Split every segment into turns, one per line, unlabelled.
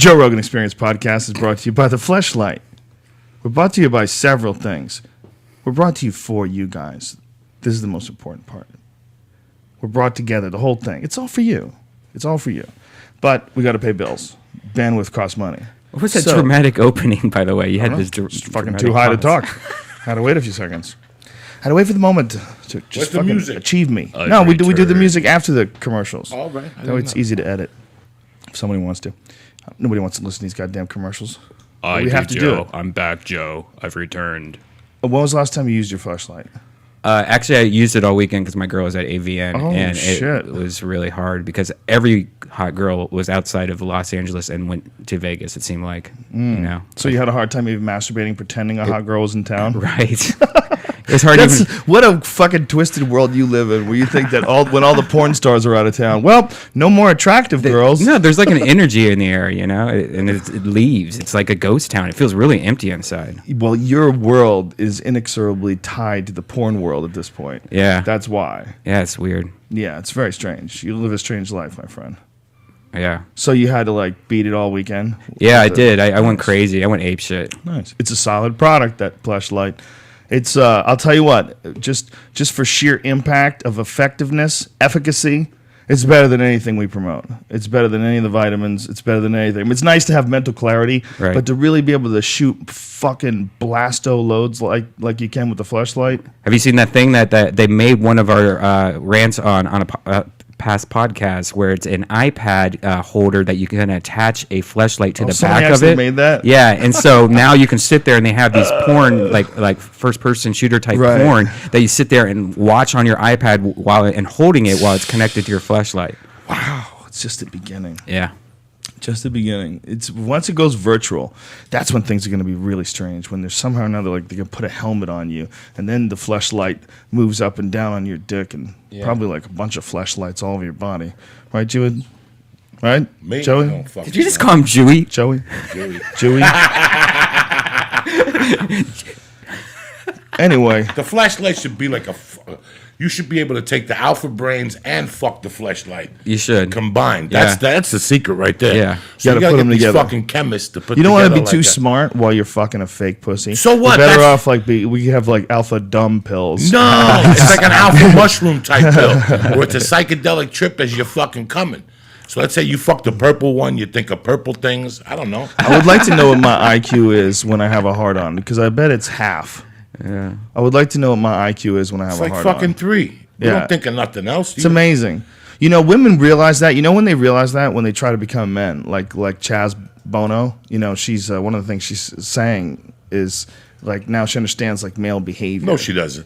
Joe Rogan Experience Podcast is brought to you by The Fleshlight. We're brought to you by several things. We're brought to you for you guys. This is the most important part. We're brought together, the whole thing. It's all for you. It's all for you. But we got to pay bills. Bandwidth costs money.
What was that dramatic opening, by the way? You had this
it's fucking too high to talk. Had to wait a few seconds. Had to wait for the moment to just fucking achieve me. No, we do the music after the commercials.
All right.
So it's easy to edit if somebody wants to. Nobody wants to listen to these goddamn commercials.
We have to do it. I'm back, Joe. I've returned.
When was the last time you used your flashlight?
Actually, I used it all weekend because my girl was at AVN, and it was really hard because every hot girl was outside of Los Angeles and went to Vegas. It seemed like,
So you had a hard time even masturbating, pretending a hot girl was in town,
right? It's hard.
What a fucking twisted world you live in, where you think that when all the porn stars are out of town, well, no more attractive girls.
No, there's like an energy in the air, and it leaves. It's like a ghost town. It feels really empty inside.
Well, your world is inexorably tied to the porn world at this point.
Yeah,
that's why.
Yeah, it's weird.
Yeah, it's very strange. You live a strange life, my friend.
Yeah.
So you had to beat it all weekend?
Yeah, I did. I went crazy. I went ape shit.
Nice. It's a solid product, that fleshlight. It's I'll tell you what, just for sheer impact of effectiveness, efficacy, it's better than anything we promote. It's better than any of the vitamins. It's better than anything. It's nice to have mental clarity, but to really be able to shoot fucking blasto loads like you can with the fleshlight.
Have you seen that thing that they made one of our rants on a past podcast where it's an iPad holder that you can attach a fleshlight to the back of it.
Made that?
Yeah, and so now you can sit there and they have these porn like first person shooter type porn that you sit there and watch on your iPad while holding it while it's connected to your fleshlight.
Wow, it's just the beginning.
Yeah.
Just the beginning. It's once it goes virtual, that's when things are going to be really strange. When there's somehow or another they can put a helmet on you, and then the fleshlight moves up and down on your dick, and probably like a bunch of fleshlights all over your body, right, Jewy? Right,
Me?
Joey?
Did you just call him Jewy?
Joey? Jewy. Anyway,
the fleshlight should be like you should be able to take the alpha brains and fuck the fleshlight.
You should
combined. That's the secret right there.
Yeah,
so
you gotta put them together.
Fucking chemists to put.
You don't want to be too
like
smart while you're fucking a fake pussy.
So what?
You're better off we have alpha dumb pills.
No, it's like an alpha mushroom type pill, where it's a psychedelic trip as you're fucking coming. So let's say you fuck the purple one, you think of purple things. I don't know.
I would like to know what my IQ is when I have a hard on, because I bet it's half.
Yeah.
I would like to know what my IQ is when I have a hard on.
It's like fucking 3. You don't think of nothing else.
It's amazing. Women realize that. When they realize that? When they try to become men. Like Chaz Bono. She's one of the things she's saying is now she understands male behavior.
No, she doesn't.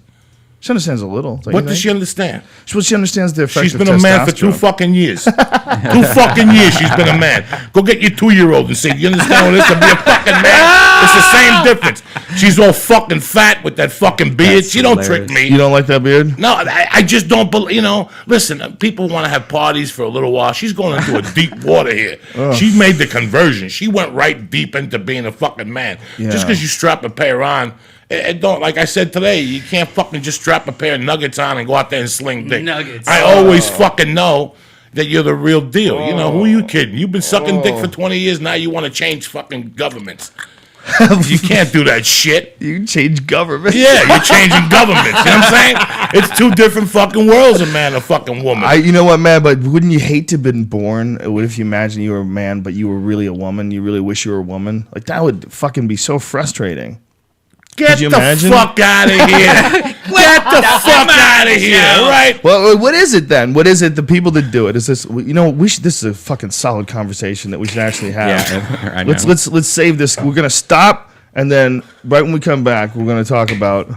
She understands a little.
What does she understand?
She understands the effect
She's
of
been a man for 2 fucking years. 2 fucking years she's been a man. Go get your 2-year-old and say, you understand what it is to be a fucking man? It's the same difference. She's all fucking fat with that fucking beard.
That's
she don't trick me.
You don't like that beard?
No, I just don't believe, listen, people want to have parties for a little while. She's going into a deep water here. She made the conversion. She went right deep into being a fucking man. Yeah. Just because you strap a pair on, don't, like I said today, you can't fucking just strap a pair of nuggets on and go out there and sling dick.
Nuggets.
I always fucking know that you're the real deal. Who are you kidding? You've been sucking dick for 20 years, now you want to change fucking governments. You can't do that shit.
You change governments.
Yeah, you're changing governments. You know what I'm saying? It's 2 different fucking worlds, a man and a fucking woman.
You know what, man? But wouldn't you hate to have been born? What if you imagine you were a man, but you were really a woman? You really wish you were a woman? That would fucking be so frustrating.
Get the fuck out of here. Get the fuck out of here, right?
Well, what is it then? What is it, the people that do it? Is this, this is a fucking solid conversation that we should actually have.
Yeah, I know.
Let's save this. We're going to stop, and then right when we come back, we're going to talk about...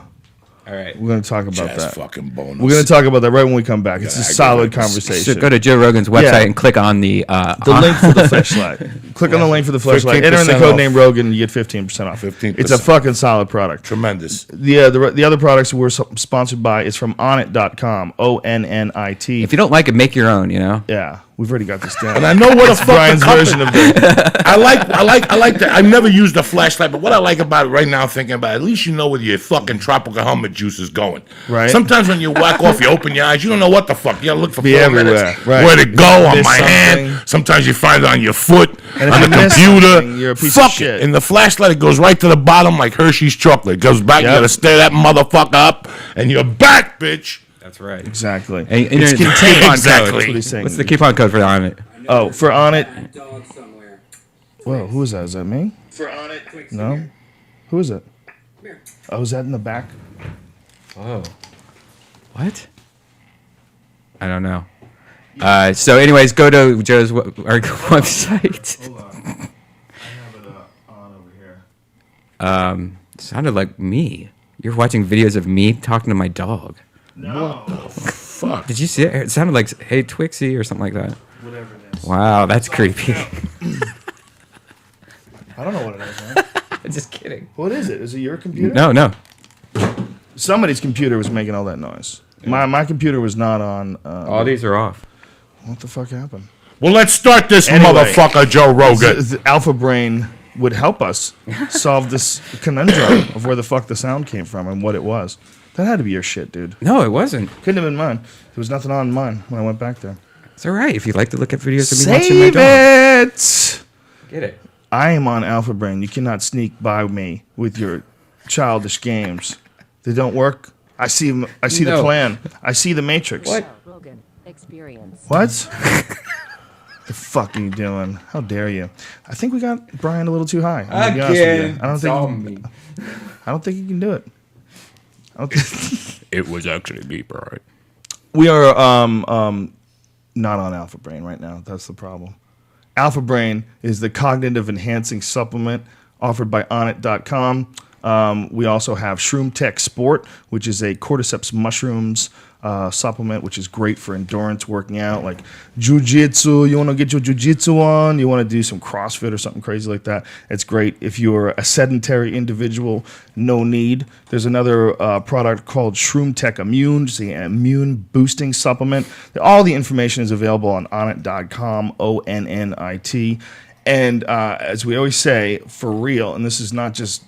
All right.
We're going to talk about that.
Fucking bonus.
We're going to talk about that right when we come back. It's a solid conversation.
So go to Joe Rogan's website and click on the
link for the fleshlight. Click on the link for the fleshlight. Enter in the code name Rogan, and you get 15% off.
15%.
It's a fucking solid product.
Tremendous.
The other products we're sponsored by is from Onnit.com. ONNIT.
If you don't like it, make your own,
Yeah. We've already got this down.
And I know what the fuck
Brian's
the company-
version of the.
I like that. I've never used a flashlight, but what I like about it right now, thinking about it, at least you know where your fucking tropical helmet juice is going.
Right.
Sometimes when you whack off, you open your eyes, you don't know what the fuck. You gotta look for
Be
4
everywhere.
minutes.
Right.
Where'd it go? On
Miss
my hand.
something.
Sometimes you find it on your foot,
And if
on
you
the
miss
computer.
something, you're a piece of
Fuck
shit.
it. And the flashlight, it goes right to the bottom like Hershey's chocolate. It goes back.
Yep.
You gotta stir that motherfucker up, and you're back, bitch.
That's right.
Exactly.
And
It's
it's
contained.
coupon
Exactly.
code.
That's what he's saying.
What's the coupon code for on it?
Oh, for on it.
Dog somewhere.
Whoa, who is that? Is that me?
For on it.
No. Who is it? Oh, is that in the back?
Oh. What? I don't know. So, anyways, go to Joe's our website.
Hold on. I have it on over here.
Sounded like me. You're watching videos of me talking to my dog.
No.
Fuck.
Did you see it? It sounded like, hey, Twixie, or something like that.
Whatever it is.
Wow, that's creepy.
I don't know what it is, man.
Just kidding.
What is it? Is it your computer?
No.
Somebody's computer was making all that noise. My computer was not on.
All these are off.
What the fuck happened?
Well, let's start this
Anyway.
motherfucker, Joe Rogan.
The Alpha Brain would help us solve this conundrum of where the fuck the sound came from and what it was. That had to be your shit, dude.
No, it wasn't.
Couldn't have been mine. There was nothing on mine when I went back there.
It's all right if you like to look at videos of me watching my
Save
dog.
it!
Get it.
I am on Alpha Brain. You cannot sneak by me with your childish games. They don't work. I see the
No.
plan. I see the matrix.
What?
Rogan experience.
What? The fuck are you doing? How dare you? I think we got Brian a little too high. I'm gonna be honest with you. I don't think he can do it. I don't think
It was actually me, Brian.
we are not on Alpha Brain right now. That's the problem. Alpha Brain is the cognitive enhancing supplement offered by Onnit.com. We also have Shroom Tech Sport, which is a cordyceps mushrooms supplement, which is great for endurance working out, like jiu-jitsu. You want to get your jiu-jitsu on, you want to do some CrossFit or something crazy like that. It's great. If you're a sedentary individual, no need. There's another product called Shroom Tech Immune, just an immune boosting supplement. All the information is available on onnit.com, ONNIT. And as we always say, for real, and this is not just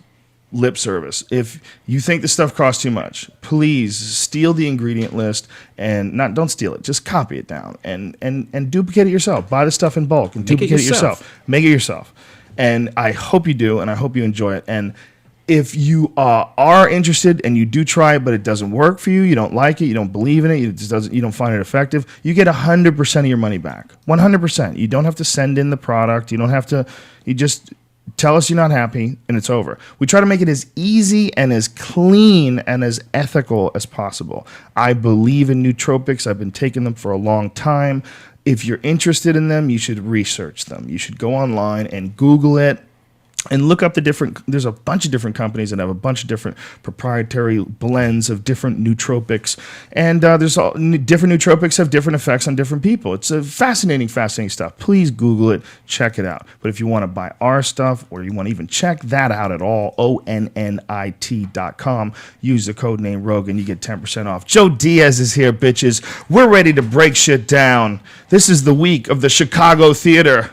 lip service. If you think the stuff costs too much, please steal the ingredient list and don't steal it. Just copy it down and duplicate it yourself. Buy the stuff in bulk and duplicate it yourself. Make it yourself. And I hope you do, and I hope you enjoy it. And if you are interested and you do try it, but it doesn't work for you, you don't like it, you don't believe in it, you don't find it effective, you get 100% of your money back. 100%. You don't have to send in the product. You don't have to. You just tell us you're not happy, and it's over. We try to make it as easy and as clean and as ethical as possible. I believe in nootropics. I've been taking them for a long time. If you're interested in them, you should research them. You should go online and Google it and look up there's a bunch of different companies that have a bunch of different proprietary blends of different nootropics. And different nootropics have different effects on different people. It's a fascinating stuff. Please Google it, check it out. But if you want to buy our stuff or you want to even check that out at all, ONNIT.com, use the code name Rogan, you get 10% off. Joe Diaz is here, bitches. We're ready to break shit down. This is the week of the Chicago Theater.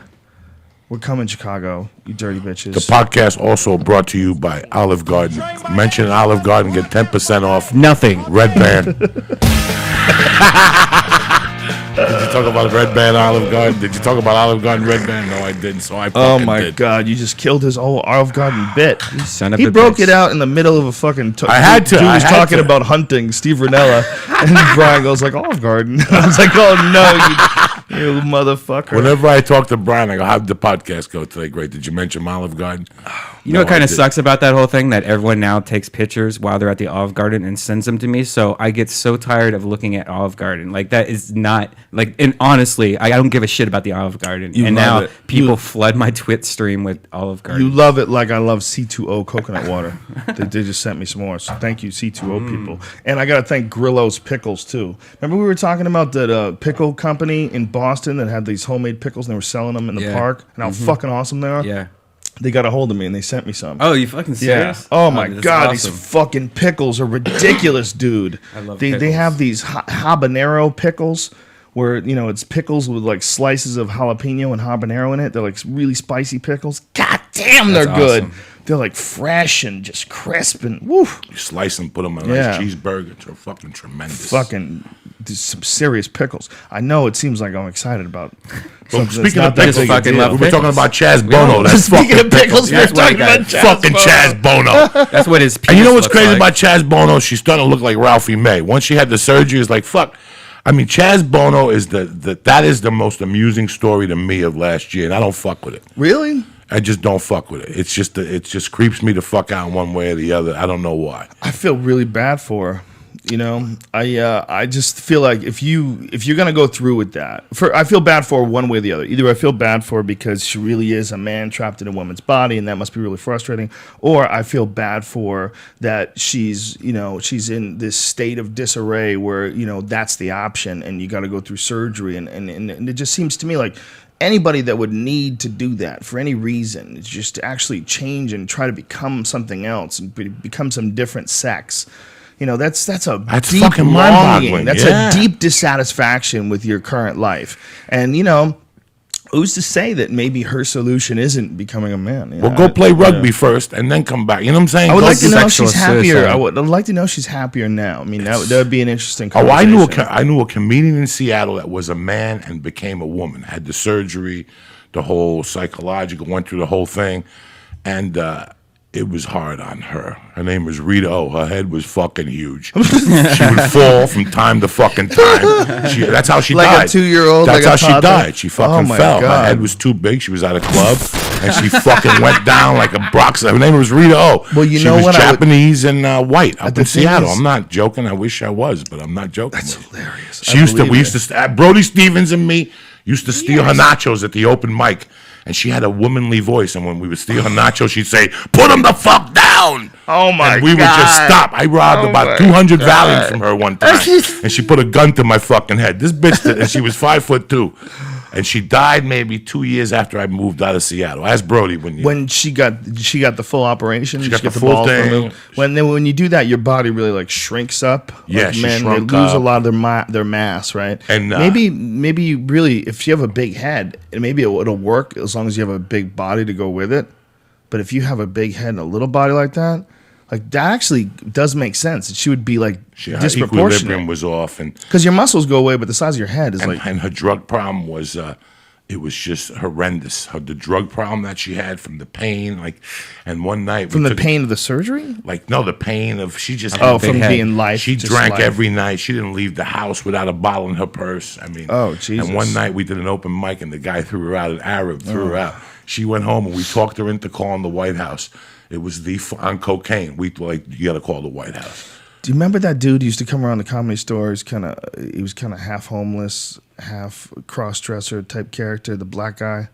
We're coming, Chicago, you dirty bitches.
The podcast also brought to you by Olive Garden. Mention Olive Garden, get 10% off.
Nothing.
Red Band. Did you talk about Red Band, Olive Garden? Did you talk about Olive Garden, Red Band? No, I didn't. So I fucking
Oh my
did.
God! You just killed his whole Olive Garden bit.
son of
He
a
broke
bitch.
it out in the middle of a fucking.
I had to,
Dude
I
was
had
talking
to.
about hunting, Steve Ranella, and Brian goes like Olive Garden. I was like, oh no, you motherfucker.
Whenever I talk to Brian, I go, how'd the podcast go today? Great. Did you mention Olive Garden?
You know what
No,
kind
I
of
didn't.
sucks about that whole thing? That everyone now takes pictures while they're at the Olive Garden and sends them to me. So I get so tired of looking at Olive Garden. Like, that is not, like, and honestly, I don't give a shit about the Olive Garden.
You
and
love
now
it.
people flood my Twitch stream with Olive Garden.
You love it like I love C2O coconut water. they just sent me some more. So thank you, C2O people. And I got to thank Grillo's Pickles, too. Remember we were talking about that pickle company in Boston that had these homemade pickles and they were selling them in the
Yeah.
park? And how fucking awesome they are?
Yeah.
They got a hold of me and they sent me some.
Oh, you fucking serious?
Oh my
that's
God,
awesome.
these fucking pickles are ridiculous, dude.
I love
They
pickles.
have these habanero pickles where it's pickles with like slices of jalapeno and habanero in it. They're like really spicy pickles. God damn, they're
That's
good.
awesome.
They're like fresh and just crisp and woo.
You slice them, put them on a
Yeah.
nice cheeseburger. They're fucking tremendous.
Fucking some serious pickles. I know it seems like I'm excited about.
Well,
something that's
speaking
not
of
that
pickles,
big a
fucking
deal.
love
we were talking
pickles.
about Chaz Bono. That's
Speaking
fucking
of pickles, we're
That's why I
talking
got
about Chaz
fucking
Bono.
Chaz Bono.
That's what his.
And you know
penis
what's
looks
crazy
like.
about Chaz Bono? She's starting to look like Ralphie May. Once she had the surgery, it's like fuck. I mean, Chaz Bono is that is the most amusing story to me of last year, and I don't fuck with it.
Really?
I just don't fuck with it. It just creeps me the fuck out one way or the other. I don't know why.
I feel really bad for her. I just feel like if you're gonna go through with that, I feel bad for her one way or the other. Either I feel bad for her because she really is a man trapped in a woman's body, and that must be really frustrating, or I feel bad for her that she's in this state of disarray where that's the option, and you got to go through surgery, and it just seems to me like anybody that would need to do that for any reason is just to actually change and try to become something else and become some different sex. That's
That's
deep
fucking
longing.
mind-boggling,
That's
yeah.
a deep dissatisfaction with your current life. And who's to say that maybe her solution isn't becoming a man?
Well, go play rugby first and then come back. You know what I'm saying?
I would
Go
like to
do-
know if
sexual
she's happier.
suicide.
I'd like to know if she's happier now. I mean, that would be an interesting
Oh,
conversation.
I knew a comedian in Seattle that was a man and became a woman. Had the surgery, the whole psychological, went through the whole thing, and it was hard on her. Her name was Rita O. Her head was fucking huge. She would fall from time to fucking time. That's how she
Like a
died.
2-year-old,
That's
like a
how she
toddler?
died. She fucking
Oh my
fell.
God.
Her head was too big. She was at a club, and she fucking went down like a Brox. Her name was Rita O.
Well, you
she
know
was
what I would-
Japanese and white up
the
in
thing
Seattle.
is-
I'm not joking. I wish I was, but I'm not joking.
That's
with you.
hilarious.
She used to. We used to. Brody Stevens and me used to steal her nachos at the open mic, and she had a womanly voice. And when we would steal her nachos, she'd say, "Put them the fuck down."
Oh my
And we would just
God.
stop. I robbed
Oh
about
my
200
God.
Valiums from her one time, and she put a gun to my fucking head. This bitch did, and she was 5'2", and she died maybe 2 years after I moved out of Seattle. Ask Brody
When she got the full operation, she
got the full
balls
thing.
removed. When you do that, your body really like shrinks up.
Yeah,
like,
she
men
shrunk
they lose a
up.
lot of their mass, right?
And,
maybe you really, if you have a big head, maybe it'll work as long as you have a big body to go with it. But if you have a big head and a little body like that actually does make sense. She would be like
her equilibrium
disproportionate
was off, and
because your muscles go away, but the size of your head is like.
and her drug problem was it was just horrendous. The drug problem that she had from the pain, and one night
From
we
the
took-
pain of the surgery?
the pain of she just
Oh,
had
from
big head.
being life.
she
just
drank
life.
every night. She didn't leave the house without a bottle in her purse. I mean,
Oh, Jesus.
And one night we did an open mic, and the guy threw her out. An Arab threw her out. She went home, and we talked her into calling the White House. It was on cocaine. We you got to call the White House.
Do you remember that dude who used to come around the comedy store? He was kind of half homeless, half cross-dresser type character, the black guy.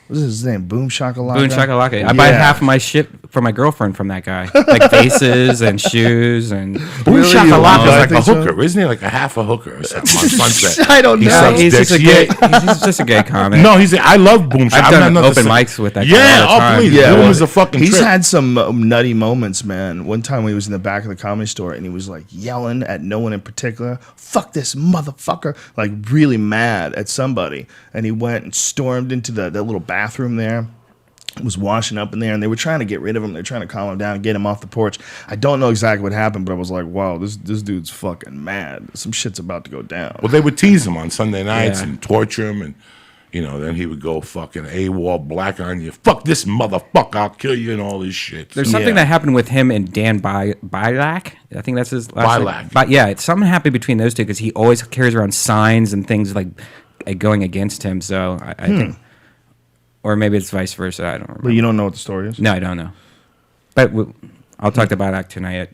What is his name? Boom Shakalaka?
Boom shakalaka. I buy half my shit for my girlfriend from that guy, like vases and shoes and.
Boom
Really?
Shakalaka
I
is like a
think so.
hooker, isn't he? Like a half a hooker or something on Sunset.
I don't
He
know.
sucks
He's
dicks.
just a gay. He's just a gay comic.
No, I love Boom Shakalaka.
I've done
I'm not
open
the-
mics with that guy
Yeah,
all the time.
please.
Yeah,
Boom
well,
is a fucking
he's
trip.
had some nutty moments, man. One time he was in the back of the comedy store and he was like yelling at no one in particular. Fuck this motherfucker. Like really mad at somebody. And he went and stormed into that little bathroom there. Was washing up in there, and they were trying to get rid of him. They're trying to calm him down and get him off the porch. I don't know exactly what happened, but I was like, wow, this dude's fucking mad. Some shit's about to go down.
Well, they would tease him on Sunday nights
Yeah.
and torture him, and then he would go fucking AWOL, black on you. Fuck this motherfucker, I'll kill you, and all this shit.
There's
So-
something
Yeah.
that happened with him and Dan Bilak. I think that's his last name.
Bilak.
But yeah, it's something happened between those two because he always carries around signs and things like going against him. So I think, or maybe it's vice versa. I don't remember.
But you don't know what the story is?
No, I don't know. But I'll talk to Bilak tonight at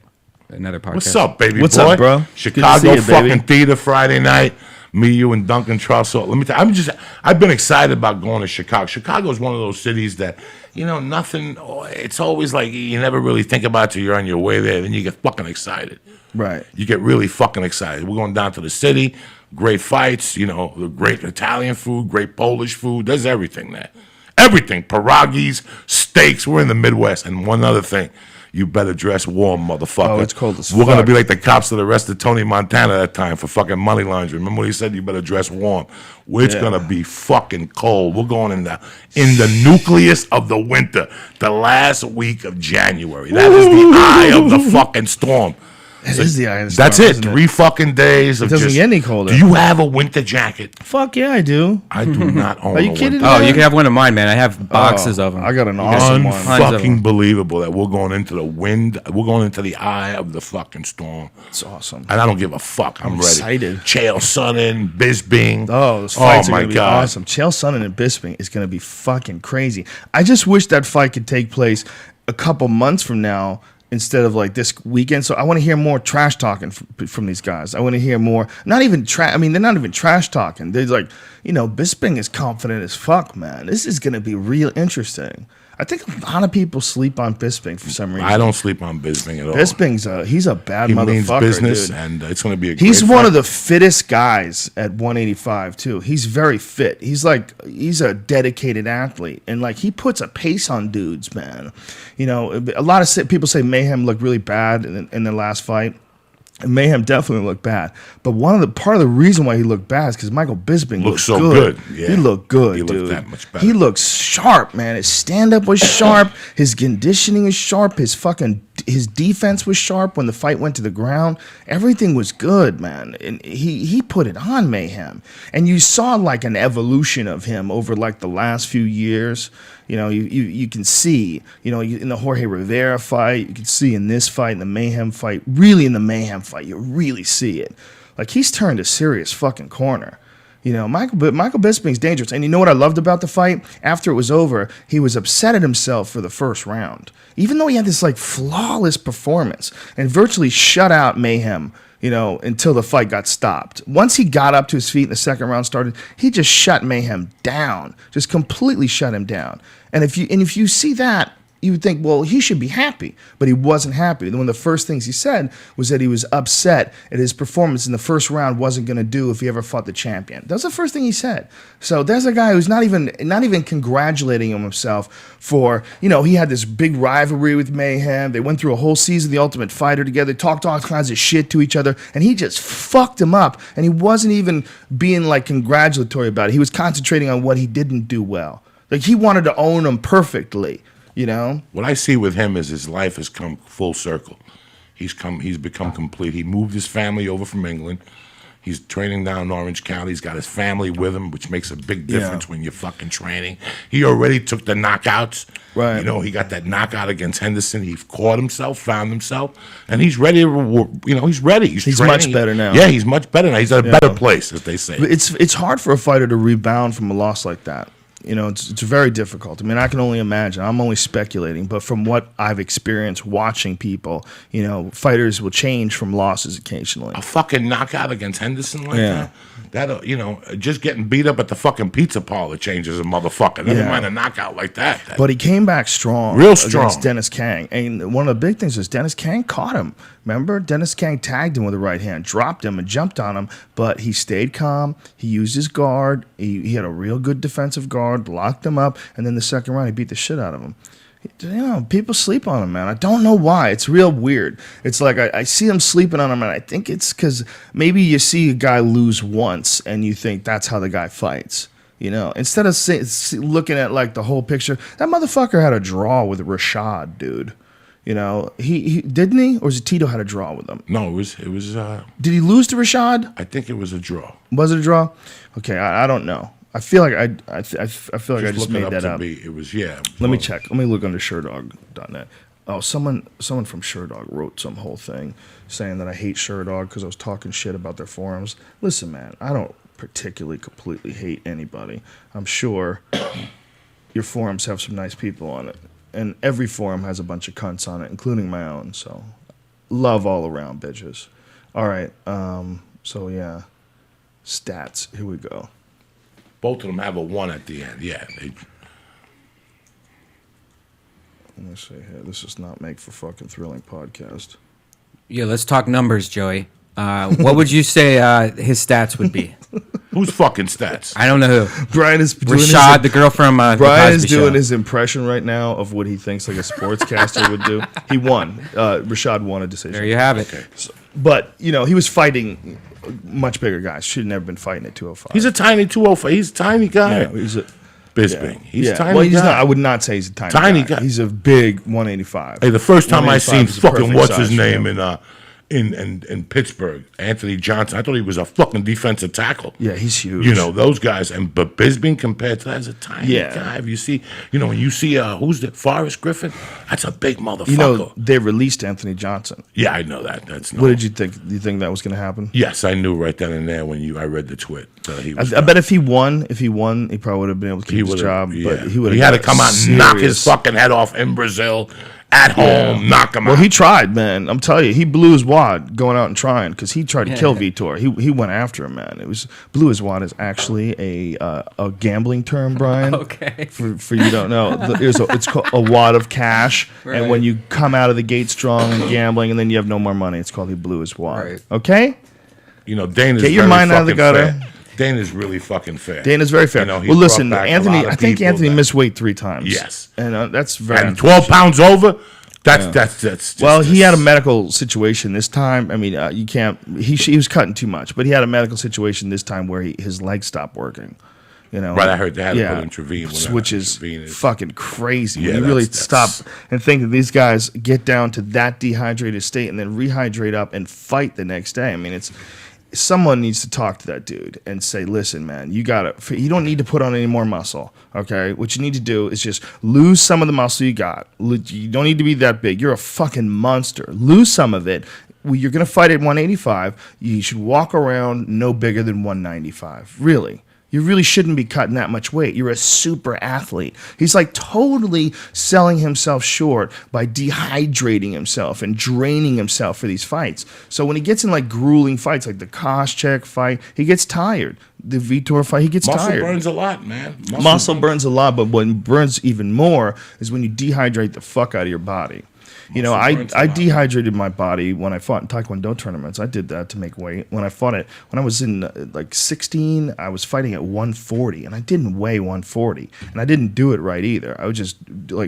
another podcast.
What's up, baby
What's
boy?
up, bro? Good to
Chicago
see you,
fucking
baby.
theater Friday night. Me, you, and Duncan Trussell. Let me tell you, I've been excited about going to Chicago. Chicago is one of those cities that, nothing, it's always like you never really think about it till you're on your way there. Then you get fucking excited.
Right.
You get really fucking excited. We're going down to the city, great fights, great Italian food, great Polish food. There's everything there. Everything. Pierogies, steaks. We're in the Midwest. And one other thing. You better dress warm, motherfucker.
Oh, it's cold as
We're gonna
fuck.
be like the cops that arrested Tony Montana that time for fucking money laundering. Remember when he said you better dress warm? Well, it's
Yeah.
gonna be fucking cold. We're going in the nucleus of the winter, the last week of January. That is the eye of the fucking storm.
It is the eye of the storm,
That's it.
isn't
3 fucking days of
doesn't
just.
get any colder.
Do you have a winter jacket?
Fuck yeah, I do.
I do not own.
Are you
a
kidding
winter
Oh, you can have one of mine, man. I have boxes of them.
I got an awesome one.
Tons of
Unfucking
them.
believable that we're going into the wind. We're going into the eye of the fucking storm.
It's awesome.
And I don't give a fuck. I'm ready.
excited.
Chael Sonnen, Bisbing.
Oh, those fights are
my
going to be
God.
awesome. Chael Sonnen and Bisping is going to be fucking crazy. I just wish that fight could take place a couple months from now instead of like this weekend. So I want to hear more trash talking from these guys. I want to hear more. Not even trash. I mean, they're not even trash talking. They're like, Bisping is confident as fuck, man. This is going to be real interesting. I think a lot of people sleep on Bisping for some reason.
I don't sleep on Bisbing at all.
He's a bad
he
motherfucker,
means business,
dude.
and it's going to be a
He's
great
one
fight.
of the fittest guys at 185 too. He's very fit. He's a dedicated athlete, and like he puts a pace on dudes, man. A lot of people say Mayhem looked really bad in the last fight. And Mayhem definitely looked bad, but part of the reason why he looked bad is because Michael Bisping looked
so
good.
good, yeah.
He looked good,
He looked
dude.
that much better.
He looks sharp, man. His stand up was sharp. His conditioning is sharp. His defense was sharp when the fight went to the ground. Everything was good, man. And he put it on Mayhem. And you saw like an evolution of him over like the last few years. You can see, in the Jorge Rivera fight, you can see in this fight, in the Mayhem fight, really in the Mayhem fight, you really see it. Like he's turned a serious fucking corner. Michael Bisping's dangerous. And you know what I loved about the fight? After it was over, he was upset at himself for the first round. Even though he had this like flawless performance and virtually shut out Mayhem, until the fight got stopped. Once he got up to his feet and the second round started, he just shut Mayhem down. Just completely shut him down. And if you see that, you would think, well, he should be happy, but he wasn't happy. One of the first things he said was that he was upset at his performance in the first round wasn't going to do if he ever fought the champion. That was the first thing he said. So there's a guy who's not even congratulating himself for, he had this big rivalry with Mayhem. They went through a whole season of The Ultimate Fighter together, talked all kinds of shit to each other, and he just fucked him up. And he wasn't even being like congratulatory about it. He was concentrating on what he didn't do well. Like he wanted to own him perfectly.
What I see with him is his life has come full circle. He's become complete. He moved his family over from England. He's training down in Orange County. He's got his family with him, which makes a big difference when you're fucking training. He already took the knockouts.
Right.
He got that knockout against Henderson. He caught himself, found himself, and he's ready to, he's ready. He's
training.
much
better now.
Yeah, he's much better now. He's at a better place, as they say.
It's hard for a fighter to rebound from a loss like that. It's very difficult. I mean, I can only imagine. I'm only speculating, but from what I've experienced watching people, fighters will change from losses occasionally.
A fucking knockout against Henderson like that. Just getting beat up at the fucking pizza parlor changes a motherfucker. Never mind a knockout like that.
But he came back strong.
Real strong.
Against Dennis Kang. And one of the big things is Dennis Kang caught him. Remember? Dennis Kang tagged him with a right hand, dropped him, and jumped on him. But he stayed calm. He used his guard. He had a real good defensive guard, blocked him up. And then the second round, he beat the shit out of him. People sleep on him, man. I don't know why. It's real weird. It's like I see them sleeping on him, and I think it's because maybe you see a guy lose once, and you think that's how the guy fights. Instead of looking at like the whole picture, that motherfucker had a draw with Rashad, dude. He didn't he, or was it Tito had a draw with him?
No, it was.
Did he lose to Rashad?
I think it was a draw.
Was it a draw? Okay, I don't know. I feel like I feel like I just made that up.
It was, yeah.
Let me check. Let me look under Sherdog.net. Oh, someone from Sherdog wrote some whole thing saying that I hate Sherdog because I was talking shit about their forums. Listen, man, I don't particularly completely hate anybody. I'm sure your forums have some nice people on it. And every forum has a bunch of cunts on it, including my own. So, love all around, bitches. All right. So, yeah. Stats. Here we go.
Both of them have a 1 at the end. Yeah.
Let me see here. This does not make for fucking thrilling podcast.
Yeah, let's talk numbers, Joey. What would you say his stats would be?
Who's fucking Stats?
I don't know who.
Brian is doing
Rashad, the girl from The
Brian is
Cosby
doing
Show.
his impression right now of what he thinks like a sportscaster would do. He won. Rashad won a decision.
There you have it.
But he was fighting much bigger guys. Should have never been fighting at 205.
He's a tiny 205. He's a tiny guy.
yeah, he's a
Bisbing. He's a tiny
well, he's
guy.
not. I would not say he's a tiny,
Tiny guy.
He's a big 185.
Hey, the first time I
185
seen
is a
fucking
perfect
what's his
size for
name
him.
in Pittsburgh, Anthony Johnson. I thought he was a fucking defensive tackle.
Yeah, he's huge.
Those guys. But Bisbing compared to that is a tiny guy. If you see, when you see who's the Forrest Griffin, that's a big motherfucker.
They released Anthony Johnson.
Yeah, I know that. That's
What did you think? Do you think that was going to happen?
Yes, I knew right then and there when I read the tweet.
I bet if he won, he probably would have been able to keep his job. But
he had to come out and knock his fucking head off in Brazil at home, knock him out.
Well, he tried, man. I'm telling you, he blew his wad going out and trying because he tried to kill Vitor. He went after him, man. It was blew his wad is actually a gambling term, Brian.
Okay.
For you don't know, it's called a wad of cash, and when you come out of the gate strong and gambling, and then you have no more money, it's called he blew his wad.
Right.
Okay.
Dana's
Get your
very
mind out of the
fucking
gutter.
fair. Dana's really fucking fair.
Dana's very fair.
He's
Well, listen,
brought back a
Anthony.
lot of
I think
people
Anthony
that-
missed weight 3 times.
Yes.
and that's very.
And 12 pounds over. That's just,
well, he had a medical situation this time. I mean, you can't. He was cutting too much, but he had a medical situation this time where his legs stopped working.
Right, I heard they had to put intravenous,
which is fucking crazy.
Yeah,
when you really
that's-
stop and think that these guys get down to that dehydrated state and then rehydrate up and fight the next day. I mean, someone needs to talk to that dude and say, listen, man, you don't need to put on any more muscle. Okay. What you need to do is just lose some of the muscle you got. You don't need to be that big. You're a fucking monster. Lose some of it. You're going to fight at 185. You should walk around no bigger than 195. Really. You really shouldn't be cutting that much weight. You're a super athlete. He's like totally selling himself short by dehydrating himself and draining himself for these fights. So when he gets in like grueling fights, like the Koscheck fight, he gets tired. The Vitor fight, he gets tired.
Muscle burns a lot, man.
Muscle burns a lot, but what burns even more is when you dehydrate the fuck out of your body. I dehydrated my body when I fought in Taekwondo tournaments. I did that to make weight. When I fought it, when I was in 16, I was fighting at 140, and I didn't weigh 140, and I didn't do it right either. I would just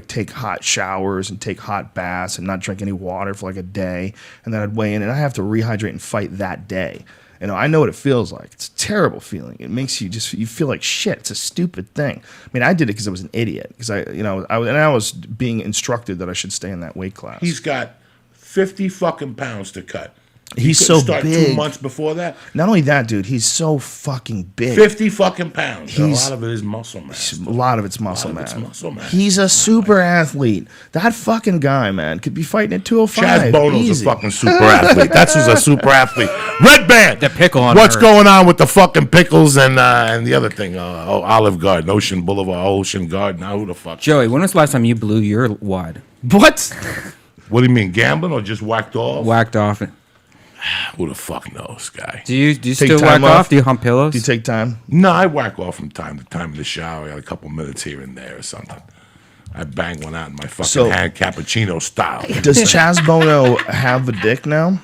take hot showers and take hot baths and not drink any water for like a day, and then I'd weigh in, and I have to rehydrate and fight that day. I know what it feels like. It's a terrible feeling. It makes you you feel like shit. It's a stupid thing. I mean, I did it because I was an idiot. Because I was being instructed that I should stay in that weight class.
He's got 50 fucking pounds to cut.
He's so
start
big.
2 months before that.
Not only that, dude, he's so fucking big.
50 fucking pounds. A
He's-
lot of it is muscle mass.
A lot of it's muscle
it's
mass.
muscle mass.
He's a super athlete. That fucking guy, man, could be fighting at 205.
Chaz Bono's
Easy.
a fucking super athlete. That's who's a super athlete. Red Band.
The pickle on
What's
her.
going on with the fucking pickles and the other thing? Olive Garden, Ocean Boulevard, Ocean Garden. Now who the fuck?
Joey, when was the last time you blew your wad?
What?
What do you mean, gambling or just whacked off?
Whacked off.
Who the fuck knows, guy?
Do you
Take
still
time
whack
off?
off? Do you hump pillows?
Do you take time?
No, I whack off from time to time in the shower. I got a couple minutes here and there or something. I bang one out in my fucking hand, cappuccino style.
Does Chaz Bono have a dick now?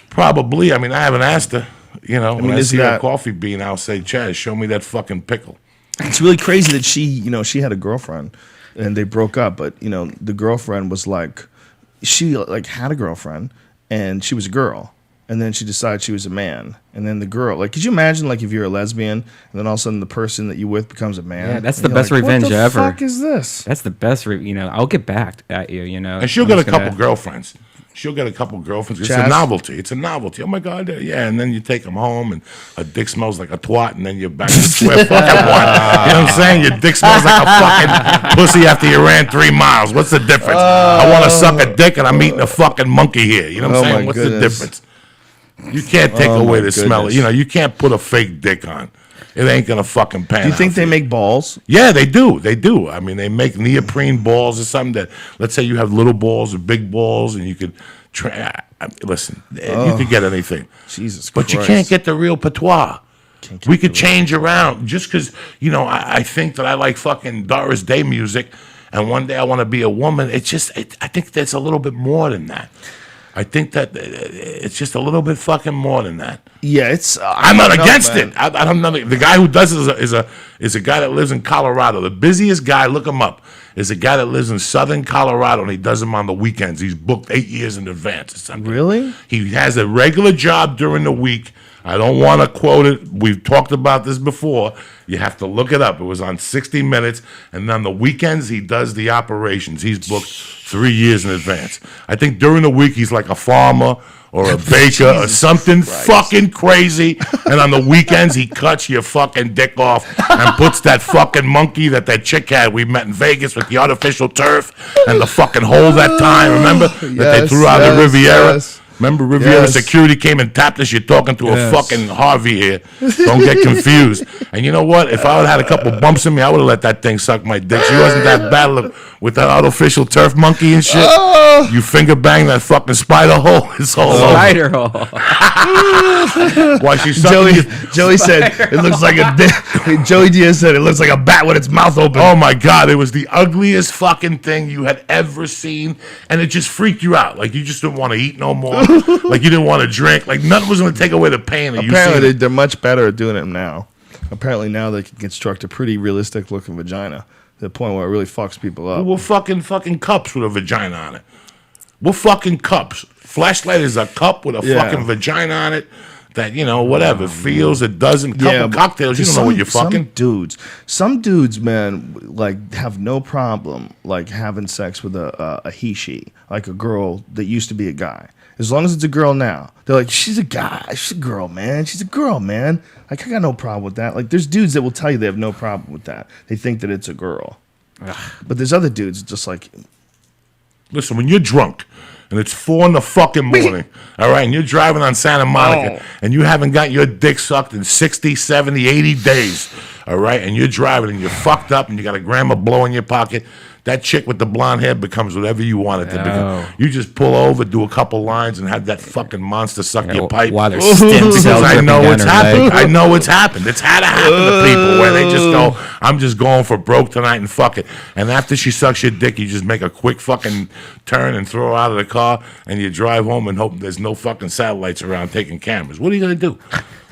Probably. I mean, I haven't asked her. When I
is
see her
that-
coffee bean, I'll say, Chaz, show me that fucking pickle.
It's really crazy that she had a girlfriend and they broke up, but the girlfriend was she had a girlfriend and she was a girl, and then she decided she was a man, and then the girl, could you imagine if you're a lesbian and then all of a sudden the person that you with becomes a man?
Yeah, that's
And
the
you're
best revenge
what the
ever.
Fuck is this?
That's the best. I'll get back at you.
And she'll
I'm
get a
just gonna-
couple girlfriends. She'll get a couple girlfriends. It's a
Chaz?
novelty. It's a novelty. Oh my God, yeah. And then you take them home, and her dick smells like a twat, and then you're back to square fucking one. You know what I'm saying? Your dick smells like a fucking pussy after you ran 3 miles. What's the difference? I want to suck a dick, and I'm eating a fucking monkey here. You know what I'm
Oh,
saying?
my
What's
goodness.
the difference? You can't take
Oh,
away
my
the smell.
goodness.
You can't put a fake dick on. It ain't gonna fucking pan.
Do you think
out
they
for you.
make balls?
Yeah, they do. They do. I mean, they make neoprene balls or something that, let's say you have little balls or big balls, and you could listen. You could get anything.
Jesus
But
Christ.
you can't get the real patois. We could change around just because, I think that I like fucking Doris Day music, and one day I want to be a woman. I think there's a little bit more than that. I think that it's just a little bit fucking more than that.
Yeah, it's.
I'm not
don't know,
against
man.
it. I don't know. The guy who does it is a guy that lives in Colorado. The busiest guy, look him up, is a guy that lives in southern Colorado, and he does them on the weekends. He's booked 8 years in advance or something.
Really?
He has a regular job during the week. I don't want to quote it. We've talked about this before. You have to look it up. It was on 60 Minutes, and on the weekends he does the operations. He's booked 3 years in advance. I think during the week he's like a farmer or a baker or something fucking crazy. And on the weekends he cuts your fucking dick off and puts that fucking monkey that chick had we met in Vegas with the artificial turf and the fucking hole that time. Remember that they threw out the Riviera?
Yes.
Remember, Riviera
Yes.
Security came and tapped us. You're talking to a
Yes.
fucking Harvey here. Don't get confused. And you know what? If I would have had a couple bumps in me, I would have let that thing suck my dick. She wasn't that bad with that artificial turf monkey and shit. You finger bang that fucking spider hole. It's all over.
Spider hole.
Why she's sucking
Joey said it looks like a. Joey Diaz said it looks like a bat with its mouth open.
Oh my God, it was the ugliest fucking thing you had ever seen. And it just freaked you out. Like you just didn't want to eat no more. Like you didn't want to drink. Like nothing was going to take away the pain.
Apparently, they're much better at doing it now. Apparently, now they can construct a pretty realistic looking vagina to the point where it really fucks people up.
We're fucking cups with a vagina on it. We're fucking cups. Flashlight is a cup with a fucking vagina on it that, whatever, feels, it doesn't. Couple cocktails, you don't know what you're fucking.
Some dudes, man, like have no problem like having sex with a he-she, like a girl that used to be a guy. As long as it's a girl now, they're like, she's a guy, she's a girl, man. She's a girl, man. Like, I got no problem with that. Like, there's dudes that will tell you they have no problem with that. They think that it's a girl. But there's other dudes just like...
Listen, when you're drunk and it's 4 in the fucking morning, all right, and you're driving on Santa Monica and you haven't got your dick sucked in 60, 70, 80 days, all right, and you're driving and you're fucked up and you got a gram of blow in your pocket, that chick with the blonde hair becomes whatever you want it to become. You just pull over, do a couple lines, and have that fucking monster suck your pipe.
While there's stem cells
Because I know
dripping
it's
down her
happened.
leg.
I know it's happened. It's had to happen to people where they just go, I'm just going for broke tonight and fuck it. And after she sucks your dick, you just make a quick fucking turn and throw her out of the car, and you drive home and hope there's no fucking satellites around taking cameras. What are you going to do?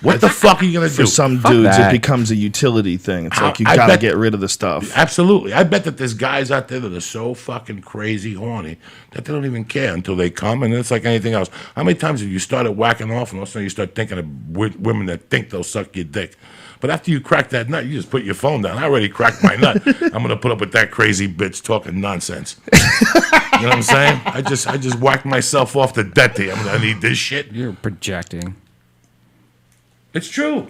What the fuck are you going to do?
For some dudes,
that.
it becomes a utility thing. It's like you
I
got to
bet-
get rid of the stuff.
Absolutely. I bet that there's guys out there that are so fucking crazy horny that they don't even care until they come, and it's like anything else. How many times have you started whacking off and all of a sudden you start thinking of women that think they'll suck your dick? But after you crack that nut, you just put your phone down. I already cracked my nut. I'm going to put up with that crazy bitch talking nonsense. You know what I'm saying? I just whacked myself off the debt here. I need this shit.
You're projecting.
It's true.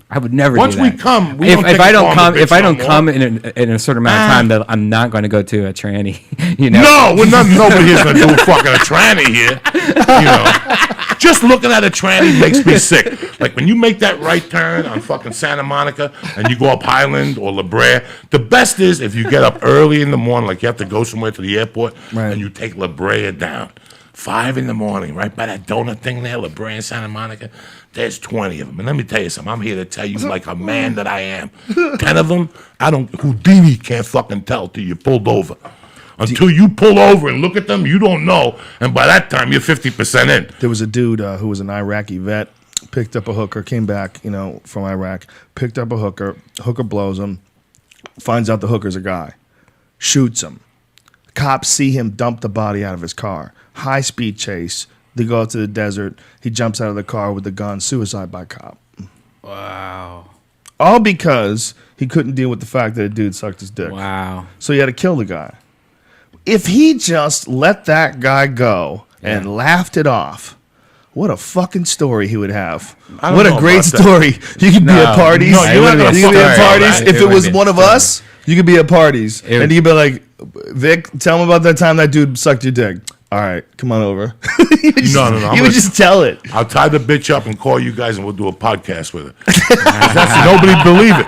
I would never.
Once
do
we
that.
come, we
if,
don't
if
take
I
a
don't
form
come,
of
if I
bitch
don't
no
come in a certain amount of time, that I'm not going to go to a tranny.
Nobody here's gonna do a fucking a tranny here. Just looking at a tranny makes me sick. Like when you make that right turn on fucking Santa Monica and you go up Highland or La Brea, the best is if you get up early in the morning, like you have to go somewhere to the airport, and you take La Brea down. 5 in the morning, right by that donut thing there, La Brea and Santa Monica. There's 20 of them. And let me tell you something. I'm here to tell you like a man that I am. 10 of them, Houdini can't fucking tell till you pulled over. Until you pull over and look at them, you don't know. And by that time, you're 50% in.
There was a dude who was an Iraqi vet, picked up a hooker, came back, from Iraq, picked up a hooker blows him, finds out the hooker's a guy, shoots him. Cops see him dump the body out of his car. High-speed chase. They go out to the desert. He jumps out of the car with the gun. Suicide by cop.
Wow.
All because he couldn't deal with the fact that a dude sucked his dick.
Wow.
So he had to kill the guy. If he just let that guy go and laughed it off, what a fucking story he would have. What a great story. You could be at parties.
No,
You
you're not
could be
gonna
at
fucking
parties.
story.
If it was one of us, you could be at parties.
would-
And you'd be like, Vic, tell him about that time that dude sucked your dick. All right, come on over. You would
No.
You would just tell it.
I'll tie the bitch up and call you guys, and we'll do a podcast with her. Nobody believe it.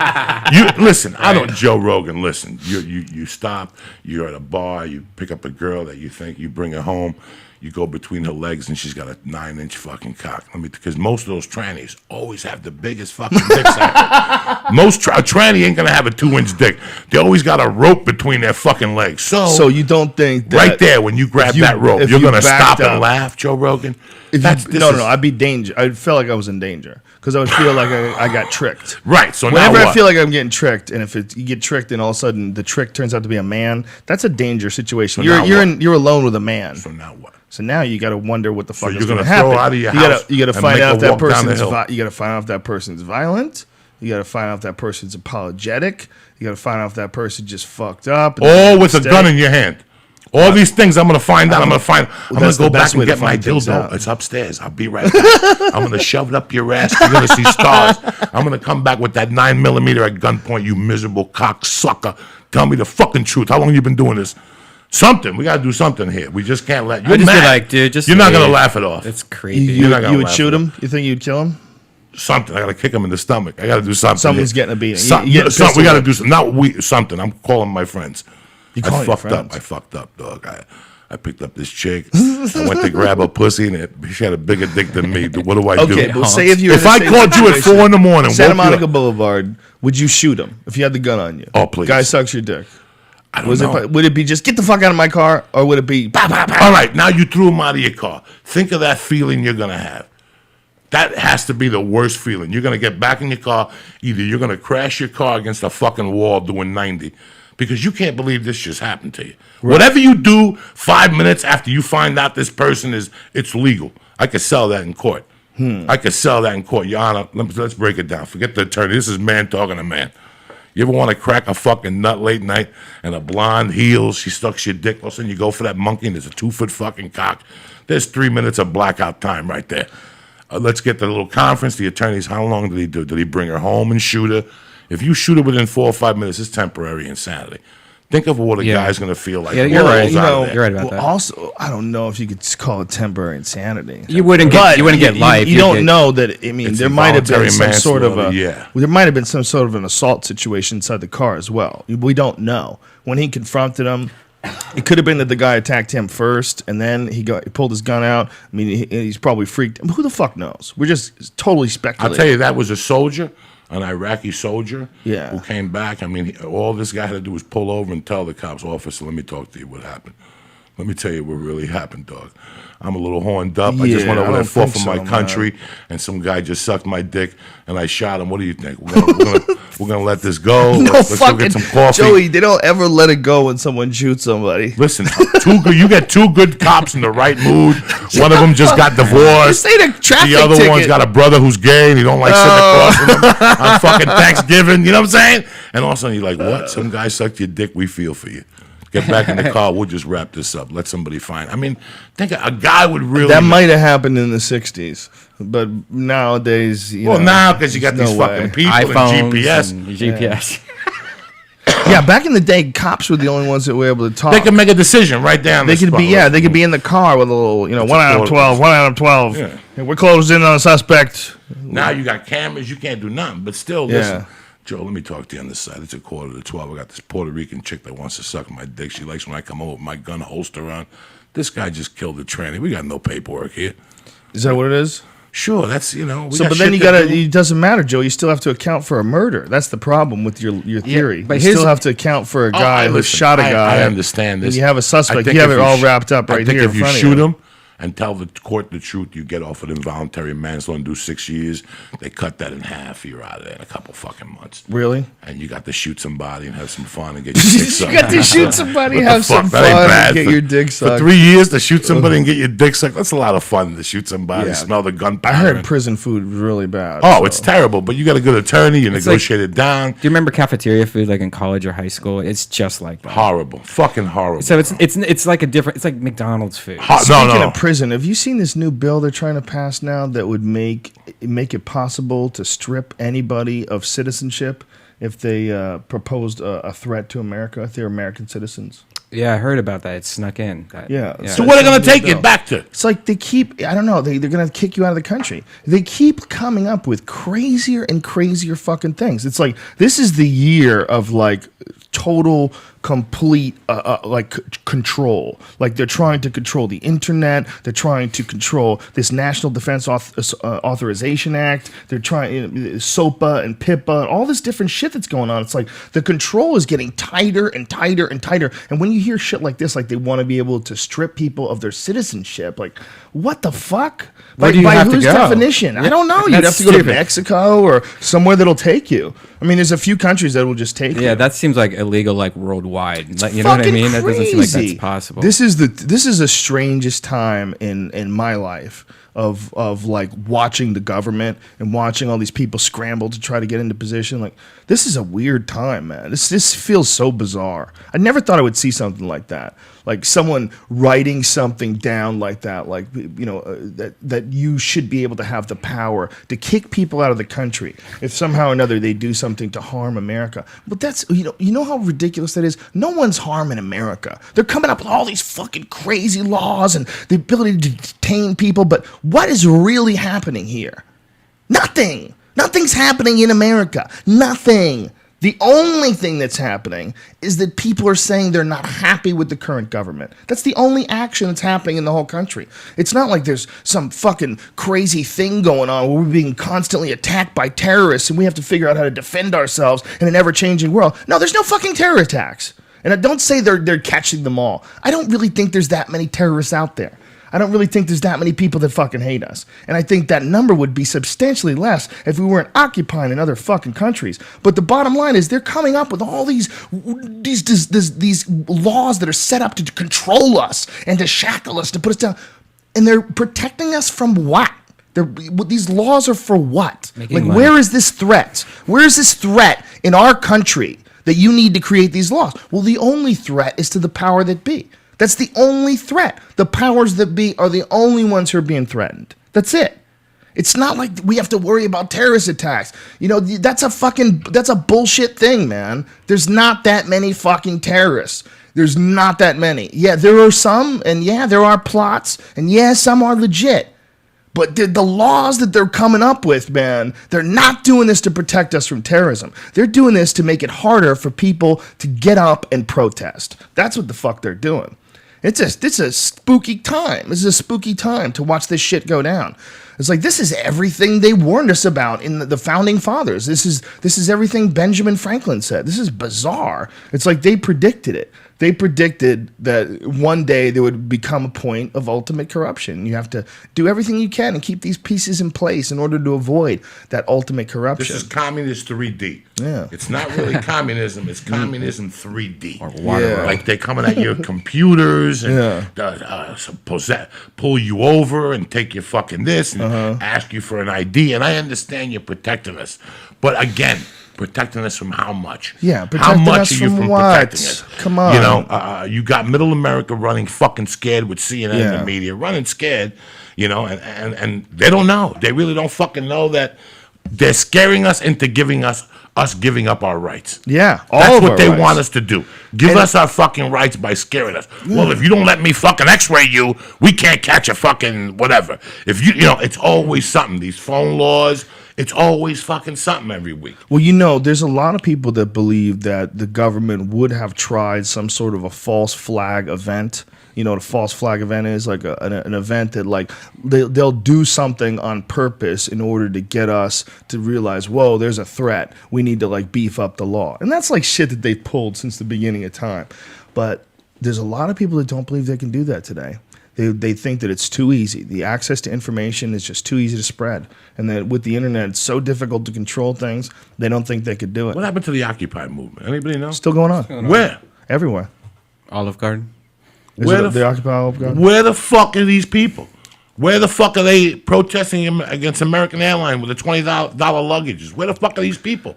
You listen. I don't. Joe Rogan. Listen. You stop. You're at a bar. You pick up a girl that you think. You bring her home. You go between her legs, and she's got a 9-inch fucking cock. Because most of those trannies always have the biggest fucking dicks. A tranny ain't gonna have a 2-inch dick. They always got a rope between their fucking legs. So
you don't think that
right there when you grab that rope, you're gonna stop and laugh, Joe Rogan?
No, I'd be danger. I feel like I was in danger because I would feel like I got tricked.
Right. So
whenever
now what?
I feel like I'm getting tricked, and if you get tricked, and all of a sudden the trick turns out to be a man, that's a danger situation.
So
you're alone with a man.
So now what?
So now you got to wonder what the fuck is
you're
going to
gonna
happen.
throw her out of your house
You got to
and
find
make
out if
her
that
walk down the
person's.
hill.
You got to find out if that person's violent. You got to find out if that person's apologetic. You got to find out if that person just fucked up.
All with a gun in your hand. All these things I'm going to find out. I'm going to
that's
go
the
back
best
and
way to
get my
find things
dildo.
out.
It's upstairs. I'll be right back. I'm going to shove it up your ass. You're going to see stars. I'm going to come back with that 9mm at gunpoint, you miserable cocksucker. Tell me the fucking truth. How long you been doing this? Something. We got to do something here. We just can't let you.
I just be like, dude, just
You're not going to
leave.
laugh it off.
It's creepy.
You're not gonna
You would
laugh
shoot
at
him? You think you'd kill him?
Something. I got to kick him in the stomach. I got to do something.
Someone's
here.
getting a beating.
Something.
You getting
We got to
pistol
do something. Not we. Something. I'm calling my friends.
You
I
calling your
fucked up.
friends?
I fucked up, dog. I picked up this chick. I went to grab her pussy, and she had a bigger dick than me. What do I do?
Okay, well, say if you.
If I called you at 4 a.m,
Santa
woke you
Monica
up-
Boulevard, would you shoot him if you had the gun on you?
Oh, please.
Guy sucks your dick.
I don't know.
Would it be just get the fuck out of my car, or would it be? Bah, bah, bah?
All right, now you threw him out of your car. Think of that feeling you're gonna have. That has to be the worst feeling. You're gonna get back in your car. Either you're gonna crash your car against a fucking wall doing 90, because you can't believe this just happened to you. Right. Whatever you do 5 minutes after you find out this person it's legal. I could sell that in court. I could sell that in court. Your Honor, let's break it down. Forget the attorney. This is man talking to man. You ever want to crack a fucking nut late night and a blonde heels, she sucks your dick, all of a sudden you go for that monkey and there's a 2-foot fucking cock. There's 3 minutes of blackout time right there. Let's get the little conference. The attorneys, how long did he do? Did he bring her home and shoot her? If you shoot her within 4 or 5 minutes, it's temporary insanity. Think of what a guy's going to feel like.
Yeah, you're right. You're right about
well,
that.
Also, I don't know if you could call it temporary insanity.
You wouldn't get life.
You don't know that. I mean,
It's
there might have been
involuntary
some sort of
manslaughter,
there might have been some sort of an assault situation inside the car as well. We don't know. When he confronted him, it could have been that the guy attacked him first, and then he pulled his gun out. I mean, he's probably freaked. Who the fuck knows? We're just totally speculating.
I'll tell you, that was a soldier, an Iraqi soldier,
Yeah.
who came back. I mean, all this guy had to do was pull over and tell the cops, officer, let me talk to you. What happened? Let me tell you what really happened, dog. I'm a little horned up. I just
Yeah,
went over
I
there,
don't
fought
think
for my
so,
country, and some guy just sucked my dick, and I shot him. What do you think? We're gonna let this go.
No
Let's go
fucking
get some coffee.
Joey. They don't ever let it go when someone shoots somebody.
Listen, you get 2 good cops in the right mood. One of them just got divorced.
This ain't a traffic
The other
ticket.
one's got a brother who's gay and he don't like sitting across from him on fucking Thanksgiving. You know what I'm saying? And all of a sudden you're like, what? Some guy sucked your dick. We feel for you. Get back in the car. We'll just wrap this up. Let somebody find. I mean, think a guy would really.
That might have happened in the '60s, but nowadays,
Well, now because you got
there's
these
no
fucking
way.
people
iPhones
and GPS.
and GPS.
Yeah, back in the day, cops were the only ones that were able to talk.
They can make a decision right down.
They
the
could
spot,
be, yeah,
right?
they could be in the car with a little, 1 out of 12, 1 out of 12.
Yeah.
Hey, we're closed in on a suspect.
Now you got cameras. You can't do nothing. But still,
Yeah.
listen. Joe, let me talk to you on this side. It's 11:45. I got this Puerto Rican chick that wants to suck my dick. She likes when I come over with my gun holster on. This guy just killed a tranny. We got no paperwork here.
Is that what it is?
Sure, that's, we
So,
got
but then
shit
you
to
gotta.
do.
It doesn't matter, Joe. You still have to account for a murder. That's the problem with your theory.
but
you
here's-
still have to account for a guy who
listen,
shot a guy.
I understand this.
And you have a
I
suspect.
think
You have
if
it all
sh-
wrapped up right
I think
here
if
in
you
front of
shoot
you.
him and tell the court the truth, you get off with involuntary manslaughter and do 6 years. They cut that in half. You're out of there in a couple fucking months.
Really?
And you got to shoot somebody and have some fun and get your dick
You
sucked.
got to shoot somebody,
What the
have some
fuck? That ain't
fun,
bad
and get
for-
your dick
For
sucked.
3 years to shoot somebody and get your dick sucked, that's a lot of fun to shoot somebody,
Yeah.
smell the
I
gunpowder.
heard prison food was really bad.
Oh,
so.
it's terrible, but you got a good attorney, you negotiate it down.
Do you remember cafeteria food like in college or high school? It's just like that.
Horrible. Fucking horrible.
So it's like a different. It's like McDonald's food.
Speaking
no.
of prison, have you seen this new bill they're trying to pass now that would make it possible to strip anybody of citizenship if they proposed a threat to America, if they're American citizens?
Yeah, I heard about that. It snuck in.
Yeah.
So what are they going to take it back to?
It's like they keep, I don't know, they're going to kick you out of the country. They keep coming up with crazier and crazier fucking things. It's like, this is the year of like total complete control. Like they're trying to control the internet. They're trying to control this National Defense Authorization Act. They're trying SOPA and PIPA, all this different shit that's going on. It's like the control is getting tighter and tighter and tighter. And when you hear shit like this, like they want to be able to strip people of their citizenship, like what the fuck?
Where do you have to
whose
go?
definition? I don't know. You'd have
That's
to go to
stupid.
Mexico or somewhere that'll take you. I mean, there's a few countries that will just take you.
Yeah, that seems like illegal, like worldwide. Like, you know what I
Fucking
mean? That doesn't seem like
crazy.
that's possible.
This is the strangest time in my life of like watching the government and watching all these people scramble to try to get into position. Like this is a weird time, man. This feels so bizarre. I never thought I would see something like that. Like someone writing something down like that, like that you should be able to have the power to kick people out of the country if somehow or another they do something to harm America. But that's you know how ridiculous that is. No one's harming America. They're coming up with all these fucking crazy laws and the ability to detain people. But what is really happening here? Nothing. Nothing's happening in America. Nothing. The only thing that's happening is that people are saying they're not happy with the current government. That's the only action that's happening in the whole country. It's not like there's some fucking crazy thing going on where we're being constantly attacked by terrorists and we have to figure out how to defend ourselves in an ever-changing world. No, there's no fucking terror attacks. And I don't say they're catching them all. I don't really think there's that many terrorists out there. I don't really think there's that many people that fucking hate us. And I think that number would be substantially less if we weren't occupying in other fucking countries. But the bottom line is they're coming up with all these laws that are set up to control us and to shackle us, to put us down. And they're protecting us from what? These laws are for what?
Making money.
Where is this threat? Where is this threat in our country that you need to create these laws? Well, the only threat is to the power that be. That's the only threat. The powers that be are the only ones who are being threatened. That's it. It's not like we have to worry about terrorist attacks. That's a bullshit thing, man. There's not that many fucking terrorists. There's not that many. Yeah, there are some, and yeah, there are plots, and yeah, some are legit. But the laws that they're coming up with, man, they're not doing this to protect us from terrorism. They're doing this to make it harder for people to get up and protest. That's what the fuck they're doing. It's a spooky time. This is a spooky time to watch this shit go down. It's like this is everything they warned us about in the founding fathers. This is everything Benjamin Franklin said. This is bizarre. It's like they predicted it. They predicted that one day there would become a point of ultimate corruption. You have to do everything you can and keep these pieces in place in order to avoid that ultimate corruption.
This is communist 3D.
Yeah.
It's not really communism. It's communism 3D.
Or water.
Yeah.
Like they're coming at your computers and pull you over and take your fucking this and ask you for an ID. And I understand you're protecting us. But again, protecting us from how much?
Yeah,
how
protecting
much
us
are you
from
from
what?
protecting us?
Come on.
You got middle America running fucking scared with CNN and
Yeah.
the media, running scared, and they don't know. They really don't fucking know that they're scaring us into giving us giving up our rights.
Yeah, all
That's
of
what
our
they
rights.
want us to do. Give us our fucking rights by scaring us. Well, if you don't let me fucking x-ray you, we can't catch a fucking whatever. If it's always something. These phone laws, it's always fucking something every week.
Well, there's a lot of people that believe that the government would have tried some sort of a false flag event. You know what a false flag event is? Like an event that like they'll do something on purpose in order to get us to realize, whoa, there's a threat. We need to like beef up the law. And that's like shit that they pulled since the beginning of time. But there's a lot of people that don't believe they can do that today. They think that it's too easy. The access to information is just too easy to spread. And that with the internet, it's so difficult to control things, they don't think they could do it.
What happened to the Occupy movement? Anybody know?
Still going on.
Where?
Everywhere.
Olive Garden.
Is
Where
it the Occupy Olive Garden?
Where the fuck are these people? Where the fuck are they protesting against American Airlines with the $20 luggages? Where the fuck are these people?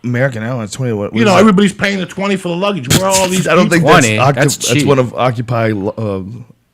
American Airlines, 20. What is that?
Everybody's paying the $20 for the luggage. Where are all these
I don't
people?
think
20,
that's
that's cheap.
one of Occupy.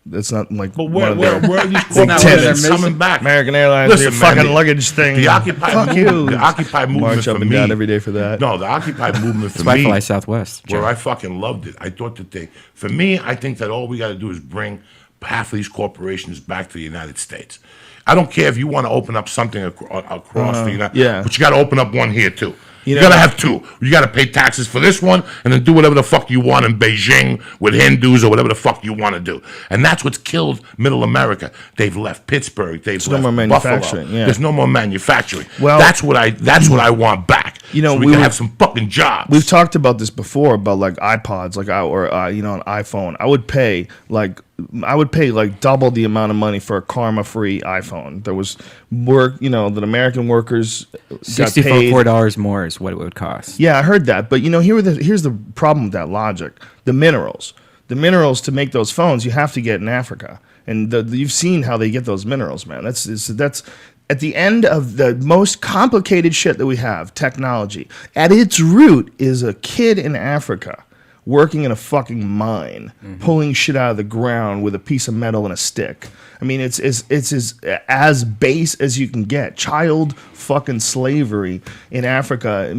That's not like.
But
one
where
of their
are these
not
corporations
one of their
coming back?
American Airlines,
Listen,
your
man,
fucking
the-
luggage thing.
The Occupy
Fuck
movement.
you.
The Occupy movement
March up
for
and
me.
down every day for that.
No, the Occupy movement for
That's why I
me.
fly Southwest.
Where I fucking loved it. I thought that for me, I think that all we got to do is bring half of these corporations back to the United States. I don't care if you want to open up something across the United
yeah.
but you got to open up one here too. You
know-
gotta have two. You gotta pay taxes for this one, and then do whatever the fuck you want in Beijing with Hindus or whatever the fuck you want to do. And that's what's killed Middle America. They've left Pittsburgh. They've
no
left
more
Buffalo.
manufacturing, yeah.
There's no more manufacturing.
Well-
that's what I want back.
You know,
so we
we
can
were-
have some fucking jobs.
We've talked about this before about like iPods, like an iPhone. I would pay like double the amount of money for a karma-free iPhone. There was work, that American workers got paid.
$64 more is what it would cost.
Yeah, I heard that, but here's the problem with that logic: the minerals to make those phones, you have to get in Africa, and you've seen how they get those minerals, man. That's at the end of the most complicated shit that we have, technology. At its root is a kid in Africa working in a fucking mine, pulling shit out of the ground with a piece of metal and a stick. I mean, it's as base as you can get. Child fucking slavery in Africa,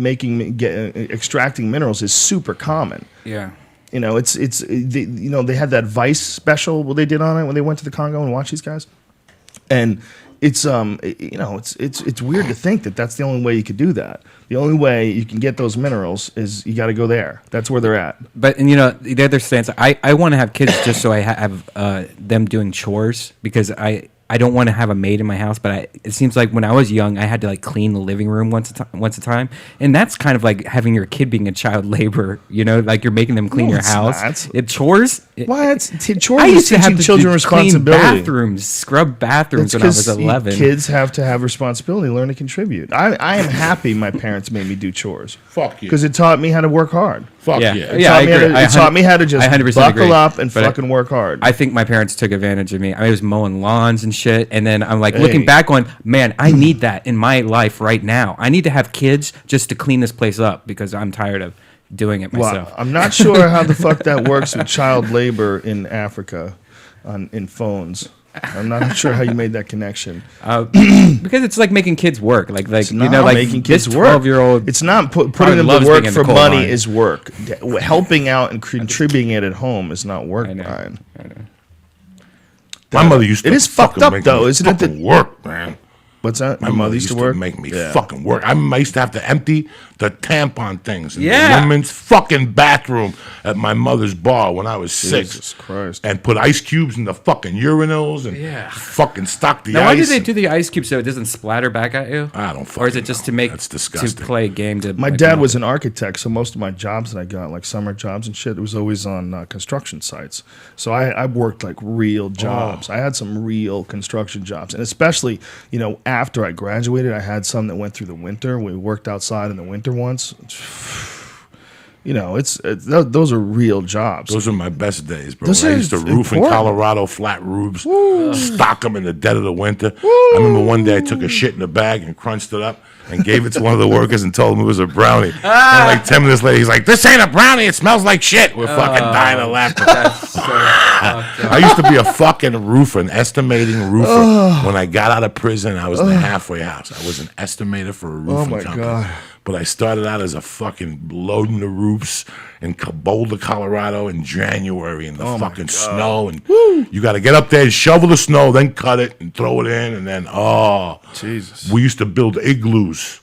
extracting minerals is super common.
Yeah.
They had that Vice special what they did on it when they went to the Congo and watched these guys, and it's weird to think that that's the only way you could do that. The only way you can get those minerals is you got to go there. That's where they're at.
But the other stance, I want to have kids just so I have them doing chores, because I don't want to have a maid in my house, but it seems like when I was young, I had to like clean the living room once a time, and that's kind of like having your kid being a child laborer. Like you're making them clean
No,
your
it's
house.
not.
It chores.
What? Chores
I
is
used to have
teaching
to
children
clean
responsibility.
bathrooms, scrub bathrooms
That's
when I was
'cause
11.
Kids have to have responsibility, learn to contribute. I am happy my parents made me do chores.
Fuck you.
Because it taught me how to work hard.
Fuck
Yeah.
yeah.
It
Yeah,
taught
I
me how
agree.
to- it taught me how to just
100%
buckle
agree.
up and
But
fucking work hard.
I think my parents took advantage of me. I was mowing lawns and shit, and then I'm like
Hey.
looking back on, man, I need that in my life right now. I need to have kids just to clean this place up because I'm tired of doing it myself.
Well, I'm not sure how the fuck that works with child labor in Africa in phones. I'm not sure how you made that connection.
Because it's like making kids work.
It's not making kids
this
work.
12-year-old.
It's not putting
probably
them
loves
to work
being in
for
the coal
money
mine.
is work. Helping out and contributing it at home is not work,
I know.
Brian.
I know.
My mother used to.
It is fucked
fucking
up,
make
though,
me
isn't it, that-
fucking work, man.
What's that?
My
Your mother used to work?
make me
Yeah.
fucking work. I used to have to empty the tampon things in
Yeah.
the women's fucking bathroom at my mother's bar when I was 6.
Jesus Christ.
And put ice cubes in the fucking urinals and
Yeah.
fucking stock the
Now,
ice.
why do they
and-
do the ice cube so it doesn't splatter back at you?
I don't
Or is
fucking
it just
know.
to make
That's
to
disgusting.
play a game? To
My
like,
dad
come
was
up
an architect, so most of my jobs that I got, like summer jobs and shit, it was always on construction sites. So I worked like real jobs. I had some real construction jobs, and especially after I graduated, I had some that went through the winter. We worked outside in the winter once. Those are real jobs.
Those are my best days, bro.
Those
I
are
used to roof in
important.
Colorado, flat roofs, stock them in the dead of the winter. I remember one day I took a shit in a bag and crunched it up and gave it to one of the workers and told him it was a brownie. And like 10 minutes later, he's like, "This ain't a brownie. It smells like shit." We're fucking dying of laughter. I used to be a fucking roofer, an estimating roofer. When I got out of prison, I was in the halfway house. I was an estimator for a roofing
my
company.
God.
But I started out as a fucking loading the roofs in Boulder, Colorado in January in the fucking snow. And you got to get up there and shovel the snow, then cut it and throw it in. And then,
Jesus.
we used to build igloos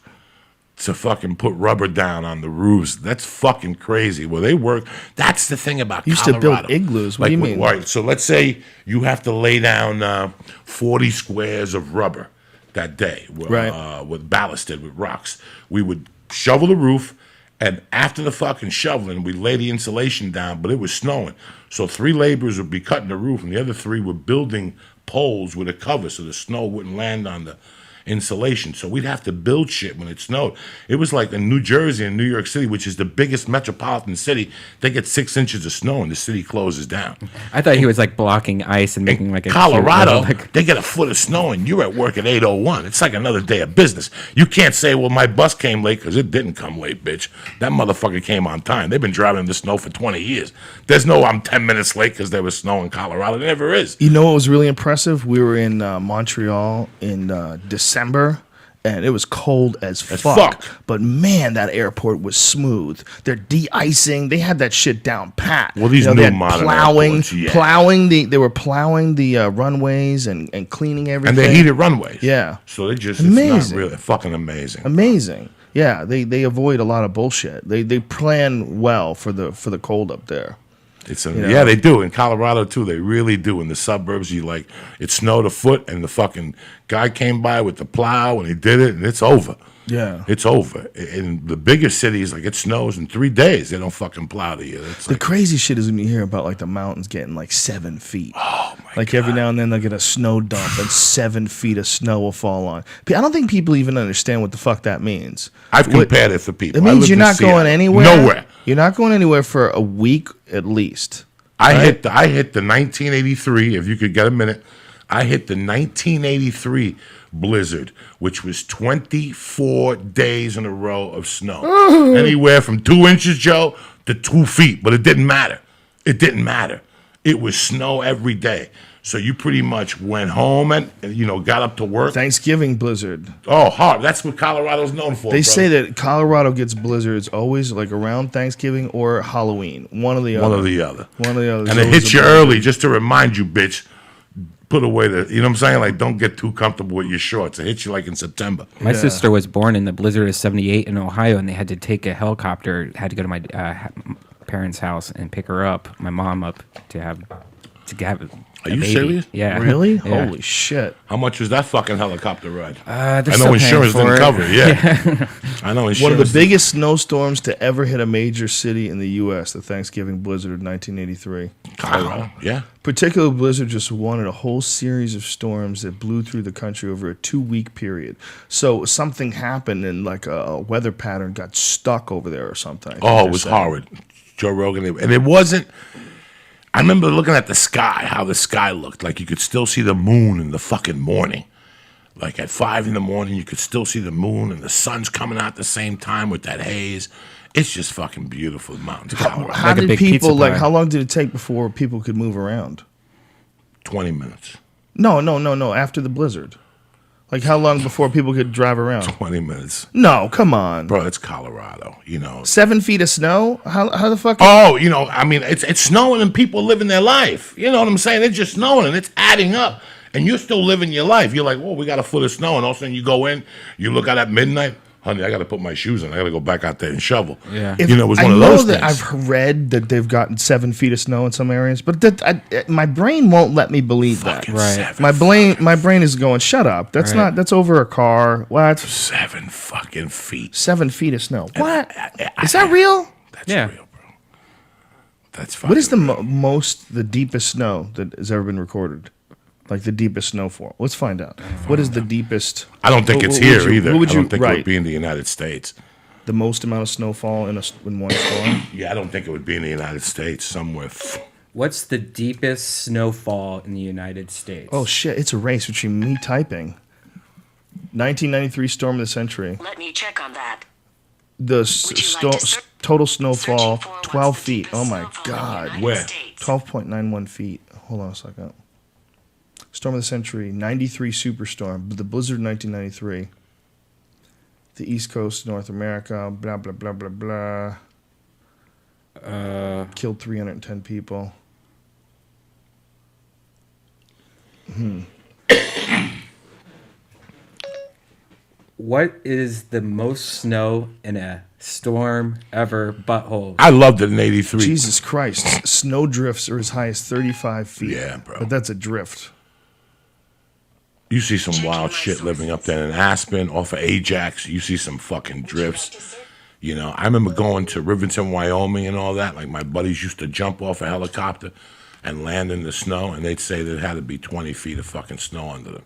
to fucking put rubber down on the roofs. That's fucking crazy. Well, they work. That's the thing about
You used to
Colorado.
build igloos? What do you mean?
Right. So let's say you have to lay down 40 squares of rubber that day,
Right.
with ballasted, with rocks. We would shovel the roof, and after the fucking shoveling, we'd lay the insulation down, but it was snowing. So 3 laborers would be cutting the roof, and the other 3 were building poles with a cover so the snow wouldn't land on the insulation. So we'd have to build shit when it snowed. It was like in New Jersey and New York City, which is the biggest metropolitan city, they get 6 inches of snow and the city closes down.
I thought he was like blocking ice and making like a cute
Colorado,
little, like,
they get a foot of snow and you're at work at 8:01. It's like another day of business. You can't say, well, my bus came late, because it didn't come late, bitch. That motherfucker came on time. They've been driving in the snow for 20 years. There's no I'm 10 minutes late because there was snow in Colorado. There never is.
You know what was really impressive? We were in Montreal in December, and it was cold as fuck. But man, that airport was smooth. They're de-icing. They had that shit down pat.
Well, these
they
new
had
modern
plowing,
airports, yeah.
They were plowing the runways and cleaning everything.
And they heated runways.
Yeah.
So they just,
Amazing.
it's not really fucking amazing.
Amazing. Yeah, they avoid a lot of bullshit. They plan well for the cold up there.
Yeah, they do. In Colorado, too, they really do. In the suburbs, it snowed a foot, and the fucking guy came by with the plow, and he did it, and it's over.
Yeah.
It's over. In the bigger cities, like, it snows in 3 days. They don't fucking plow to you. It's
The
like,
crazy shit is when you hear about, like, the mountains getting, like, 7 feet.
oh, my
Like,
God.
every now and then they'll get a snow dump, and 7 feet of snow will fall on. I don't think people even understand what the fuck that means.
I've compared it for people.
It
I
means
lived
you're
in
not
Seattle.
going anywhere.
Nowhere.
You're not going anywhere for a week at least.
I hit the 1983, if you could get a minute. I hit the 1983 blizzard, which was 24 days in a row of snow. Anywhere from 2 inches, Joe, to 2 feet. But it didn't matter. It didn't matter. It was snow every day. So you pretty much went home and got up to work.
Thanksgiving blizzard.
Oh, hard. That's what Colorado's known for.
They
brother.
say that Colorado gets blizzards always like around Thanksgiving or Halloween. One or the other.
One or the other.
One or the other.
And it hits you early just to remind you, bitch. Put away you know what I'm saying? Like, don't get too comfortable with your shorts. It hits you like in September.
My sister was born in the blizzard of '78 in Ohio, and they had to take a helicopter. Had to go to my parents' house and pick her up, my mom up, to have
Are you serious?
Yeah.
Really?
Yeah.
Holy shit.
How much was that fucking helicopter ride?
They're
I know
still
insurance
paying for
didn't
it.
cover it. Yeah. I know insurance.
One of the
didn't-
biggest snowstorms to ever hit a major city in the U.S., the Thanksgiving blizzard of 1983.
Colorado. Yeah.
Particular blizzard just one in a whole series of storms that blew through the country over a 2-week period. So something happened and like a weather pattern got stuck over there or something. I think
Oh,
they're
it was
saying.
horrid. Joe Rogan. And it wasn't. I remember looking at the sky, how the sky looked. Like you could still see the moon in the fucking morning. Like at 5 in the morning, you could still see the moon and the sun's coming out at the same time with that haze. It's just fucking beautiful, the mountains. Colorado.
How
Like a
did
big
people,
pizza
like,
pie.
how long did it take before people could move around?
20 minutes.
No, after the blizzard. Like, how long before people could drive around?
20 minutes.
No, come on.
Bro, it's Colorado,
7 feet of snow? How the fuck?
Oh, I mean, it's snowing and people living their life. You know what I'm saying? It's just snowing and it's adding up. And you're still living your life. You're like, well, we got a foot of snow. And all of a sudden you go in, you look out at midnight. Honey, I got to put my shoes on. I got to go back out there and shovel.
Yeah.
It was one
I
of
know
those
that
things.
I've read that they've gotten 7 feet of snow in some areas, but my brain won't let me believe that.
Fucking
Right.
7
My brain is going, shut up. That's
Right.
not. That's over a car. What?
7 fucking feet.
7 feet of snow. What? Is that real?
That's
Yeah.
real, bro. That's fucking
What is the
real.
the deepest snow that has ever been recorded? Like the deepest snowfall. Let's find out. What is the deepest?
I don't think
what-
it's
what would
here
you-
either.
What would
I
you
don't think it
right?
would be in the United States.
The most amount of snowfall in one storm?
Yeah, I don't think it would be in the United States somewhere.
What's the deepest snowfall in the United States?
Oh shit! It's a race between me typing. 1993 storm of the century.
Let me check on that.
The
Would you like to search-
total snowfall
Searching for what's
12
the
feet.
deepest
Oh my
snowfall in the
god!
United
Where?
States?
12.91 feet. Hold on a second. Storm of the century, 93 superstorm. The blizzard 1993. The East Coast, North America. Blah blah blah blah blah. Killed 310 people.
What is the most snow in a storm ever? Butthole.
I loved it in '83.
Jesus Christ! Snow drifts are as high as 35 feet.
Yeah, bro.
But that's a drift.
You see some wild shit living up there in Aspen, off of Ajax. You see some fucking drifts. I remember going to Rivington, Wyoming, and all that. Like my buddies used to jump off a helicopter and land in the snow, and they'd say there had to be 20 feet of fucking snow under them.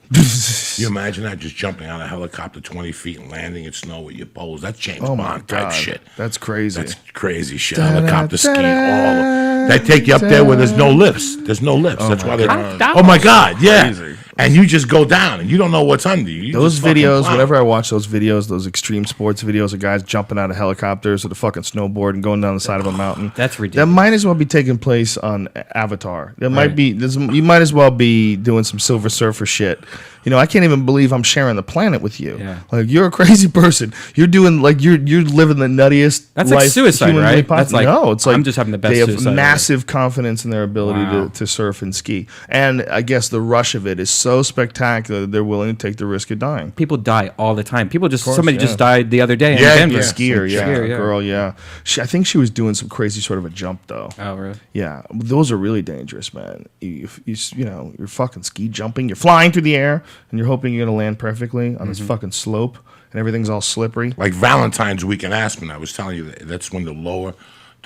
You imagine that, just jumping out of a helicopter 20 feet and landing in snow with your poles? That's James
Oh my
Bond type
god!
shit.
That's crazy.
That's crazy shit. Helicopter skiing, all. They take you up there where there's no lifts. There's no lifts. That's why they. Oh my god! Yeah.
Crazy.
And you just go down, and you don't know what's under you. You
Those
just fucking
videos,
plow.
whenever I watch those videos, those extreme sports videos of guys jumping out of helicopters with a fucking snowboard and going down the side of a mountain.
That's
That
ridiculous.
might as well be taking place on Avatar. That might be. You might as well be doing some Silver Surfer shit I can't even believe I'm sharing the planet with you.
Yeah.
Like, you're a crazy person. You're doing like you're living the nuttiest.
That's like
life
suicide,
humanly
right? That's
possible.
like,
no, it's like
I'm just having the best
They have
suicide ever.
massive confidence in their ability
Wow.
to surf and ski, and I guess the rush of it is so spectacular that they're willing to take the risk of dying.
People die all the time.
course,
Somebody
yeah.
just died the other day in
Yeah,
Denver.
yeah.
Skier, yeah,
Skier,
a girl, yeah. I think she was doing some crazy sort of a jump though.
Oh, really?
Yeah, those are really dangerous, man. You're fucking ski jumping. You're flying through the air, and you're hoping you're gonna land perfectly on this fucking slope, and everything's all slippery.
Like Valentine's week in Aspen, I was telling you that's when the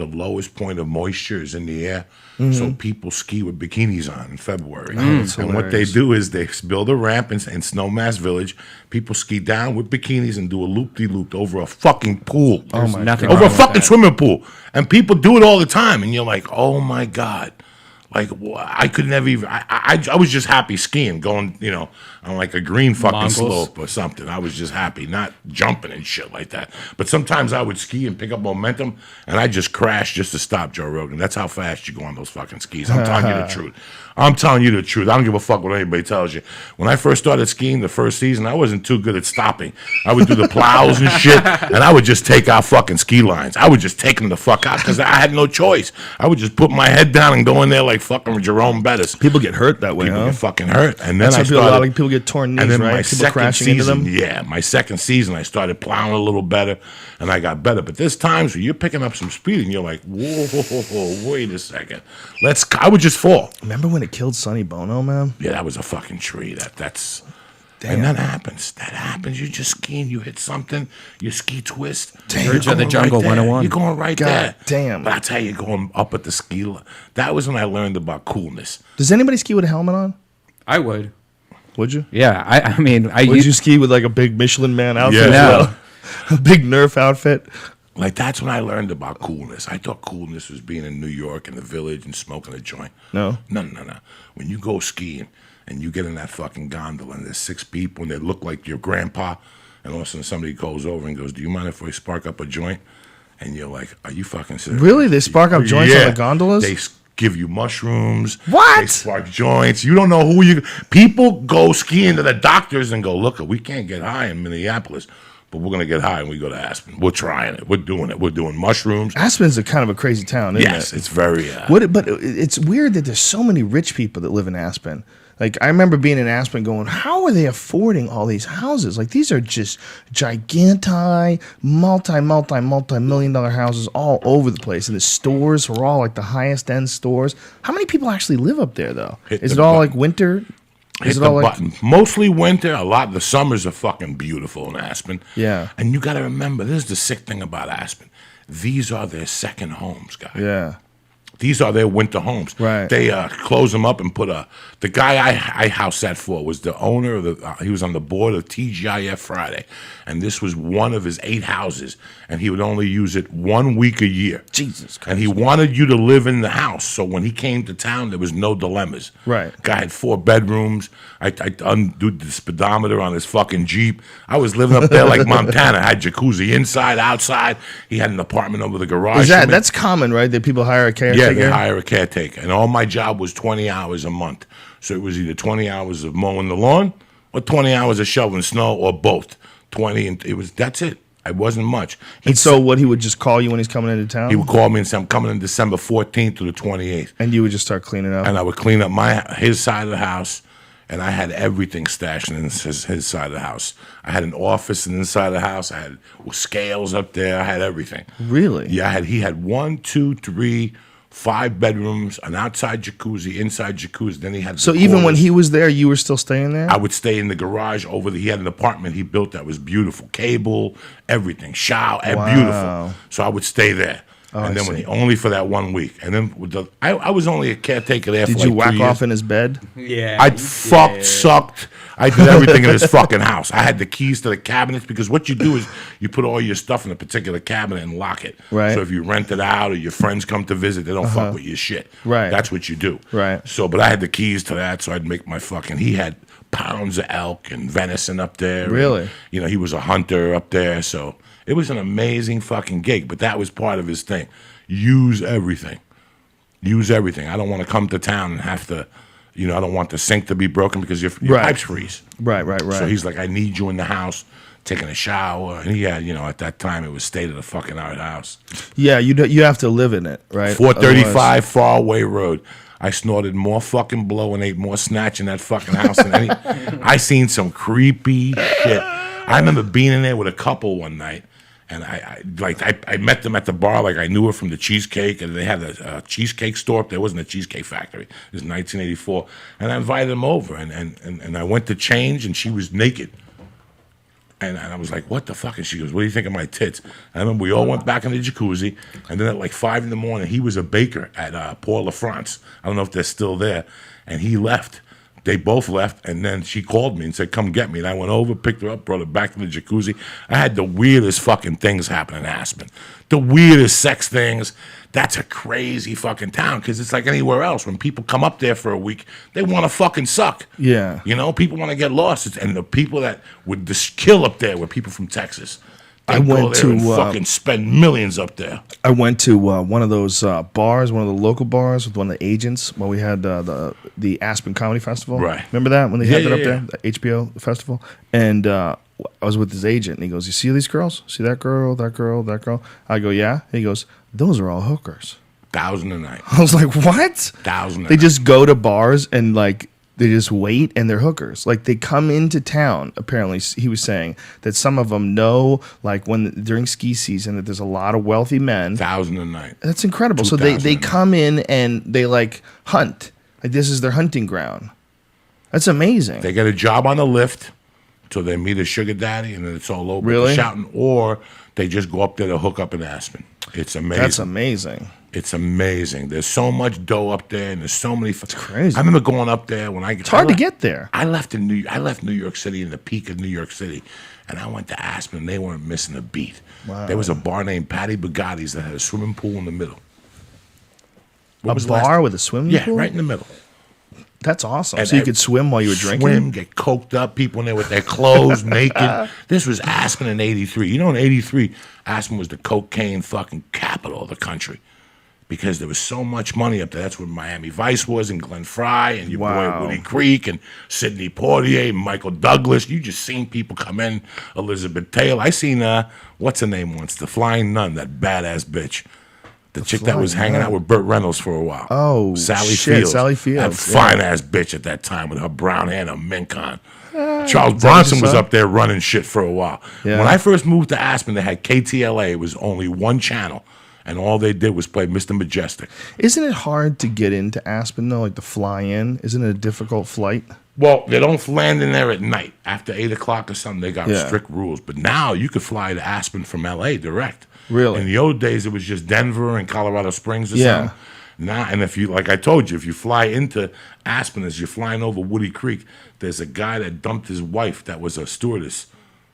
lowest point of moisture is in the air. So people ski with bikinis on in February.
that's
And what they
hilarious.
do is they build a ramp in Snowmass Village. People ski down with bikinis and do a loop-de-loop over a fucking pool.
There's
my
nothing
Over
wrong
a
with
fucking
that.
swimming pool. And people do it all the time. And you're like, oh my God. Like, I could never even. I was just happy skiing, going, on like a green fucking
Mongols.
slope or something. I was just happy, not jumping and shit like that. But sometimes I would ski and pick up momentum, and I just crash just to stop Joe Rogan. That's how fast you go on those fucking skis. I'm telling you the truth. I'm telling you the truth. I don't give a fuck what anybody tells you. When I first started skiing the first season, I wasn't too good at stopping. I would do the plows and shit, and I would just take out fucking ski lines. I would just take them the fuck out because I had no choice. I would just put my head down and go in there like fucking Jerome Bettis.
People get hurt that way,
People
huh?
get fucking hurt. And then
That's
I
why a lot
started.
of people get torn knees,
And then my
right? People
second
crashing
season,
into them.
yeah, my second season, I started plowing a little better, and I got better. But there's times where you're picking up some speed, and you're like, whoa, wait a second. I would just fall.
Remember when it killed Sonny Bono, man?
Yeah, that was a fucking tree. That's.
Damn.
And that happens. That happens. You're just skiing. You hit something. You ski twist.
Damn.
You're
Urge of the
going
Jungle
there.
101.
You're going right
God
there.
damn.
But I tell you, going up at the ski. That was when I learned about coolness.
Does anybody ski with a helmet on?
I would.
Would you?
Yeah, I mean,
Would you ski with like a big Michelin Man outfit?
Yeah.
as
No.
well? A big Nerf outfit.
Like, that's when I learned about coolness. I thought coolness was being in New York in the village and smoking a joint.
No.
No. When you go skiing and you get in that fucking gondola and there's 6 people and they look like your grandpa, and all of a sudden somebody goes over and goes, "Do you mind if we spark up a joint?" And you're like, "Are you fucking serious?"
Really? They spark up joints on the gondolas?
They give you mushrooms.
What?
They spark joints. You don't know who you. People go skiing to the doctors and go, "Look, we can't get high in Minneapolis, but we're gonna get high when we go to Aspen. We're trying it. We're doing it. We're doing mushrooms."
Aspen's a kind of a crazy town, isn't
Yes,
it?
it's very.
But it's weird that there's so many rich people that live in Aspen. Like, I remember being in Aspen going, how are they affording all these houses? Like, these are just multi-million dollar houses all over the place. And the stores are all like the highest end stores. How many people actually live up there, though?
Hit
Is
the
it all
button.
like winter?
Hit
Is it
the
all like
button. Mostly winter. A lot of the summers are fucking beautiful in Aspen.
Yeah.
And you got to remember, this is the sick thing about Aspen. These are their second homes, guys.
Yeah.
These are their winter homes.
Right.
They close them up and put the guy I house sat for was the owner of he was on the board of TGIF Friday. And this was one of his 8 houses. And he would only use it 1 week a year.
Jesus Christ.
And he wanted you to live in the house. So when he came to town, there was no dilemmas.
Right.
Guy had 4 bedrooms. I undid the speedometer on his fucking Jeep. I was living up there like Montana. I had jacuzzi inside, outside. He had an apartment over the garage. for me.
That's common, right? That people hire a caretaker?
Yeah, they hire a caretaker. And all my job was 20 hours a month. So it was either 20 hours of mowing the lawn or 20 hours of shoveling snow or both. 20, and that's it. It wasn't much.
And so what, he would just call you when he's coming into town?
He would call me and say, "I'm coming in December 14th to the 28th."
And you would just start cleaning up?
And I would clean up his side of the house, and I had everything stashed in his side of the house. I had an office inside the house. I had scales up there. I had everything.
Really?
Yeah, he had 1, 2, 3, 5 bedrooms, an outside jacuzzi, inside jacuzzi. Then he had.
So
the
even when
quarters.
he was there, you were still staying there?
I would stay in the garage he had an apartment he built that was beautiful. Cable, everything, shower,
Wow.
beautiful. So I would stay there.
I
and then
see.
only for that 1 week. And then I was only a caretaker there
Did
for
you
like
whack
2 years.
off in his bed?
Yeah.
I fucked, sucked. I did everything in his fucking house. I had the keys to the cabinets because what you do is you put all your stuff in a particular cabinet and lock it.
Right.
So if you rent it out or your friends come to visit, they don't fuck with your shit.
Right.
That's what you do.
Right.
So, but I had the keys to that, so I'd make my fucking. He had pounds of elk and venison up there.
Really?
And, he was a hunter up there, so it was an amazing fucking gig. But that was part of his thing. Use everything. Use everything. I don't want to come to town and have to You know, I don't want the sink to be broken because your
Right.
pipes freeze.
Right.
So he's like, I need you in the house, taking a shower. And he had, you know, at that time, it was state of the fucking art house.
Yeah, you have to live in it, right?
435
Otherwise-
Faraway Road. I snorted more fucking blow and ate more snatch in that fucking house than any. I seen some creepy shit. I remember being in there with a couple one night, and I met them at the bar like I knew her from the cheesecake, and they had a cheesecake store up there. It wasn't a cheesecake factory. It was 1984, and I invited them over, and I went to change, and she was naked. And I was like, what the fuck? And she goes, what do you think of my tits? And I remember we all went back in the jacuzzi. And then at like 5 a.m, he was a baker at Port La France. I don't know if they're still there. And he left. They both left. And then she called me and said, come get me. And I went over, picked her up, brought her back to the jacuzzi. I had the weirdest fucking things happen in Aspen. The weirdest sex things. That's a crazy fucking town because it's like anywhere else. When people come up there for a week, they want to fucking suck.
Yeah.
You know, people want to get lost. And the people that would just kill up there were people from Texas.
I
They'd go
went
there
to,
and fucking spend millions up there.
I went to one of those bars, one of the local bars with one of the agents while we had the Aspen Comedy Festival.
Right.
Remember that when they had
Yeah,
that up
yeah,
there, the HBO festival? And I was with his agent, and he goes, "You see these girls? See that girl, that girl, that girl?" I go, "Yeah." He goes, "Those are all hookers."
1,000 a night.
I was like, "What?"
1,000 a
They
night.
just go to bars and like they just wait, and they're hookers. Like they come into town. Apparently, he was saying that some of them know, like during ski season, that there's a lot of wealthy men.
1,000 a night.
That's incredible. So
2,000
they
a night.
come in and they like hunt. Like this is their hunting ground. That's amazing.
They get a job on the lift till they meet a sugar daddy, and then it's all over.
Really?
They're shouting, or they just go up there to hook up in Aspen. It's amazing.
That's amazing.
It's amazing. There's so much dough up there, and there's so many. It's
crazy.
I remember going up there when
It's hard to get there.
I left New York City in the peak of New York City, and I went to Aspen. And they weren't missing a beat.
Wow.
There was a bar named Patty Bugatti's that had a swimming pool in the middle.
A bar with a swimming
Yeah,
pool?
right in the middle.
That's awesome.
And
So you could swim while you were drinking?
Swim, get coked up, people in there with their clothes naked. This was Aspen in '83. You know, in '83, Aspen was the cocaine fucking capital of the country because there was so much money up there. That's where Miami Vice was, and Glen Fry, and your
Wow.
boy Woody Creek, and Sidney Poitier, and Michael Douglas. You just seen people come in. Elizabeth Taylor. I seen what's her name once? The Flying Nun, that badass bitch. The chick that was
Flying
hanging
Nun.
out with Burt Reynolds for a while.
Oh,
Sally
shit,
Fields.
Sally Fields,
That
yeah.
fine ass bitch at that time with her brown hair and a mink on. Charles
that what
Bronson
you
was
saw?
up there running shit for a while.
Yeah.
When I first moved to Aspen, they had KTLA. It was only one channel, and all they did was play Mr. Majestic.
Isn't it hard to get into Aspen, though? Like to fly in? Isn't it a difficult flight?
Well, they don't land in there at night. After 8 o'clock or something, they got
Yeah.
strict rules. But now you could fly to Aspen from LA direct.
Really?
In the old days, it was just Denver and Colorado Springs or
Yeah.
something. Now, and if you, like I told you, if you fly into Aspen as you're flying over Woody Creek, there's a guy that dumped his wife that was a stewardess.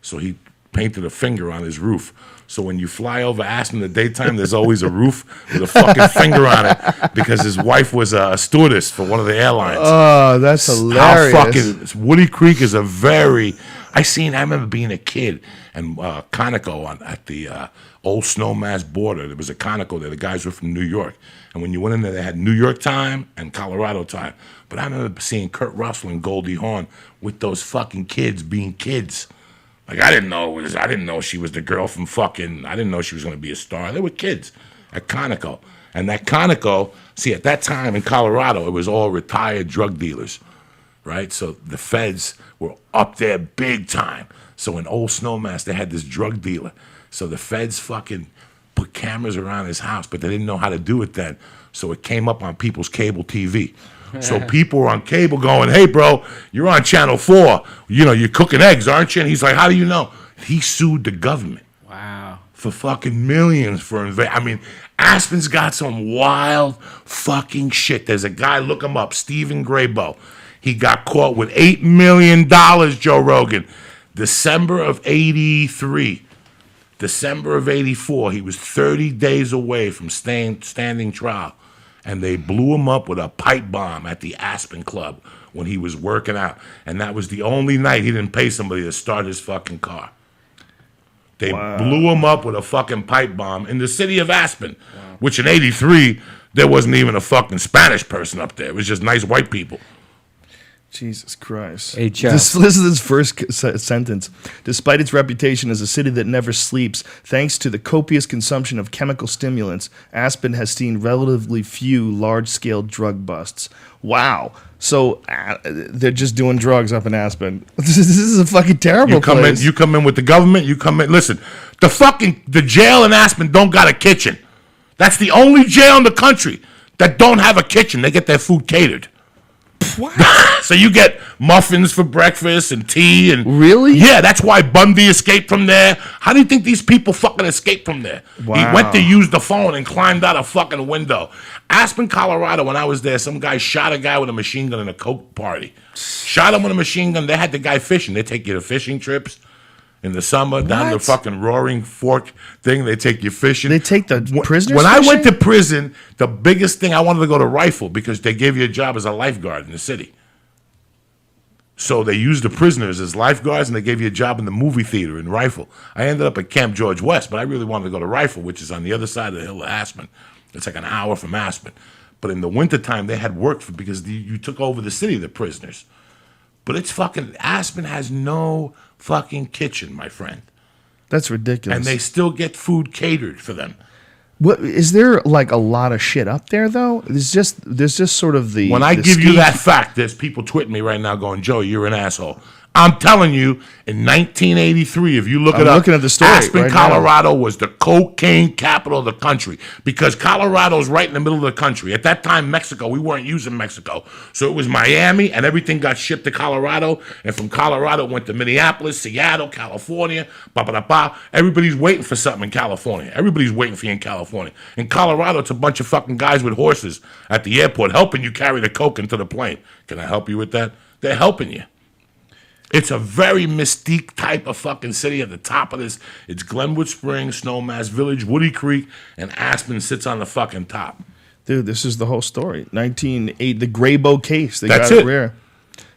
So he painted a finger on his roof. So when you fly over Aspen in the daytime, there's always a roof with a fucking finger on it because his wife was a stewardess for one of the airlines.
Oh, that's hilarious.
How fucking Woody Creek is a very. I remember being a kid and Conoco at the old Snowmass border. There was a Conoco there. The guys were from New York, and when you went in there, they had New York time and Colorado time. But I remember seeing Kurt Russell and Goldie Hawn with those fucking kids being kids. Like I didn't know she was the girl from fucking. I didn't know she was going to be a star. They were kids at Conoco, and that Conoco. See, at that time in Colorado, it was all retired drug dealers. Right? So the feds were up there big time. So in Old Snowmass, they had this drug dealer. So the feds fucking put cameras around his house, but they didn't know how to do it then. So it came up on people's cable TV. So people were on cable going, hey, bro, you're on Channel 4. You know, you're cooking eggs, aren't you? And he's like, how do you know? He sued the government.
Wow.
For fucking millions for I mean, Aspen's got some wild fucking shit. There's a guy, look him up, Stephen Graybo. He got caught with $8 million, Joe Rogan. December of 83. December of 84. He was 30 days away from standing trial. And they blew him up with a pipe bomb at the Aspen Club when he was working out. And that was the only night he didn't pay somebody to start his fucking car. They blew him up with a fucking pipe bomb in the city of Aspen, which in 83, there wasn't even a fucking Spanish person up there. It was just nice white people.
Jesus Christ.
Hey, Joe.
Listen to this first sentence. Despite its reputation as a city that never sleeps, thanks to the copious consumption of chemical stimulants, Aspen has seen relatively few large-scale drug busts. Wow. So they're just doing drugs up in Aspen. This is a fucking terrible place.
You come in with the government. You come in. Listen, the jail in Aspen don't got a kitchen. That's the only jail in the country that don't have a kitchen. They get their food catered.
What?
So you get muffins for breakfast and tea and
Really?
Yeah, that's why Bundy escaped from there. How do you think these people fucking escaped from there?
Wow.
He went to use the phone and climbed out a fucking window. Aspen, Colorado, when I was there, some guy shot a guy with a machine gun in a coke party. Shot him with a machine gun. They had the guy fishing. They take you to fishing trips in the summer down the fucking Roaring Fork thing. They take you fishing.
They take the prisoners
When I went
fishing?
to prison, the biggest thing, I wanted to go to Rifle because they gave you a job as a lifeguard in the city. So they used the prisoners as lifeguards, and they gave you a job in the movie theater in Rifle. I ended up at Camp George West, but I really wanted to go to Rifle, which is on the other side of the hill of Aspen. It's like an hour from Aspen. But in the wintertime, they had work because you took over the city, the prisoners. But it's fucking, Aspen has no fucking kitchen, my friend.
That's ridiculous.
And they still get food catered for them.
What is there like a lot of shit up there though? There's just sort of the
When I
the
give you
scheme-
that fact, there's people tweeting me right now going, Joe, you're an asshole. I'm telling you, in 1983, if you look
I'm
it up,
looking at the story
Aspen,
right now.
Colorado was the cocaine capital of the country because Colorado's right in the middle of the country. At that time, Mexico, we weren't using Mexico. So it was Miami, and everything got shipped to Colorado. And from Colorado, it went to Minneapolis, Seattle, California, ba-ba-da-ba. Everybody's waiting for something in California. Everybody's waiting for you in California. In Colorado, it's a bunch of fucking guys with horses at the airport helping you carry the coke into the plane. Can I help you with that? They're helping you. It's a very mystique type of fucking city at the top of this. It's Glenwood Springs, Snowmass Village, Woody Creek, and Aspen sits on the fucking top.
Dude, this is the whole story. 1908, the Graybo case. They
That's
got
it.
Rare.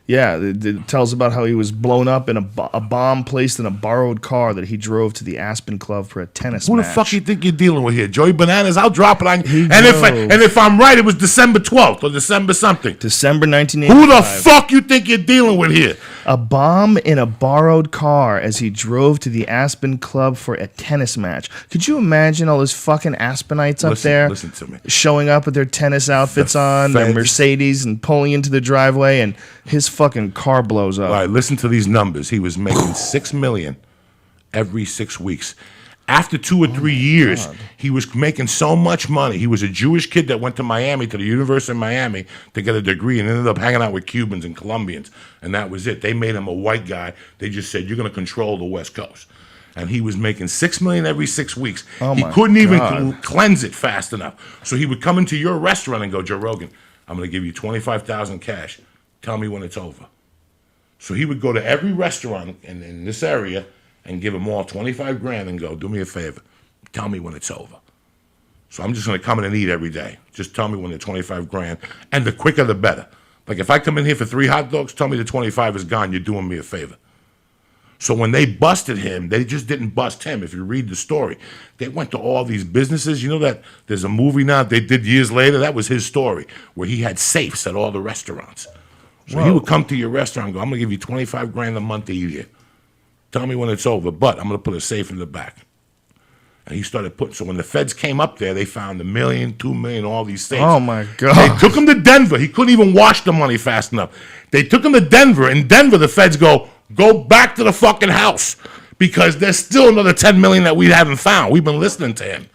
Yeah, it tells about how he was blown up in a bomb placed in a borrowed car that he drove to the Aspen Club for a tennis
Who
match.
the fuck you think you're dealing with here? Joey Bananas? I'll drop it on you.
He
And
knows.
if I'm right, it was December 12th or December something.
December 1985.
Who the fuck you think you're dealing with here?
A bomb in a borrowed car as he drove to the Aspen Club for a tennis match. Could you imagine all those fucking Aspenites up there
Listen to me.
showing up with their tennis outfits
The
on, their
feds-
Mercedes, and pulling into the driveway, and his fucking car blows up?
All right, listen to these numbers. He was making $6 million every 6 weeks. After 2 or 3 years, he was making so much money. He was a Jewish kid that went to Miami, to the University of Miami, to get a degree and ended up hanging out with Cubans and Colombians. And that was it. They made him a white guy. They just said, you're going to control the West Coast. And he was making $6 million every 6 weeks.
Oh
He
my
couldn't even
God.
cleanse it fast enough. So he would come into your restaurant and go, Joe Rogan, I'm going to give you $25,000 cash. Tell me when it's over. So he would go to every restaurant in this area and give them all 25 grand and go, do me a favor. Tell me when it's over. So I'm just going to come in and eat every day. Just tell me when the 25 grand. And the quicker, the better. Like if I come in here for 3 hot dogs, tell me the 25 is gone. You're doing me a favor. So when they busted him, they just didn't bust him. If you read the story, they went to all these businesses. You know that there's a movie now they did years later? That was his story, where he had safes at all the restaurants. So he would come to your restaurant and go, I'm going to give you 25 grand a month to eat here. Tell me when it's over, but I'm going to put a safe in the back. And he started putting, so when the feds came up there, they found $1 million, $2 million, all these safes.
Oh my
They
God.
took him to Denver. He couldn't even wash the money fast enough. They took him to Denver. In Denver, the feds go back to the fucking house because there's still another $10 million that we haven't found. We've been listening to him.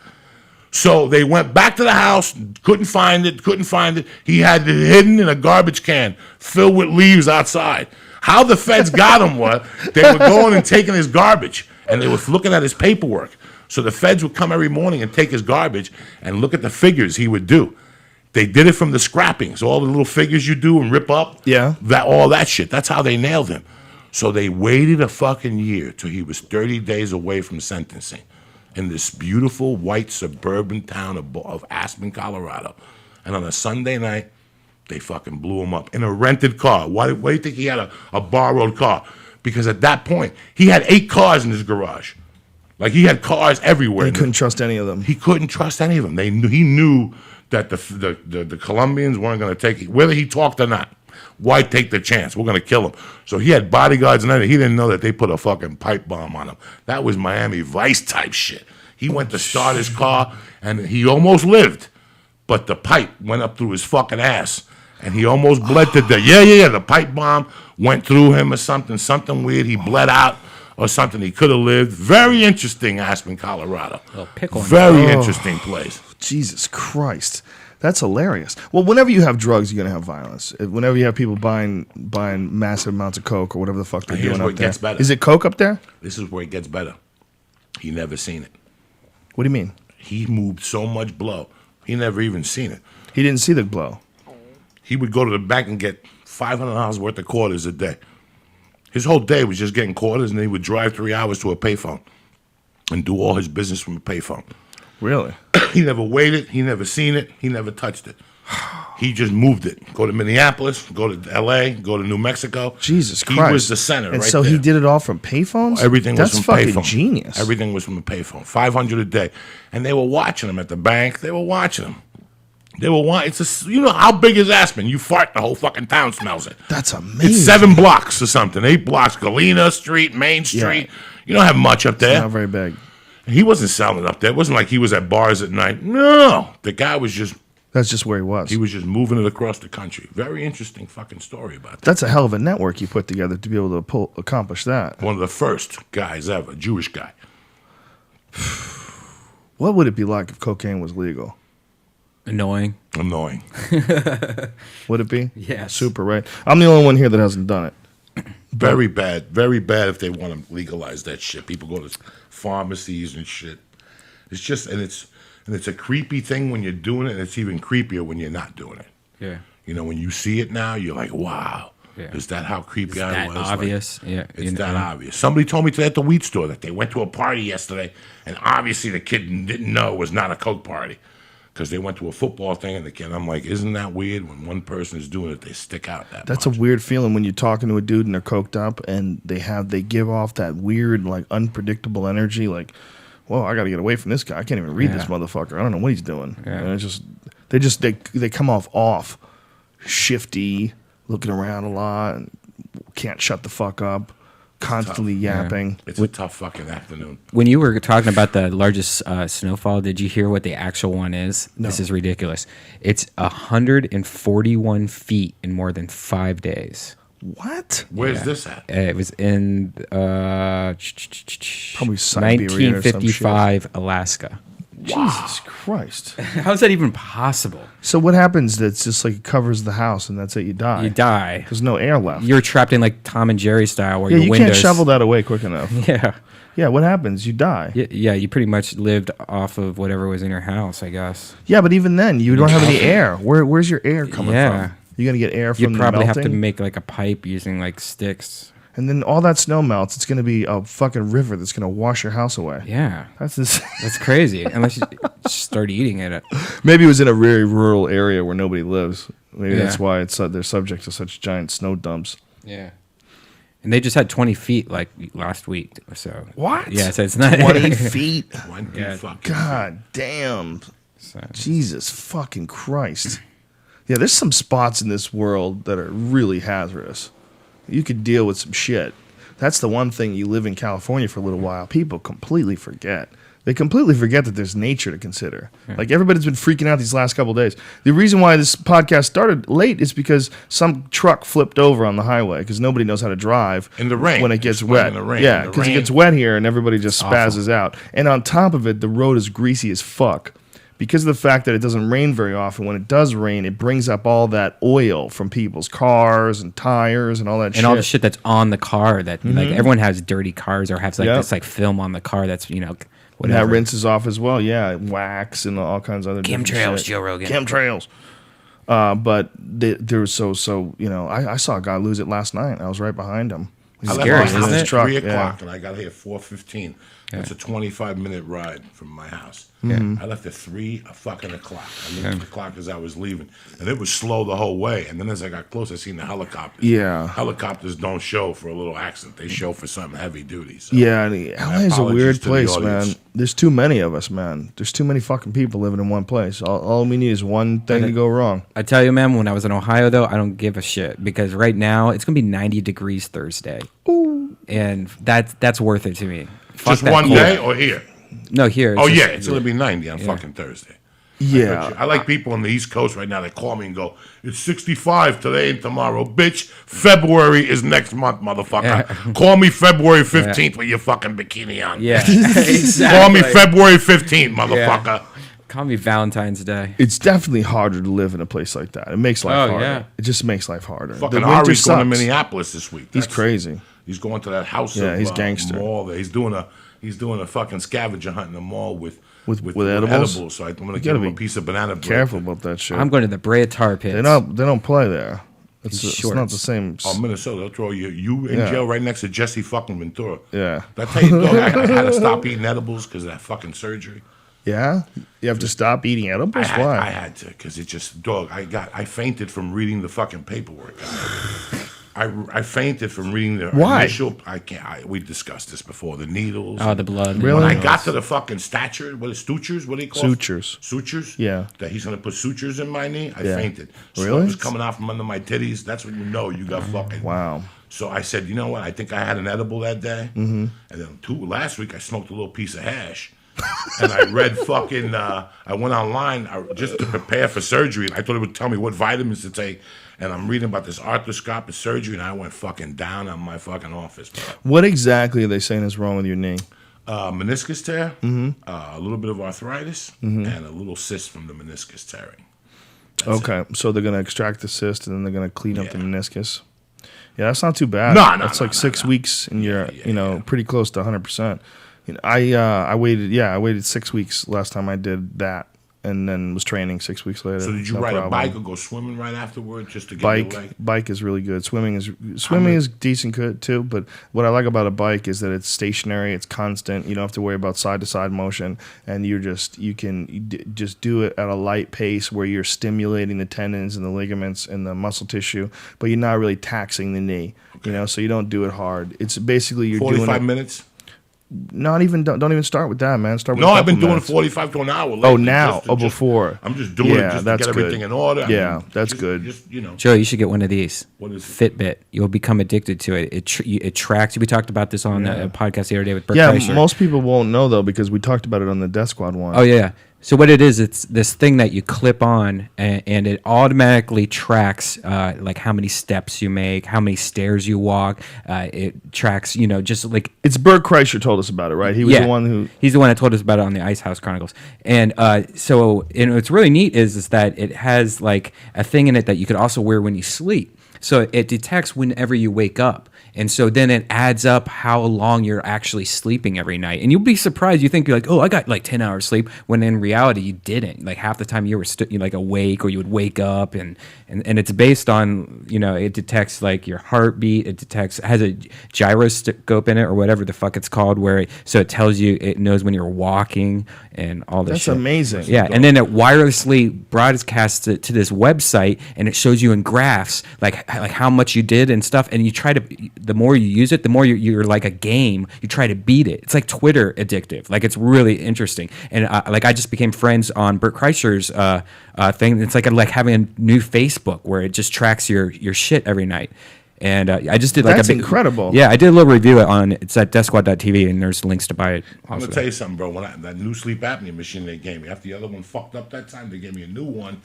So they went back to the house, couldn't find it. He had it hidden in a garbage can filled with leaves outside. How the feds got him was they were going and taking his garbage, and they were looking at his paperwork. So the feds would come every morning and take his garbage and look at the figures he would do. They did it from the scrappings, all the little figures you do and rip up.
Yeah.
All that shit. That's how they nailed him. So they waited a fucking year till he was 30 days away from sentencing in this beautiful white suburban town of Aspen, Colorado. And on a Sunday night, they fucking blew him up in a rented car. Why do you think he had a borrowed car? Because at that point, he had 8 cars in his garage. Like he had cars everywhere.
He couldn't trust any of them.
He couldn't trust any of them. He knew that the Colombians weren't going to take it, whether he talked or not. Why take the chance? We're gonna kill him. So he had bodyguards and everything. He didn't know that they put a fucking pipe bomb on him. That was Miami Vice type shit. He went to start his car and he almost lived, but the pipe went up through his fucking ass and he almost bled to death. Yeah. The pipe bomb went through him or something weird. He bled out or something. He could have lived. Very interesting, Aspen, Colorado.
pickle.
Very interesting place.
Jesus Christ. That's hilarious. Well, whenever you have drugs, you're gonna have violence. Whenever you have people buying massive amounts of coke or whatever the fuck they're
And here's
doing
where
up
it
there.
gets better.
Is it coke up there?
This is where it gets better. He never seen it.
What do you mean?
He moved so much blow. He never even seen it.
He didn't see the blow.
He would go to the bank and get $500 worth of quarters a day. His whole day was just getting quarters, and then he would drive 3 hours to a payphone and do all his business from a payphone.
Really?
He never weighed it. He never seen it. He never touched it. He just moved it. Go to Minneapolis, go to L.A., go to New Mexico.
Jesus
He
Christ.
was the center,
and
right
so
there.
he did it all from payphones?
Everything
That's
was from
fucking
payphone.
genius.
Everything was from a payphone. $500 a day. And they were watching him at the bank. They were watching him. They were watching. You know how big is Aspen? You fart, the whole fucking town smells it.
That's amazing.
It's 7 blocks or something. 8 blocks. Galena Street, Main Street. You don't have much up there.
Not very big.
He wasn't selling up there. It wasn't like he was at bars at night. No. The guy was just
That's just where he was.
moving it across the country. Very interesting fucking story about that.
That's a hell of a network you put together to be able to accomplish that.
One of the first guys ever, Jewish guy.
What would it be like if cocaine was legal?
Annoying.
Annoying.
Would it be?
Yes.
Super, right? I'm the only one here that hasn't done it.
Very bad. Very bad if they want to legalize that shit. People go to pharmacies and shit. It's just and it's a creepy thing when you're doing it, and it's even creepier when you're not doing it.
Yeah.
You know, when you see it now, you're like, wow.
Yeah.
Is that how creepy I
That
was? Like,
obvious. Yeah.
it's that obvious. Somebody told me today at the weed store that they went to a party yesterday, and obviously the kid didn't know it was not a coke party because they went to a football thing, and the kid. I'm like, isn't that weird? When one person is doing it, they stick out that.
That's
much.
a weird feeling when you're talking to a dude and they're coked up and they give off that weird, like, unpredictable energy. Like, whoa, I got to get away from this guy. I can't even read this motherfucker. I don't know what he's doing.
Yeah.
And it's just they come off shifty, looking around a lot, and can't shut the fuck up, constantly yapping.
It's a tough fucking afternoon.
When you were talking about the largest snowfall, did you hear what the actual one is?
No.
This is ridiculous. It's 141 feet in more than 5 days.
What?
Where's this at?
It was in
Probably Siberia or some shit.
1955, Alaska.
Jesus Christ.
How's that even possible?
So what happens that's just like it covers the house and that's it, you die.
You die.
There's no air left.
You're trapped in like Tom and Jerry style where
yeah,
your
you
windows...
can't shovel that away quick enough.
Yeah.
Yeah, what happens? You die.
Yeah, you pretty much lived off of whatever was in your house, I guess.
Yeah, but even then, you don't have any air. Where's your air coming
Yeah.
from? You're going to get air from
You'd
the
probably
melting?
have to make like a pipe using like sticks.
And then all that snow melts. It's going to be a fucking river that's going to wash your house away.
Yeah.
That's insane.
That's crazy. Unless you start eating it.
Maybe it was in a very rural area where nobody lives. Maybe
Yeah.
that's why they're subject to such giant snow dumps.
Yeah. And they just had 20 feet like last week. So
What?
Yeah, so it's not
20 feet?
One
Yeah.
fucking
God damn.
So,
Jesus fucking Christ. Yeah, there's some spots in this world that are really hazardous. You could deal with some shit. That's the one thing you live in California for a little while. People completely forget. They completely forget that there's nature to consider. Like everybody's been freaking out these last couple of days. The reason why this podcast started late is because some truck flipped over on the highway because nobody knows how to drive
In the rain.
when it gets
Explain
wet.
in the rain.
Yeah,
In the
because it
rain.
gets wet here and everybody just spazzes out. And on top of it, the road is greasy as fuck. Because of the fact that it doesn't rain very often, when it does rain, it brings up all that oil from people's cars and tires and all that shit.
and all the shit that's on the car that like everyone has dirty cars or has like
Yep.
this like film on the car that's, you know,
And
whatever.
that rinses off as well. Yeah, wax and all kinds of other different
Chemtrails,
shit.
Joe Rogan.
Chemtrails. But there was so you know, I saw a guy lose it last night. I was right behind him. He's
I left
Scary,
my
isn't
house
it?
at
Truck,
3
yeah.
o'clock, and I got here at 4:15. It's a 25-minute ride from my house. I left at 3 fucking o'clock. I looked at the clock as I was leaving, and it was slow the whole way. And then as I got close, I seen the helicopters.
Yeah.
Helicopters don't show for a little accident; they show for something heavy duty. So.
Yeah, and LA is a
apologies
weird
to the
place,
audience.
man. There's too many of us, man. There's too many fucking people living in one place. All we need is one thing to go wrong.
I tell you, man, when I was in Ohio, though, I don't give a shit because right now it's gonna be 90 degrees Thursday, and that's worth it to me. Fuck
Just
that
one
cold.
day or here?
No, here.
Oh
just-
yeah, it's gonna be 90 on fucking Thursday.
Yeah.
I like people on the East Coast right now that call me and go, "It's 65 today and tomorrow, bitch. February is next month, motherfucker.
Yeah.
Call me February 15th with your fucking bikini on.
Yeah,
Call me
exactly.
February 15th, motherfucker."
Call me Valentine's Day.
It's definitely harder to live in a place like that. It makes life
Oh,
harder.
yeah.
It just makes life harder.
Fucking
the winter
Ari's going to
sucks.
Minneapolis this week.
He's
That's-
crazy.
He's going to that house.
Yeah,
of,
he's gangster.
Mall there. He's doing a fucking scavenger hunt in the mall with
edibles?
So I'm going to
You
give
gotta
him a
be
piece of banana bread.
Careful about that shit.
I'm going to the Brea Tar Pits.
They don't play there. It's not
shorts.
the same.
Oh, Minnesota, they'll throw you in
Yeah.
jail right next to Jesse fucking Ventura.
Yeah.
Did I tell you, dog, I had to stop eating edibles because of that fucking surgery.
Yeah, you have to stop eating edibles. Why?
I had to because it just, dog, I fainted from reading the fucking paperwork. I fainted from reading the
Why?
initial. We discussed this before. The needles.
Oh, the blood.
Really?
When I got to the fucking stature, what is sutures? What do you call
Sutures.
Sutures?
Yeah.
That he's gonna put sutures in my knee. I
Yeah.
fainted.
Really?
Sweat was coming out from under my titties. That's when you know you got fucking.
Wow.
So I said, you know what? I think I had an edible that day. Mm-hmm. And then last week I smoked a little piece of hash. And I read fucking. I went online just to prepare for surgery. I thought it would tell me what vitamins to take. And I'm reading about this arthroscopic surgery, and I went fucking down on my fucking office, bro.
What exactly are they saying is wrong with your knee?
Meniscus tear, a little bit of arthritis, and a little cyst from the meniscus tearing.
Okay, so they're gonna extract the cyst and then they're gonna clean up the
Yeah.
meniscus. Yeah, that's not too bad.
No,
That's
no,
like
no,
6
no.
weeks, and you're pretty close to 100%. I waited 6 weeks last time I did that, and then was training 6 weeks later.
So did you
No
ride a
problem.
bike or go swimming right afterward just to get your leg?
Bike is really good. Swimming is decent good too. But what I like about a bike is that it's stationary, it's constant. You don't have to worry about side to side motion, and you can just do it at a light pace where you're stimulating the tendons and the ligaments and the muscle tissue, but you're not really taxing the knee. So you don't do it hard. It's basically you're doing
45
it.
minutes?
Not even don't even start with that, man. Start with
No,
a
I've been
couple
doing
minutes.
45 to an hour.
Oh,
lately,
now?
just to-
Before?
I'm just doing it
Yeah,
just to
that's
get everything
good.
in order.
Yeah, that's good.
Just,
Joe, you should get one of these.
What is it?
Fitbit. You'll become addicted to it. It tracks. We talked about this on a podcast the other day with Bert
Yeah,
Kreischer.
most people won't know though because we talked about it on the Death Squad one.
Oh yeah. So what it is, it's this thing that you clip on, and it automatically tracks like how many steps you make, how many stairs you walk. It tracks, just like
It's Bert Kreischer told us about it, right? He was the one who.
he's the one that told us about it on the Ice House Chronicles. And and what's really neat is that it has like a thing in it that you could also wear when you sleep. So it detects whenever you wake up. And so then it adds up how long you're actually sleeping every night. And you'll be surprised. You think you're like, oh, I got like 10 hours sleep, when in reality you didn't. Like half the time you were like awake, or you would wake up, and it's based on, it detects like your heartbeat. It has a gyroscope in it, or whatever the fuck it's called, so it tells you, it knows when you're walking and all this
That's
shit.
amazing.
Yeah, and then it wirelessly broadcasts it to this website, and it shows you in graphs like how much you did and stuff. And you try to, the more you use it, the more you're like a game. You try to beat it. It's like Twitter addictive. Like it's really interesting. And I just became friends on Bert Kreischer's thing. It's like having a new Facebook where it just tracks your shit every night. And I just did like
That's
a big,
incredible.
Yeah, I did a little review on it's at deathsquad.tv, and there's links to buy it.
I'm
also.
gonna tell you something, bro. When that new sleep apnea machine they gave me, after the other one fucked up that time, they gave me a new one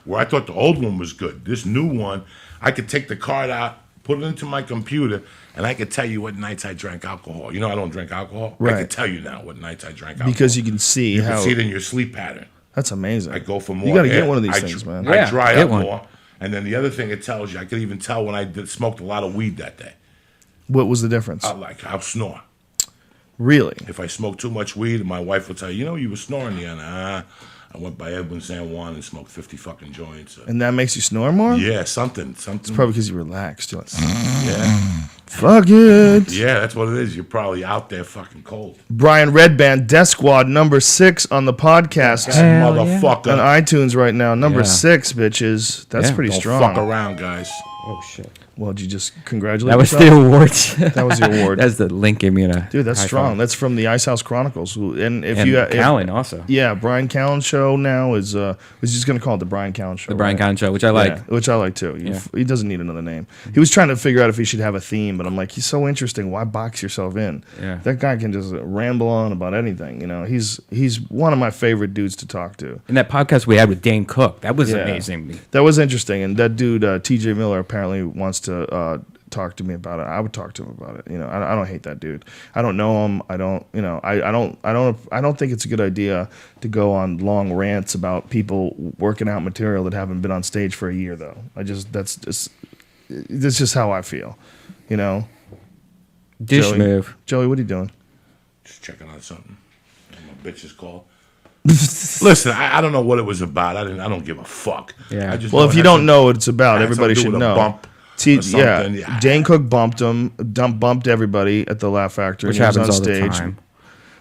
where I thought the old one was good. This new one, I could take the card out, put it into my computer, and I could tell you what nights I drank alcohol. I don't drink alcohol. I
Right.
can tell you now what nights I drank alcohol.
Because you can see
you
how.
can see it in your sleep pattern.
That's amazing.
I go for more.
You got to
air.
get one of these
I
things, man.
I
Yeah,
dry
get
up
one.
more. And then the other thing it tells you, I could even tell when I smoked a lot of weed that day.
What was the difference?
I'll snore.
Really?
If I smoke too much weed, my wife will tell you, you were snoring the other. I went by Edwin San Juan and smoked 50 fucking joints.
And that makes you snore more?
Yeah, something.
It's probably because you relaxed. You're like,
Yeah.
Fuck it.
Yeah, that's what it is. You're probably out there fucking cold.
Brian Redband, Death Squad, number 6 on the podcast.
Hell yeah.
Motherfucker.
On iTunes right now. Number
Yeah.
6, bitches. That's
Yeah.
pretty
Don't
strong.
fuck around, guys.
Oh shit.
Well, did you just congratulate
That was
yourself?
the awards.
That was the award.
That's the link gave me in a
Dude, that's
high
strong.
five.
That's from the Ice House Chronicles. And if
And
you
Callen also.
Yeah, Brian Callen show now is was just going to call it the Brian Callen show.
The Brian
right?
Callen show, which I like.
Yeah, which I like too.
Yeah.
He doesn't need another name. He was trying to figure out if he should have a theme, but I'm like, he's so interesting. Why box yourself in?
Yeah.
That guy can just ramble on about anything. You know, he's one of my favorite dudes to talk to.
And that podcast we had with Dane Cook, that was
Yeah.
amazing.
That was interesting, and that dude T.J. Miller apparently wants to talk to me about it. I would talk to him about it. You know, I don't hate that dude. I don't know him. I don't. You know, I don't think it's a good idea to go on long rants about people working out material that haven't been on stage for a year though. That's just how I feel. You know.
Dish
Joey,
move.
Joey, what are you doing?
Just checking on something. My bitch is called. Listen, I don't know what it was about. I don't give a fuck.
Yeah.
I just
Well,
know
if
it
you
had
don't
some-
know what it's about,
had
everybody
something
should
to do with a
know.
bump
See,
or something.
yeah, Dane Cook bumped him, bumped everybody at the Laugh Factory.
Which
and he was
happens
on
all the
stage.
time.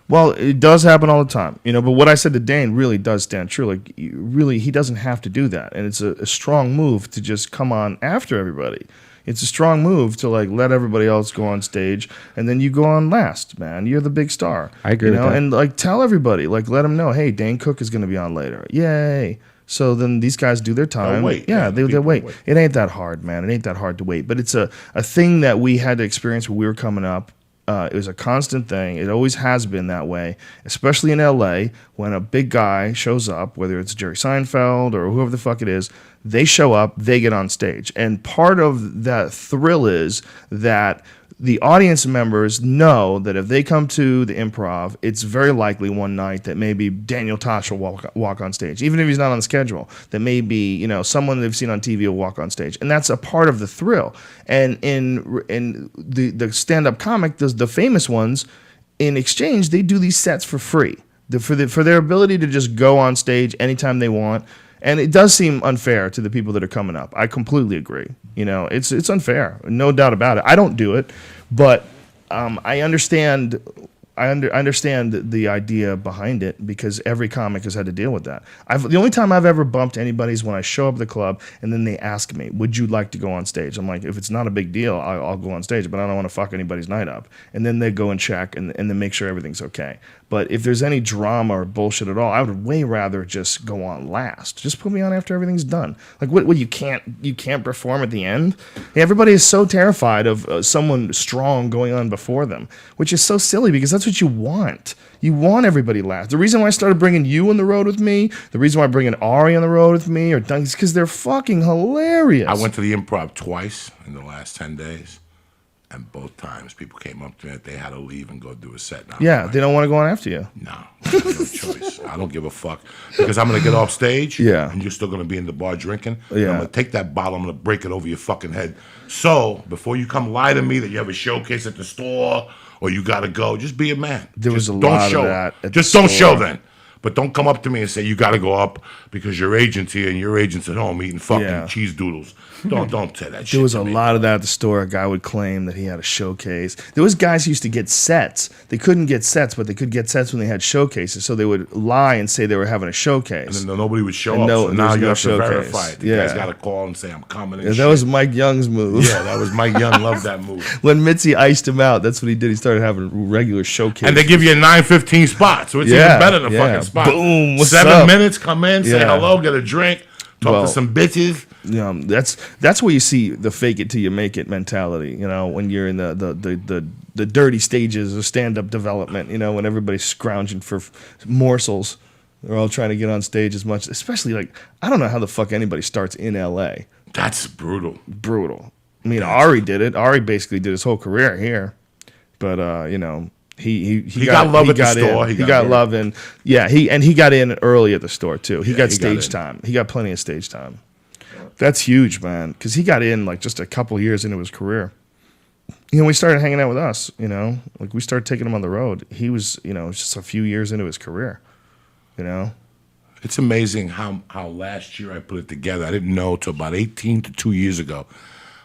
Well, it does happen all the time, you know. But what I said to Dane really does stand true. Like, really, he doesn't have to do that, and it's a strong move to just come on after everybody. It's a strong move to like let everybody else go on stage, and then you go on last, man. You're the big star.
I agree
you
with
know?
that.
And like tell everybody, like let them know, hey, Dane Cook is going to be on later. Yay! So then these guys do their time.
wait.
Yeah,
Yeah,
they'll
people
wait.
wait.
It ain't that hard, man. It ain't that hard to wait. But it's a thing that we had to experience when we were coming up. It was a constant thing. It always has been that way, especially in LA when a big guy shows up, whether it's Jerry Seinfeld or whoever the fuck it is, they show up, they get on stage. And part of that thrill is that the audience members know that if they come to the Improv, it's very likely one night that maybe Daniel Tosh will walk on stage, even if he's not on the schedule. That maybe, you know, someone they've seen on TV will walk on stage, and that's a part of the thrill. And in the stand-up comic, the famous ones, in exchange, they do these sets for free for their ability to just go on stage anytime they want. And it does seem unfair to the people that are coming up. I completely agree. You know, it's unfair, no doubt about it. I don't do it, but I understand. I understand the idea behind it because every comic has had to deal with that. The only time I've ever bumped anybody is when I show up at the club and then they ask me, "Would you like to go on stage?" I'm like, if it's not a big deal, I'll go on stage, but I don't want to fuck anybody's night up. And then they go and check and then make sure everything's okay. But if there's any drama or bullshit at all, I would way rather just go on last. Just put me on after everything's done. Like, what you can't perform at the end? Everybody is so terrified of someone strong going on before them, which is so silly because that's what you want. You want everybody last. The reason why I started bringing you on the road with me, the reason why I'm bringing Ari on the road with me, or Duncan, is because they're fucking hilarious.
I went to the Improv twice in the last 10 days, and both times people came up to me that they had to leave and go do a set. Now,
Yeah, they don't want to go on after you.
No, I have no choice. I don't give a fuck because I'm gonna get off stage.
Yeah.
and you're still gonna be in the bar drinking.
Yeah.
I'm gonna take that bottle. I'm gonna break it over your fucking head. So before you come lie to me that you have a showcase at the store or you gotta go, just be a man.
There was
Just
a
don't
lot of
show.
that at
Just
the
don't
store.
show then. But don't come up to me and say you got to go up because your agent's here and your agent's at home eating fucking
Yeah.
cheese doodles. Don't say that shit.
There was
to
a
me.
lot of that at the store. A guy would claim that he had a showcase. There was guys who used to get sets. They couldn't get sets, but they could get sets when they had showcases. So they would lie and say they were having a showcase.
And then nobody would show
And
up.
no-
So
there
now
was
you
no
have to
showcase.
verify it. The
Yeah.
guy's got to call and say I'm coming. And
Yeah,
shit.
that was Mike Young's move.
Yeah, that was Mike Young. Loved that move.
When Mitzi iced him out, that's what he did. He started having regular showcases.
And they give you a 9:15 spot, so it's
Yeah,
even better than a
yeah.
fucking spot.
Boom, what's
7
up?
minutes, come in, say
Yeah.
hello, get a drink, talk
Well,
to some bitches.
That's where you see the fake it till you make it mentality. You know, when you're in the dirty stages of stand up development. You know, when everybody's scrounging for morsels, they're all trying to get on stage as much. Especially like I don't know how the fuck anybody starts in L.A.
That's brutal.
Brutal. I mean, Ari did it. Ari basically did his whole career here, but you know. He
got love at the
got
store.
In.
He
He
got
got
very-
love in. Yeah, he got in early at the store too. He
Yeah,
got
he got
stage
in.
time. He got plenty of stage time. That's huge, man. Because he got in like just a couple years into his career. You know, he started hanging out with us. You know, like we started taking him on the road. He was, you know, just a few years into his career. You know,
It's amazing how last year I put it together. I didn't know till about 18 to 2 years ago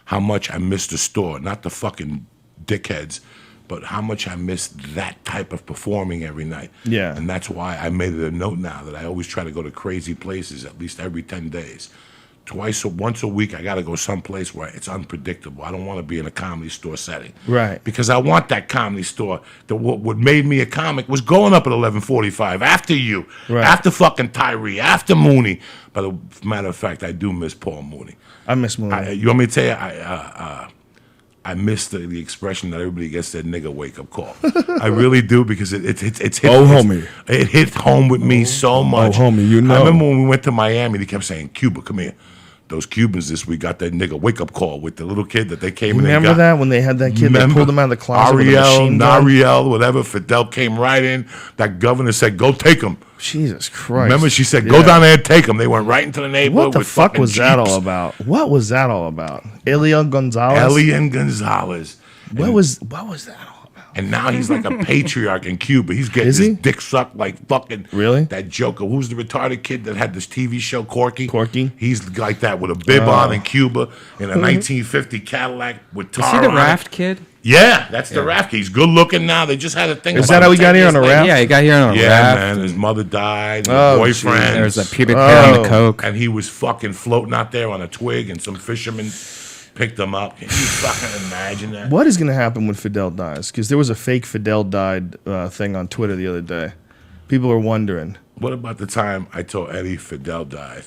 how much I missed the store. Not the fucking dickheads, but how much I miss that type of performing every night.
Yeah.
And that's why I made it a note now that I always try to go to crazy places at least every 10 days. Once a week, I got to go someplace where it's unpredictable. I don't want to be in a comedy store setting.
Right.
Because I want that comedy store. What made me a comic was going up at 11:45 after you,
Right.
after fucking Tyree, after Mooney. But a matter of fact, I do miss Paul Mooney.
I miss Mooney.
You want me to tell you? I miss the expression that everybody gets that nigga wake up call. I really do because it's hit,
homie.
It hit home with me so much.
homie, you know.
I remember when we went to Miami, they kept saying, "Cuba, come here." Those Cubans this week got that nigga wake up call with the little kid that they came and they
Remember
got.
that when they had that kid? They pulled him out of the closet with a
Ariel,
machine gun.
Nariel, whatever. Fidel came right in. That governor said, "Go take him."
Jesus Christ!
Remember, she said, "Go
Yeah.
down there and take him." They went right into the neighborhood.
What the
with
fuck
fucking
was that
Jeeps.
all about? What was that all about? Eliel Gonzalez.
Elian Gonzalez.
What was that all about?
And now he's like a patriarch in Cuba. He's getting
Is
his
he?
dick sucked like fucking.
Really?
That Joker. Who's the retarded kid that had this TV show, Corky?
Corky?
He's like that with a bib on in Cuba in a 1950 Cadillac with tar
Is he the
on it.
raft kid?
Yeah, that's the raft kid. He's good looking now. They just had a thing.
Is
about
that how
him
we got
10
here
years
on a
later.
raft?
Yeah, he got here on a
Yeah,
raft.
man. His mother died. His
Oh,
boyfriend.
There's a pubic hair on the coke.
And he was fucking floating out there on a twig, and some fishermen picked him up. Can you fucking imagine that?
What is going to happen when Fidel dies? Because there was a fake Fidel died thing on Twitter the other day. People are wondering.
What about the time I told Eddie Fidel died,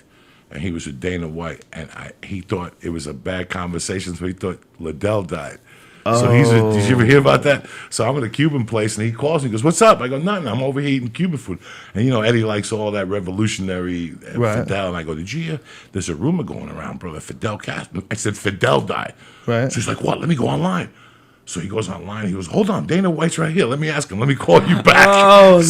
and he was with Dana White, and he thought it was a bad conversation, so he thought Liddell died. So did you ever hear about that? So I'm at a Cuban place, and he calls me. He goes, "What's up?" I go, "Nothing. I'm over here eating Cuban food." And you know, Eddie likes all that revolutionary
Right.
Fidel. And I go, "Did you hear? There's a rumor going around, bro, that Fidel Castro." I said, "Fidel died."
Right.
She's like, "What? Let me go online." So he goes online. He goes, "Hold on, Dana White's right here. Let me ask him. Let me call you back."
Oh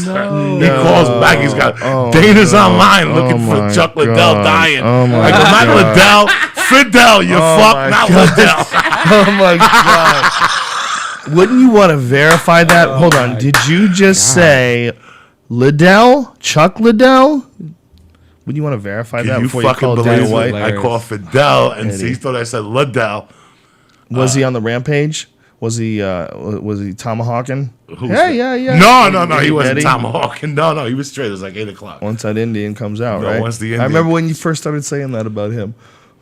no!
He calls back. He's got Dana's online looking for
my
Chuck Liddell
God.
dying.
Oh, my
I go, "Not
God.
Liddell, Fidel. You fuck,
my
not
God.
Liddell."
Oh my god! Wouldn't you want to verify that? Hold on. Did you just say Liddell? Chuck Liddell? Wouldn't you want to verify that
You
before you
fucking
call
believe
Dana
it?
White?
I call Fidel, and
Eddie.
he thought I said Liddell.
Was he on the rampage? Was he tomahawking?
Who's
Yeah,
that?
yeah, yeah.
No, he wasn't
Eddie?
tomahawking. No, he was straight. It was like 8:00.
Once that Indian comes out,
No,
right?
once the
I
Indian-
remember when you first started saying that about him.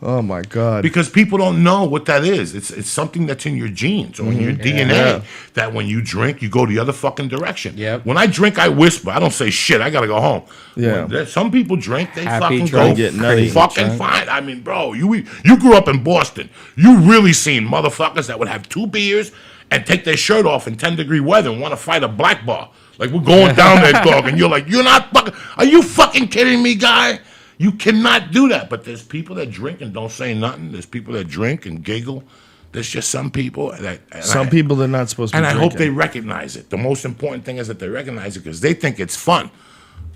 Oh my god!
Because people don't know what that is. It's something that's in your genes or in your DNA.
Yeah.
That when you drink, you go the other fucking direction.
Yep.
When I drink, I whisper. I don't say shit. I gotta go home.
Yeah.
Some people drink. They
Happy
fucking
drunk,
go
get nutty.
fucking
Drunk.
fine. I mean, bro, you grew up in Boston. You really seen motherfuckers that would have 2 beers and take their shirt off in 10-degree weather and want to fight a black bar. Like, we're going down there, dog, and you're like, you're not fucking. Are you fucking kidding me, guy? You cannot do that. But there's people that drink and don't say nothing. There's people that drink and giggle. There's just some people that.
Some people they're not supposed to.
And
be
I hope they
drinking.
recognize it. The most important thing is that they recognize it because they think it's fun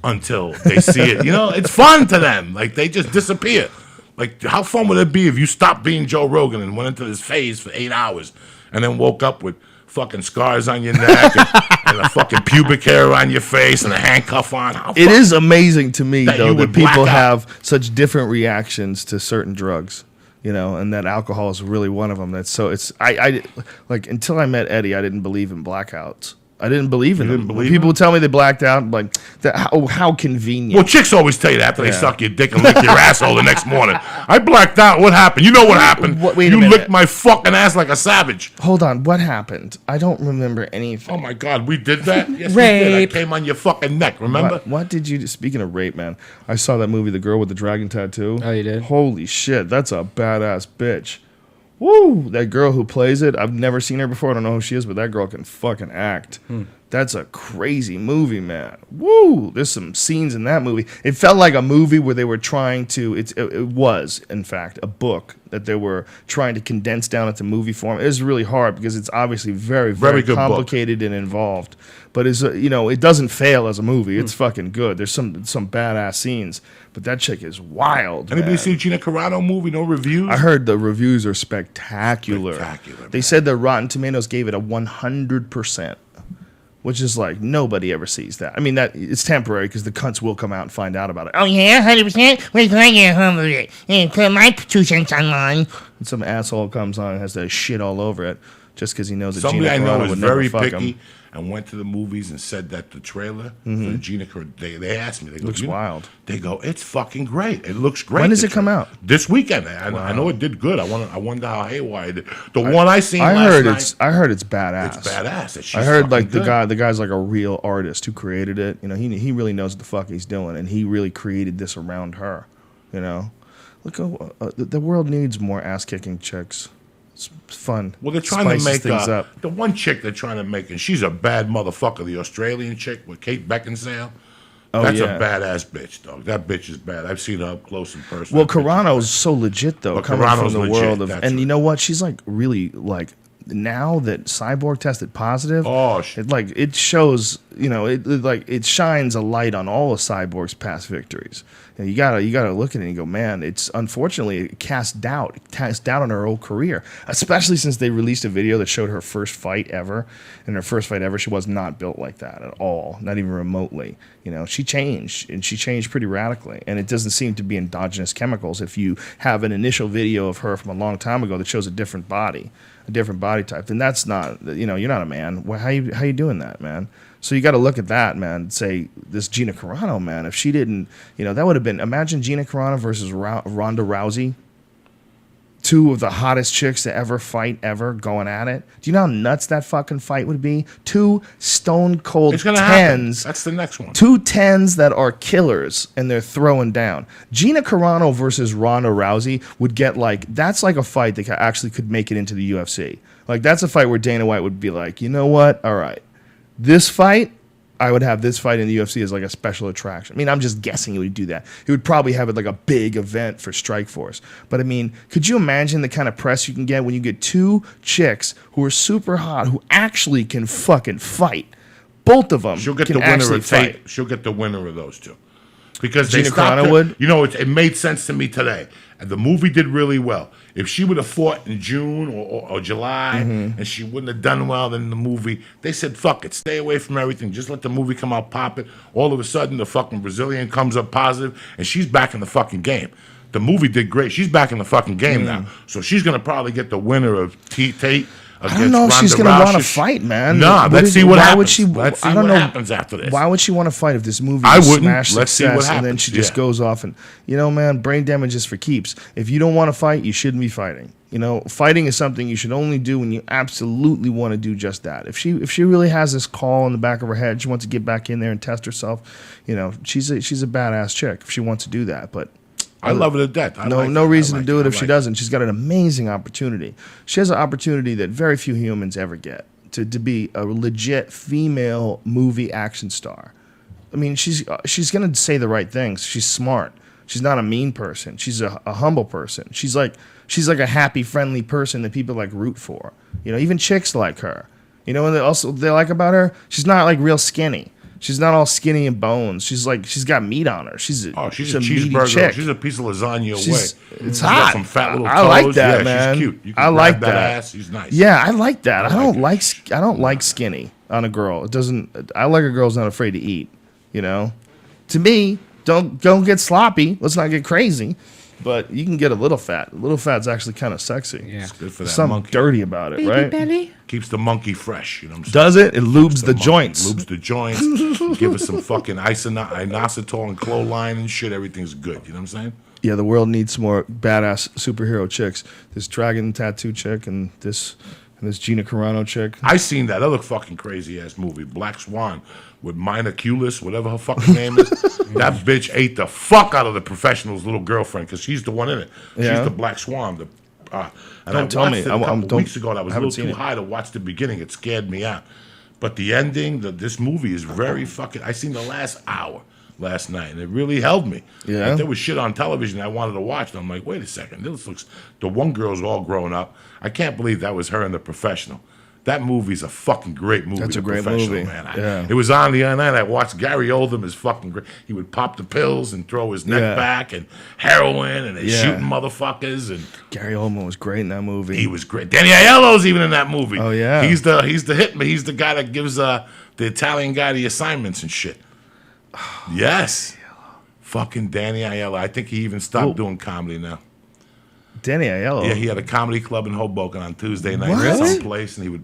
until they see it. You know, it's fun to them. Like, they just disappear. Like, how fun would it be if you stopped being Joe Rogan and went into this phase for 8 hours and then woke up with fucking scars on your neck and a fucking pubic hair on your face and a handcuff on?
It is amazing to me
That
though
you
that
would black
people
out.
have such different reactions to certain drugs, you know, and that alcohol is really one of them. That's so it's I like until I met Eddie, I didn't believe in blackouts. I didn't believe in them.
didn't
When
believe
people
them?
tell me they blacked out, I'm like, how convenient.
Well, chicks always tell you that after they
Yeah.
suck your dick and lick your asshole the next morning. I blacked out. What happened? You know what happened?
Wait a
you
minute.
licked my fucking ass like a savage.
Hold on, what happened? I don't remember anything.
Oh my God, we did that? Yes, we
Rape.
did. I came on your fucking neck, remember?
What did you do? Speaking of rape, man, I saw that movie, The Girl with the Dragon Tattoo.
Oh, you did?
Holy shit, that's a badass bitch. Woo! That girl who plays it, I've never seen her before. I don't know who she is, but that girl can fucking act. That's a crazy movie, man. Woo! There's some scenes in that movie. It felt like a movie where they were trying to. It was, in fact, a book that they were trying to condense down into movie form. It was really hard because it's obviously very,
Very
very
good book.
complicated and involved. But it's it doesn't fail as a movie. It's fucking good. There's some badass scenes, but that chick is wild.
Anybody
man.
see the Gina Carano movie? No reviews?
I heard the reviews are spectacular.
Spectacular,
They
man.
said that Rotten Tomatoes gave it a 100%, which is like nobody ever sees that. I mean, that it's temporary because the cunts will come out and find out about it.
Oh yeah, 100%. Wait till I get home with it and put my 2 cents online.
And some asshole comes on and has that shit all over it. just because he knows that
Somebody
Gina
I know
Carano
is
would never
very
fuck
picky
him.
and went to the movies and said that the trailer for Gina Carano, they asked me. They go,
Looks wild.
They go, it's fucking great. It looks great.
When does
the
it come
trailer.
out?
This weekend. I know it did good. I wonder how haywire it did. The one I seen last night.
I heard it's badass.
It's badass. That she's
I heard like
fucking good.
the guy's like a real artist who created it. You know, he really knows what the fuck he's doing, and he really created this around her. You know, look, the world needs more ass kicking chicks. It's fun.
Well, they're trying to
Spices
make
things up.
the one chick they're trying to make, and she's a bad motherfucker. The Australian chick with Kate Beckinsale.
Oh,
That's
yeah.
a badass bitch, dog. That bitch is bad. I've seen her up close in person.
Well,
That bitch is
Carano's so legit though,
But
coming
Carano's
from the
legit,
world of,
that's
and
right.
you know what? She's like really like now that Cyborg tested positive.
Oh,
it shows, you know, it shines a light on all of Cyborg's past victories. And you gotta look at it and go, man, it's unfortunately it casts doubt on her whole career, especially since they released a video that showed her first fight ever. And her first fight ever, she was not built like that at all, not even remotely. You know, she changed, and she changed pretty radically. And it doesn't seem to be endogenous chemicals. If you have an initial video of her from a long time ago that shows a different body type, then that's not, you know, you're not a man. Well, how you doing that, man? So you got to look at that, man, and say, this Gina Carano, man, if she didn't, you know, that would have been, imagine Gina Carano versus Ronda Rousey, two of the hottest chicks to ever fight ever going at it. Do you know how nuts that fucking fight would be? Two stone cold
It's gonna happen.
tens.
That's the next one.
Two tens that are killers, and they're throwing down. Gina Carano versus Ronda Rousey would get like, that's like a fight that actually could make it into the UFC. Like, that's a fight where Dana White would be like, you know what? All right. This fight, I would have this fight in the UFC as like a special attraction. I mean, I'm just guessing he would do that. He would probably have it like a big event for Strikeforce. But I mean, could you imagine the kind of press you can get when you get two chicks who are super hot, who actually can fucking fight? Both of them
She'll get
can
the winner
actually
of
fight.
Tate. She'll get the winner of those two. Because they
Gina
stopped
Carano
her.
would?
You know, it made sense to me today. And the movie did really well. If she would have fought in June or July and she wouldn't have done well, then the movie, they said, fuck it, stay away from everything. Just let the movie come out popping. All of a sudden, the fucking Brazilian comes up positive, and she's back in the fucking game. The movie did great. She's back in the fucking game now. So she's going to probably get the winner of Tate.
I don't know if she's going to want to fight, man.
Nah, let's see what happens. Let's see what happens after this.
Why would she want to fight if this movie
I
is
wouldn't.
smash
Let's see what
success and then
happens.
she just
Yeah.
goes off and, you know, man, brain damage is for keeps. If you don't want to fight, you shouldn't be fighting. You know, fighting is something you should only do when you absolutely want to do just that. If she really has this call in the back of her head, she wants to get back in there and test herself, you know, she's a badass chick if she wants to do that, but
I love her to death.
no reason to do it if she doesn't. She's got an amazing opportunity. She has an opportunity that very few humans ever get to be a legit female movie action star. I mean, she's going to say the right things. She's smart. She's not a mean person. She's a humble person. She's like a happy, friendly person that people like root for. You know, even chicks like her. You know, and they like about her, she's not like real skinny. She's not all skinny and bones. She's got meat on her. She's a meaty
cheeseburger.
chick.
She's a piece of lasagna away.
It's
She's
hot.
got some fat little
I like
toes.
that,
Yeah,
man.
she's cute. You can
I like
grab
that.
ass. She's nice.
Yeah, I like that. I don't
like
like skinny on a girl. It doesn't. I like a girl's not afraid to eat. You know, to me, don't get sloppy. Let's not get crazy. But you can get a little fat. A little fat's actually kind of sexy.
Yeah.
It's good for that
Something
monkey.
dirty about it, right?
Keeps the monkey fresh. You know what I'm saying?
Does it? It lubes the
monkey.
joints.
Lubes the joints. Give us some fucking inositol and cloline and shit. Everything's good. You know what I'm saying?
Yeah, the world needs more badass superhero chicks. This dragon tattoo chick and this Gina Carano chick.
I seen that other fucking crazy ass movie, Black Swan, with Mina Kulis, whatever her fucking name is. That bitch ate the fuck out of the Professional's little girlfriend because she's the one in it.
Yeah.
She's the Black Swan. And
Don't tell me.
It a
I'm-
couple
don't-
weeks ago. And I was a
haven't
little
seen
too
it.
high to watch the beginning. It scared me out. But the ending, this movie is very fucking. I seen the last hour last night, and it really held me.
Yeah?
Like, there was shit on television I wanted to watch, and I'm like, wait a second, this looks. The one girl's all grown up. I can't believe that was her in The Professional. That movie's a fucking great movie.
That's a
The
great
Professional,
movie.
man.
Yeah.
It was on the other night. I watched Gary Oldham is fucking great. He would pop the pills and throw his neck
Yeah.
back and heroin, and they're
Yeah.
shooting motherfuckers. And
Gary Oldman was great in that movie.
he was great. Danny Aiello's even in that movie.
Oh, yeah.
He's the hitman. He's the guy that gives the Italian guy the assignments and shit. Yes. Fucking Danny Aiello. I think he even stopped doing comedy now.
Danny Aiello.
Yeah, he had a comedy club in Hoboken on Tuesday night,
What?
someplace, and he would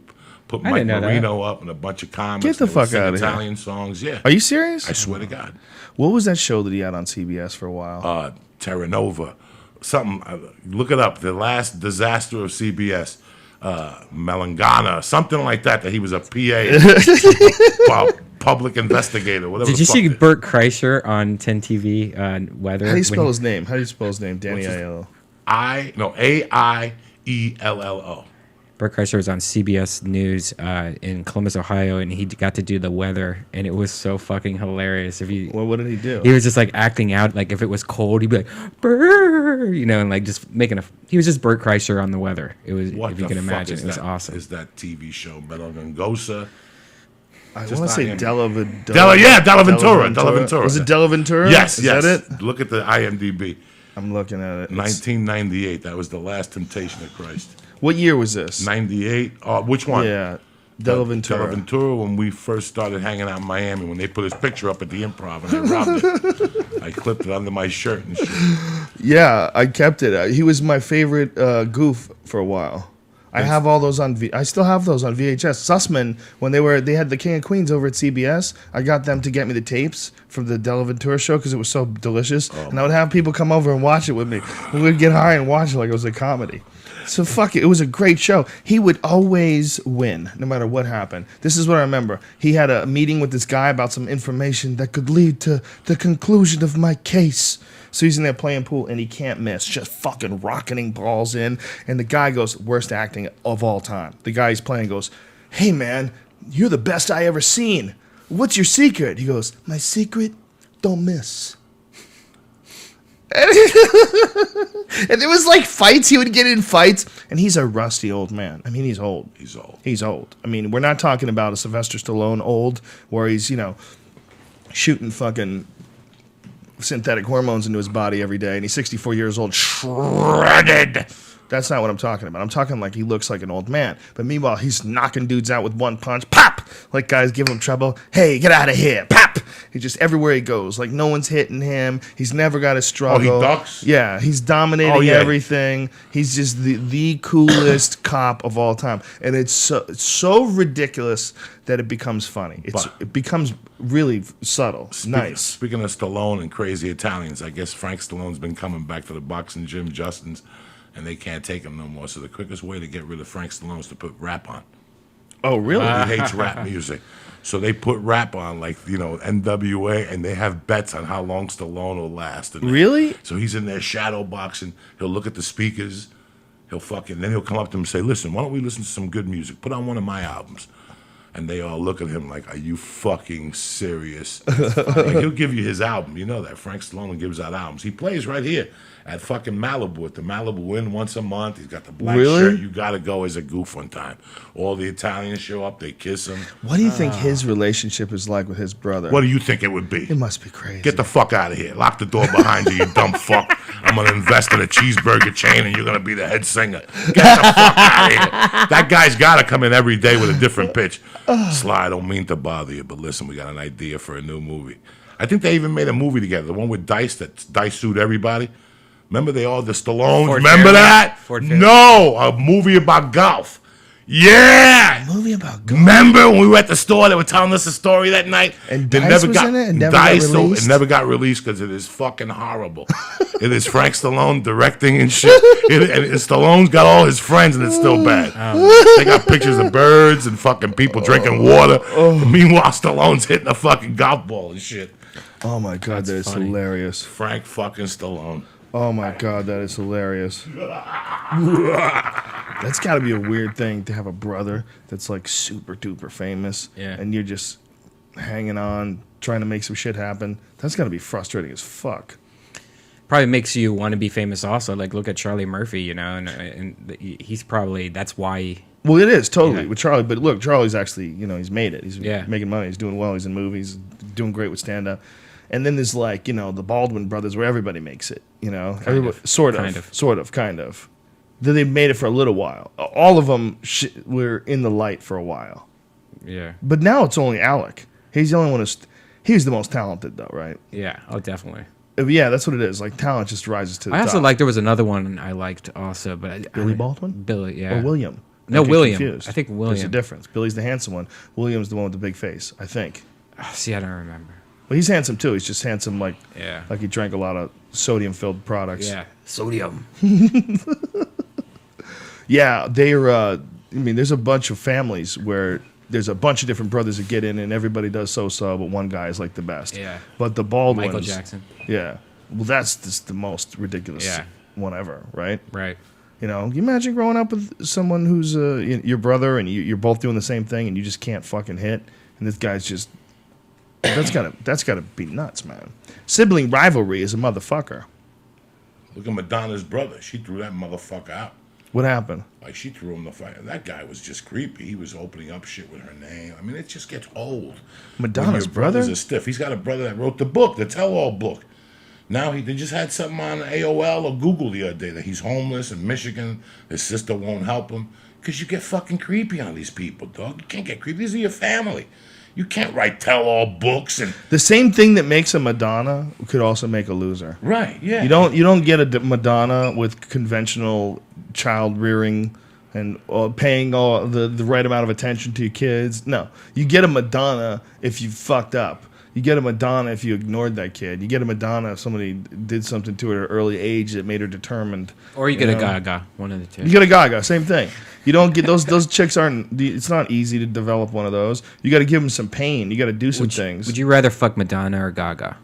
put
I
Mike
didn't know that.
Marino up and a bunch of comics.
Get the
and they would
fuck
sing
outta here.
Italian songs. Yeah,
Are you serious?
I swear to God.
What was that show that he had on CBS for a while?
Terra Nova, something. Look it up. The last disaster of CBS, Melangana, something like that. That he was a PA, public investigator. Whatever.
Did
the
you
fuck
see
they-
Bert Kreischer on 10 TV weather?
How do you spell
when
his name? How do you spell his name? Danny
his-
Aiello.
AIELLO.
Bert Kreischer was on CBS News in Columbus, Ohio, and he got to do the weather, and it was so fucking hilarious.
Well, what did he do?
He was just like acting out, like if it was cold, he'd be like, "Brrr," you know, and like just making a. He was just Bert Kreischer on the weather. It was,
What
if you
the
can
fuck
imagine,
is
it was
that?
awesome.
Is that TV show Melangosa?
I
just
want to say
not him.
Della
Ventura.
Was it Della Ventura?
Yes,
Is
yes.
that it?
Look at the IMDb.
I'm looking at it.
1998. That was the last Temptation of Christ.
What year was this?
98. Which one?
Yeah, Della Ventura.
Della Ventura, when we first started hanging out in Miami, when they put his picture up at the Improv and I robbed it. I clipped it under my shirt and shit.
Yeah, I kept it. He was my favorite goof for a while. I have all those on. I still have those on VHS. Sussman, when they had the King of Queens over at CBS, I got them to get me the tapes from the Della Ventura show because it was so delicious, and I would have people come over and watch it with me. We would get high and watch it like it was a comedy. So fuck it. It was a great show. He would always win, no matter what happened. This is what I remember. He had a meeting with this guy about some information that could lead to the conclusion of my case. So he's in there playing pool, and he can't miss, just fucking rocketing balls in. And the guy goes, worst acting of all time. The guy he's playing goes, hey, man, you're the best I ever seen. What's your secret? He goes, my secret? Don't miss. And there was like fights. He would get in fights, and he's a rusty old man. I mean, he's old.
He's old.
He's old. I mean, we're not talking about a Sylvester Stallone old, where he's, shooting fucking synthetic hormones into his body every day, and he's 64 years old, shredded. That's not what I'm talking about. I'm talking like he looks like an old man. But meanwhile, he's knocking dudes out with one punch. Pop! Like guys give him trouble. Hey, get out of here. Pop! He's just everywhere he goes. Like no one's hitting him. He's never got a struggle.
Oh, he ducks?
Yeah, he's dominating everything. He's just the coolest cop of all time. And it's so ridiculous that it becomes funny. It becomes really subtle. Nice.
Speaking of Stallone and crazy Italians, I guess Frank Stallone's been coming back to the boxing gym, Justin's, and they can't take him no more. So the quickest way to get rid of Frank Stallone is to put rap on.
Oh, really?
He hates rap music. So they put rap on, like, NWA, and they have bets on how long Stallone will last. And
Really?
So he's in there shadow boxing. He'll look at the speakers. Then he'll come up to them and say, listen, why don't we listen to some good music? Put on one of my albums. And they all look at him like, are you fucking serious? Like, he'll give you his album. You know that. Frank Stallone gives out albums. He plays right here at fucking Malibu, at the Malibu Inn once a month. He's got the black shirt. You got to go as a goof one time. All the Italians show up. They kiss him.
What do you think his relationship is like with his brother?
What do you think it would be?
It must be crazy.
Get the fuck out of here. Lock the door behind you, you dumb fuck. I'm going to invest in a cheeseburger chain and you're going to be the head singer. Get the fuck out of here. That guy's got to come in every day with a different pitch. Sly, I don't mean to bother you, but listen, we got an idea for a new movie. I think they even made a movie together, the one with Dice, that Dice sued everybody. Remember the Stallones?
Ford
Remember
Fairlane.
that?
Ford Fairlane.
No, a movie about golf. Yeah!
movie about golf.
Remember when we were at the store, they were telling us a story that night?
And Dice was in it and never got released?
It never got released because it is fucking horrible. It is Frank Stallone directing and shit. And Stallone's got all his friends and it's still bad. They got pictures of birds and fucking people drinking water. Meanwhile, Stallone's hitting a fucking golf ball and shit.
Oh my god, that is
funny.
hilarious.
Frank fucking Stallone.
Oh my god, that is hilarious. That's got to be a weird thing to have a brother that's like super duper famous, and you're just hanging on, trying to make some shit happen. That's got to be frustrating as fuck.
Probably makes you want to be famous also. Like, look at Charlie Murphy, and he's probably, that's why.
Well, it is totally with Charlie, but look, Charlie's actually, he's made it. He's making money. He's doing well. He's in movies, doing great with stand up. And then there's like, the Baldwin brothers where everybody makes it, Everybody, sort of. Then they made it for a little while. All of them were in the light for a while.
Yeah.
But now it's only Alec. He's the only one he's the most talented though, right?
Yeah. Oh, definitely.
Yeah, that's what it is. Like talent just rises to the
I
top.
also like there was another one I liked also, but
Billy Baldwin?
Billy, yeah.
Or William.
No,
Don't get
William.
confused.
I think
There's a
William.
difference. Billy's the handsome one. William's the one with the big face, I think.
Oh, see, I don't remember.
Well, he's handsome too. He's just handsome like
Yeah.
he drank a lot of sodium-filled products.
Yeah, sodium.
Yeah, they're. I mean, there's a bunch of families where there's a bunch of different brothers that get in, and everybody does so-so, but one guy is like the best.
Yeah.
But the Baldwins,
Michael Jackson.
Yeah. Well, that's just the most ridiculous
Yeah.
one ever, right?
Right.
You know, can you imagine growing up with someone who's your brother, and you're both doing the same thing, and you just can't fucking hit, and this guy's just. That's gotta be nuts, man. Sibling rivalry is a motherfucker.
Look at Madonna's brother. She threw that motherfucker out.
What happened?
Like, she threw him the fire. That guy was just creepy. He was opening up shit with her name. I mean, it just gets old.
Madonna's
When your brothers
brother?
are stiff. He's got a brother that wrote the book, the tell-all book. Now they just had something on AOL or Google the other day that he's homeless in Michigan. His sister won't help him. Because you get fucking creepy on these people, dog. You can't get creepy. These are your family. You can't write tell-all books and...
The same thing that makes a Madonna could also make a loser.
Right, yeah.
You don't get a Madonna with conventional child rearing and paying all the right amount of attention to your kids. No, you get a Madonna if you fucked up. You get a Madonna if you ignored that kid. You get a Madonna if somebody did something to her at an early age that made her determined.
Or you get
know?
a Gaga, one of the two.
You get a Gaga, same thing. You don't get those chicks aren't. It's not easy to develop one of those. You got to give them some pain. You got to do some things.
Would you rather fuck Madonna or Gaga?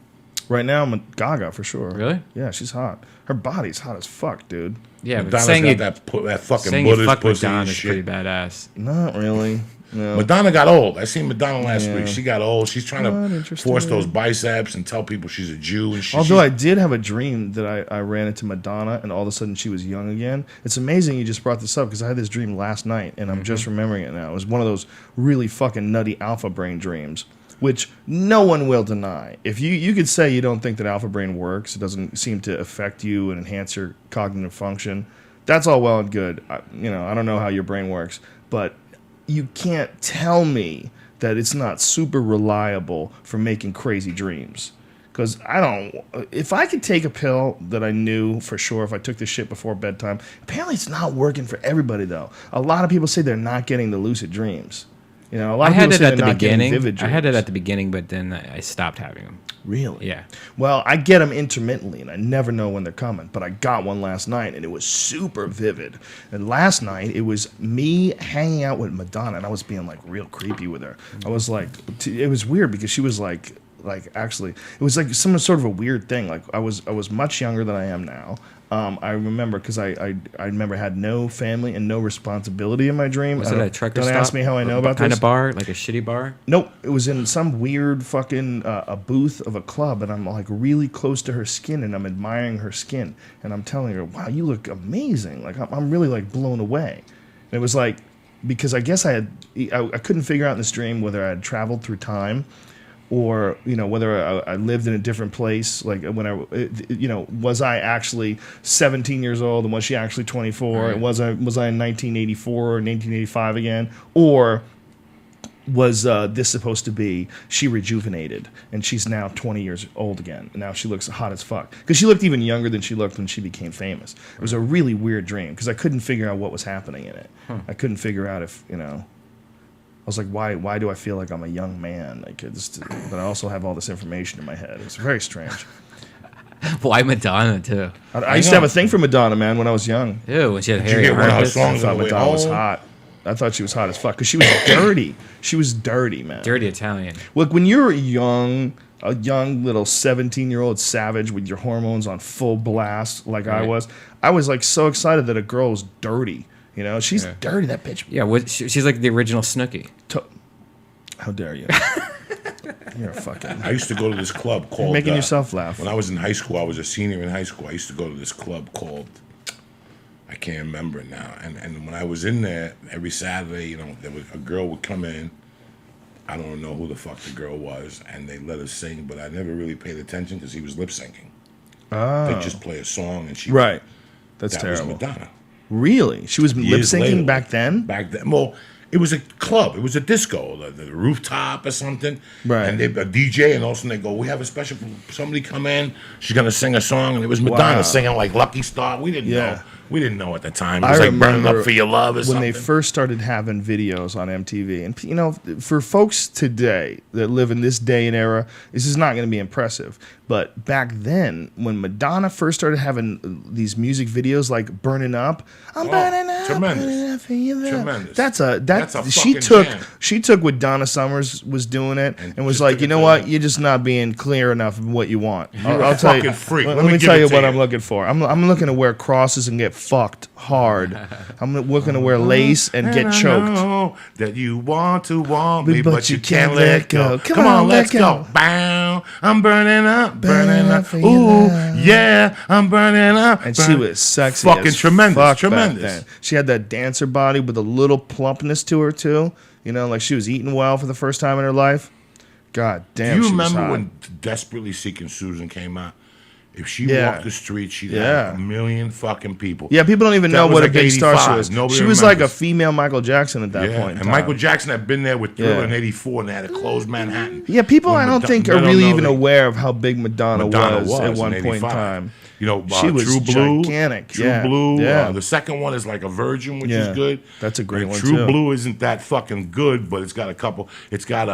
Right now, I'm a Gaga for sure.
Really?
Yeah, she's hot. Her body's hot as fuck, dude.
Yeah, but
Madonna's
saying
got
you,
that fucking
saying you
Buddhist
fuck
pussy
Madonna
and
is pretty
shit.
badass.
Not really. No.
Madonna got old. I seen Madonna last
Yeah.
week. She got old. She's trying
Not
to
interested.
force those biceps and tell people she's a Jew. And shit.
Although I did have a dream that I ran into Madonna and all of a sudden she was young again. It's amazing you just brought this up because I had this dream last night and I'm just remembering it now. It was one of those really fucking nutty alpha brain dreams, which no one will deny. If you could say you don't think that alpha brain works, it doesn't seem to affect you and enhance your cognitive function. That's all well and good. I don't know how your brain works, but you can't tell me that it's not super reliable for making crazy dreams. Because if I could take a pill that I knew for sure if I took this shit before bedtime, apparently it's not working for everybody though. A lot of people say they're not getting the lucid dreams. You know, a lot
I
of
had
people
it
say
at
they're
the
not getting
beginning.
vivid
I had it
dreams.
at the beginning, but then I stopped having them.
Really?
Yeah.
Well, I get them intermittently, and I never know when they're coming. But I got one last night, and it was super vivid. And last night, it was me hanging out with Madonna, and I was being like real creepy with her. I was like, it was weird because she was like actually, it was like some sort of a weird thing. Like I was much younger than I am now. I remember because I remember I had no family and no responsibility in my dream.
Was it a trucker
Don't
stop?
ask me how I know about
kind
this.
of bar, like a shitty bar?
Nope, it was in some weird fucking a booth of a club, and I'm like really close to her skin, and I'm admiring her skin, and I'm telling her, "Wow, you look amazing!" Like I'm really like blown away. And it was like because I guess I couldn't figure out in this dream whether I had traveled through time, or whether I lived in a different place. Like when was I actually 17 years old and was she actually 24?
Right.
And was I in 1984 or 1985 again, or was this supposed to be she rejuvenated and she's now 20 years old again and now she looks hot as fuck because she looked even younger than she looked when she became famous. It was a really weird dream because I couldn't figure out what was happening in it. I couldn't figure out if I was like, why do I feel like I'm a young man? Like, but I also have all this information in my head. It's very strange.
Why Madonna too?
I used to have a thing for Madonna, man, when I was young.
Ew, when she had
you
hairy
get one of her
armpits.
I
songs
thought
on the way
Madonna was
home?
hot. I thought she was hot as fuck because she was dirty. She was dirty, man.
Dirty Italian.
Look, when you're a young little 17-year-old savage with your hormones on full blast, like I
Right.
was like so excited that a girl was dirty. She's
Yeah.
dirty, that bitch.
Yeah, she's like the original Snooki.
How dare you? You're a fucking.
I used to go to this club called...
You're making yourself laugh.
When I was in high school, I was a senior in high school. I used to go to this club called... I can't remember it now. And when I was in there, every Saturday, a girl would come in. I don't know who the fuck the girl was. And they let her sing, but I never really paid attention because he was lip syncing.
Oh.
They'd just play a song and she...
Right. That's
That
terrible.
was Madonna.
Really? She was lip
Years later.
syncing back then?
Back then. Well, It was a club. It was a disco, the rooftop or something.
Right.
And a DJ, and all of a sudden they go, "We have a special somebody come in. She's gonna sing a song," and it was Madonna singing like "Lucky Star." We didn't know. We didn't know at the time. It was like "Burning Up for Your Love" or something.
When they first started having videos on MTV, and you know, for folks today that live in this day and era, this is not going to be impressive. But back then, when Madonna first started having these music videos like "Burning Up," I'm burning up,
tremendous.
burning up for your love.
Tremendous.
That's a she
fucking
took
jam.
she took what Donna Summers was doing it and was
just
like,
took
you
it
know
to
what,
the-
you're just not being clear enough of what you want.
You're a
tell you.
fucking freak.
Let
Let
me
me
tell
give
you
it to
what
you.
I'm looking for. I'm looking to wear crosses and get fucked hard. I'm looking to wear lace and get
I
choked.
know that you want me,
But
but
you
you can't
can't
let
let
go.
go.
Come on, let's
let
go.
go.
Bow. I'm burning up,
Burning up for your
Ooh,
love.
yeah, I'm burning up.
And she was sexy.
Fucking
as
tremendous,
fuck back
tremendous.
then. She had that dancer body with a little plumpness to her too. You know, like she was eating well for the first time in her life. God damn.
Do you
she was
remember
hot.
when Desperately Seeking Susan came out? If she
Yeah.
walked the street, she'd
Yeah.
have a million fucking people.
Yeah, people don't even
That
know
was
what
like
a big star she
85.
was.
Nobody
She was like a
remembers.
female Michael Jackson at that
Yeah,
point. in
and
time.
Michael Jackson had been there with Thriller
Yeah.
in '84, and they had to close Manhattan.
Yeah, people
When
I don't think
they
are
don't
really
know
even
they-
aware of how big Madonna was at
in
one point in
85.
time.
You know,
She was
True Blue,
gigantic.
True
Yeah.
Blue.
Yeah.
The second one is like a Virgin, which
Yeah.
is good.
That's a great
And
one,
True
too.
Blue isn't that fucking good, but it's got a couple. It's got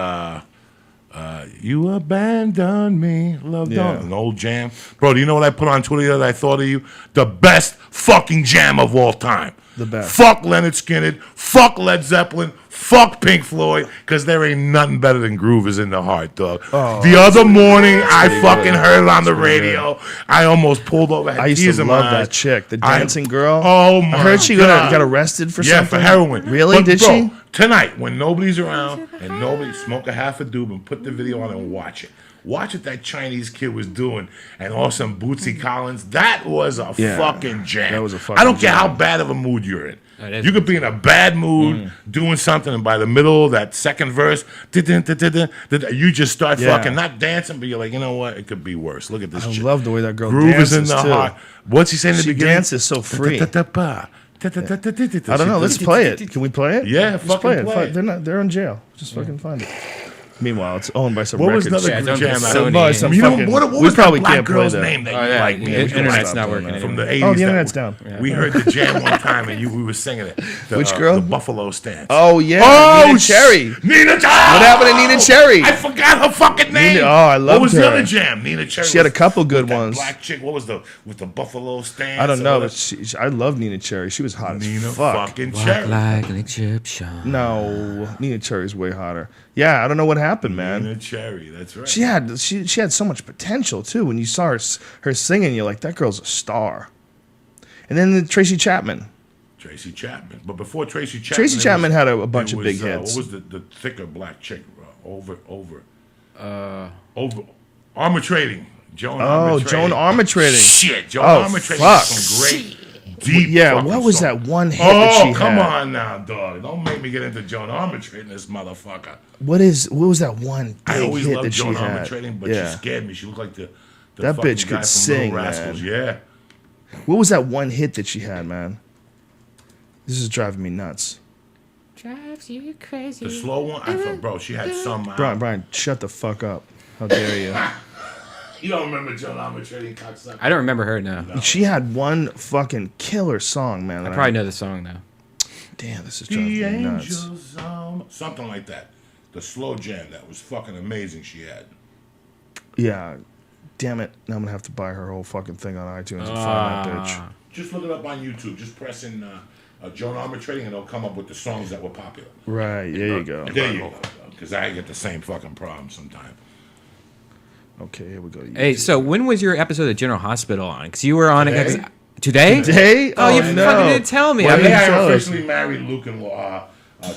You Abandoned Me, Love
Yeah.
Don't, an old jam. Bro, do you know what I put on Twitter that I thought of you? The best fucking jam of all time.
The best.
Fuck Leonard Skinner. Fuck Led Zeppelin. Fuck Pink Floyd. Because there ain't nothing better than Groove is in the Heart, dog. the other morning, I fucking heard it on the radio. I almost pulled over. Had
I used
tears
to
in my
love
eyes.
that chick, the
I-
dancing girl.
Oh my!
I heard she
God.
got arrested for
Yeah,
something.
for heroin.
Really?
But,
Did
bro,
she?
Tonight, when nobody's around and nobody smoke a half a doob and put the video on and watch it. Watch what that Chinese kid was doing, and also Bootsy Collins. That was a
Yeah,
fucking jam.
that was a fucking
I don't care how
jam.
bad of a mood you're in.
That is
You could be in a bad mood doing something, and by the middle of that second verse, you just start
Yeah.
fucking not dancing, but you're like, you know what? It could be worse. Look at this.
I
chick.
love the way that girl
Groove
dances
is in the
too.
heart. What's he saying in the
She
beginning?
dances so free.
I
I don't know. Let's play it. Can we play it?
Yeah,
Let's
fucking
play it.
play it.
They're in jail. Just fucking find it. Meanwhile, it's owned by some
What was
records.
another
Yeah, don't
jam?
get
I
Sony.
don't
By some
You know,
fucking-
what
we
was
probably
that black
can't play
girl's
that.
name that
Oh,
you
yeah,
like?
the internet's not working
From the
anymore.
80s.
Oh, the
that
internet's
was-
down.
We heard the jam one time, and we were singing it.
Which girl?
The Buffalo Stance.
Oh yeah,
Oh,
Nina Cherry.
Nina Cherry.
What happened to Nina Cherry?
I forgot her fucking name.
Nina- oh, I loved
What was
her.
the other jam? Nina Cherry.
She had a
was-
couple good
with that
ones.
Black chick. What was with the Buffalo Stance?
I don't
or
know,
whatever?
but I love Nina Cherry. She was hot
Nina
as fuck.
fucking
Walk
Cherry.
like an Egyptian.
No, Nina Cherry's way hotter. Yeah, I don't know what happened, man.
Nina Cherry. That's right.
She had so much potential too. When you saw her singing, you're like, that girl's a star. And then Tracy Chapman.
Tracy Chapman. But before Tracy Chapman,
Tracy
it
Chapman
was-
had a bunch
it
of
was,
big hits.
What was the thicker black chick? Over. Armor Trading. Joan Armor Trading.
Joan Armor Trading.
Shit, Joan
Oh,
Armor Trading
fuck.
has some great, deep.
Yeah,
fucking
what was
songs.
that one hit that she
Oh, come
had?
on now, dog. Don't make me get into Joan Armor Trading, this motherfucker.
What was that one
I
big
always
hit
loved
that she
Joan Armor
had?
Trading, but
Yeah.
she scared me. She looked like the
That
fucking
bitch
guy
could
from
sing,
Little Rascals.
man.
Yeah.
What was that one hit that she had, man? This is driving me nuts.
Drives you crazy.
The slow one, I thought, bro, she had some.
Brian, shut the fuck up. How dare you?
You don't remember Joan Armor Trading, cocksucker?
I don't remember her now.
She had one fucking killer song, man.
I probably know the song though.
Damn, this is driving
The
me nuts.
angels, something like that. The slow jam that was fucking amazing. She had.
Yeah. Damn it. Now I'm going to have to buy her whole fucking thing on iTunes and find that bitch.
Just look it up on YouTube. Just press in Joan Armor Trading, and it'll come up with the songs that were popular.
Right. There you go.
There you go. Because I get the same fucking problem sometimes.
Okay, here we go.
Hey, so when was your episode of General Hospital on? Because you were on it
Today?
today.
Today?
Oh, you
no.
fucking didn't tell me.
Why
I
didn't
mean,
you
I
tell us?
officially married Luke and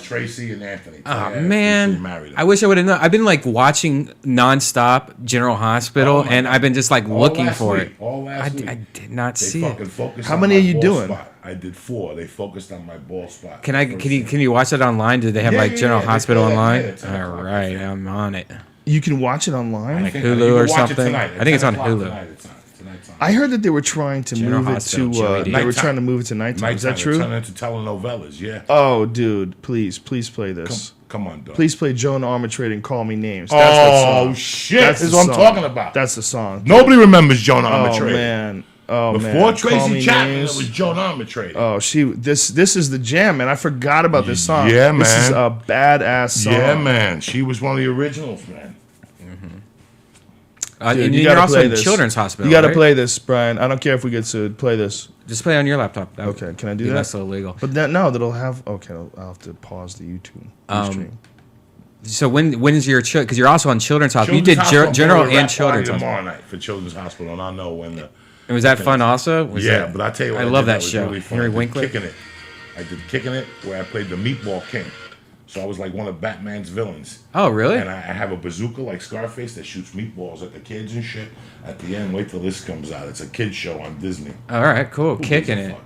Tracy and Anthony.
oh
I officially
man,
married them.
I wish I would have known. I've been like watching nonstop General Hospital,
Oh, my
and
God.
I've been just like
All
looking
last
for
week.
it.
All last week.
I did not
They
see
fucking
it.
focused
How
on
many
my
are you
ball
doing?
Spot. I did 4. They focused on my ball spot.
Can you watch it online? Do they have
Yeah,
like
yeah,
General
yeah. They
Hospital
play that
online?
at 10
All
o'clock.
right, I'm on it.
You can watch it online?
I think
Hulu
you can
or
watch it
something?
tonight.
I think it's on
10 o'clock
Hulu.
tonight. It's nighttime.
I heard that they were trying to
General
move it
Hospital,
to.
Joey D.
They were
Nighttime.
trying to move it to nighttime. Is that
Nighttime,
true?
Turn into telenovelas, yeah.
Oh, dude, please play this.
Come on, dog.
Please play Joan Armatrading and Call Me Names.
Oh,
That's the song.
shit.
That's
This is
the
what I'm
song.
talking about.
That's the song.
Nobody remembers Joan
Oh
Armatrading.
man. Oh man.
Before
Call
Tracy
Me
Chapman,
Names.
it was Joan Armatrading.
Oh, this is the jam, man. I forgot about this song.
Yeah,
This is
man.
a badass song.
Yeah, man. She was one of the originals, man.
Dude,
and
you
you're
gotta
also
play
in
this.
Children's Hospital.
You got to
right?
play this, Brian. I don't care if we get sued. Play this.
Just play on your laptop. That
Okay, can I do
be
that?
less illegal.
But that'll have. Okay, I'll have to pause the YouTube stream.
So when is your because you're also on Children's Hospital? You did
Hospital,
General
I'm going to a
and
rap
Children's
party
Hospital.
tomorrow night for Children's Hospital, and I'll know when the.
And was that fun also? Was
Yeah,
that-
but I tell you what,
I love
did
that
was
show.
Really fun.
Henry
I did
Winkler.
Kicking It. I did Kicking It, where I played the Meatball King. So I was like one of Batman's villains.
Oh, really?
And I have a bazooka like Scarface that shoots meatballs at the kids and shit. At the end, wait till this comes out. It's a kids show on Disney.
All right, cool.
Who
Kicking
gives a
it.
fuck?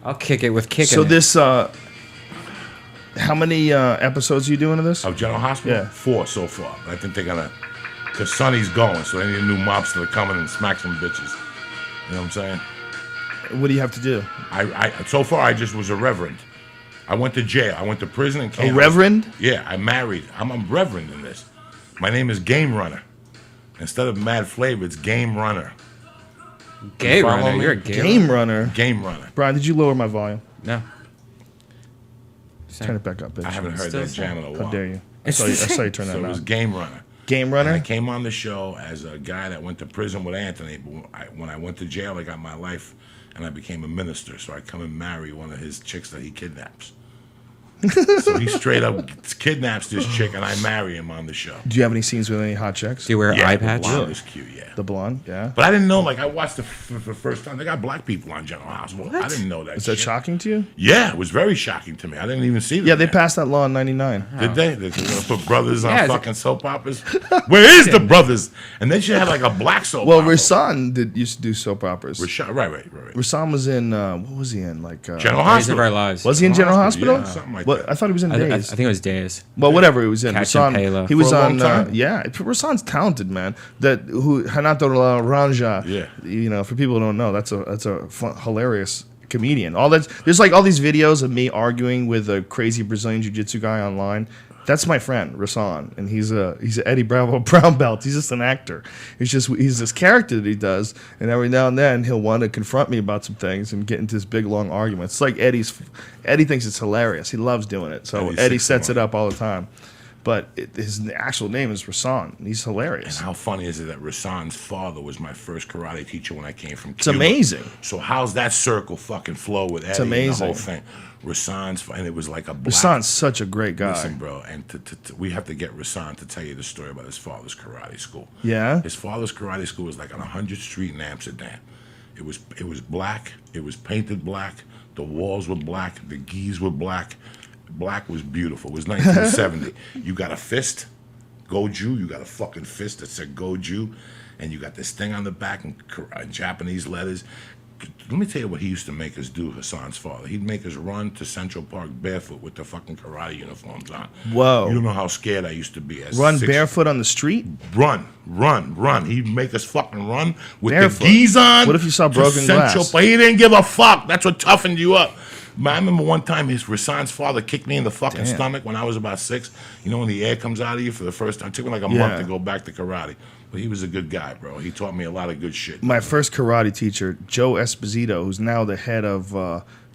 I'll kick it with kicking
So
it.
this. How many episodes are you doing of this?
Of General Hospital?
Yeah.
4 so far. I think they're gonna, cause Sonny's going, so they need a new mobster to come in and smack some bitches. You know what I'm saying?
What do you have to do?
I so far I just was a reverend. I went to jail. I went to prison and came.
A reverend?
Yeah, I married. I'm a reverend in this. My name is Game Runner. Instead of Mad Flavor, it's Game Runner.
Gay
follow
runner.
me?
You're a gay
Game runner.
Game Runner.
Brian, did you lower my volume?
No.
Turn it back up, bitch.
I haven't heard
Still
that
the
jam in a while.
How dare you? I
It's
saw you, I
the
saw you turn
So
that
it was
on.
Game Runner.
Game
And I
runner?
came on the show as a guy that went to prison with Anthony. But when I went to jail, I got my life, and I became a minister. So I come and marry one of his chicks that he kidnaps. So he straight up kidnaps this chick, and I marry him on the show.
Do you have any scenes with any hot chicks?
Do you wear eye
the
patch?
blonde is cute, yeah.
The blonde? Yeah.
But I didn't know. Like I watched for the first time. They got black people on General Hospital. I didn't know that.
Is that
shit.
shocking to you?
Yeah, it was very shocking to me. I didn't even see them.
Yeah, they
there.
passed that law in '99.
Did they? They're gonna put brothers on
Yeah, it's-
fucking soap operas. Where is the brothers? And they should have like a black soap.
Well,
opera.
Rasan used to do soap operas.
Right.
Rasan was in what was he in? Like
General
Days of
Hospital.
Our Lives.
was he in General Hospital?
Yeah, something like
What?
that.
I thought he was in
I
Days.
think it was Days.
Well, whatever he was in.
Catch and Payla.
He was
For a long
on.
time?
Yeah, Rasan's talented, man. That who Hanato Ranja.
Yeah.
You know, for people who don't know, that's a fun, hilarious comedian. All that there's like all these videos of me arguing with a crazy Brazilian jiu-jitsu guy online. That's my friend Rasan, and he's an Eddie Bravo brown belt. He's just an actor. He's this character that he does, and every now and then he'll want to confront me about some things and get into this big long argument. It's like Eddie thinks it's hilarious. He loves doing it. So
Eddie's
Eddie
6'1".
sets it up all the time. But his actual name is Rasan. And he's hilarious.
And how funny is it that Rasan's father was my first karate teacher when I came from
It's
Cuba?
amazing.
So how's that circle fucking flow with Eddie and the
amazing.
whole thing? And it was like a black.
Rasan's such a great guy.
Listen, bro, and we have to get Rasan to tell you the story about his father's karate school.
Yeah?
His father's karate school was like on 100th Street in Amsterdam. It was black. It was painted black. The walls were black. The gis were black. Black was beautiful. It was 1970. You got a fist, Goju. You got a fucking fist that said Goju, and you got this thing on the back in Japanese letters. Let me tell you what he used to make us do, Hassan's father. He'd make us run to Central Park barefoot with the fucking karate uniforms on.
Whoa.
You don't know how scared I used to be.
Run barefoot on the street?
Run. He'd make us fucking run with
Barefoot.
the gis on.
What if you saw
to
broken
Central
glass?
Park. He didn't give a fuck. That's what toughened you up. I remember one time his Rasan's father kicked me in the fucking
Damn.
stomach when I was about 6. You know when the air comes out of you for the first time? It took me like a
Yeah.
month to go back to karate. But he was a good guy, bro. He taught me a lot of good shit.
My first karate teacher, Joe Esposito, who's now the head of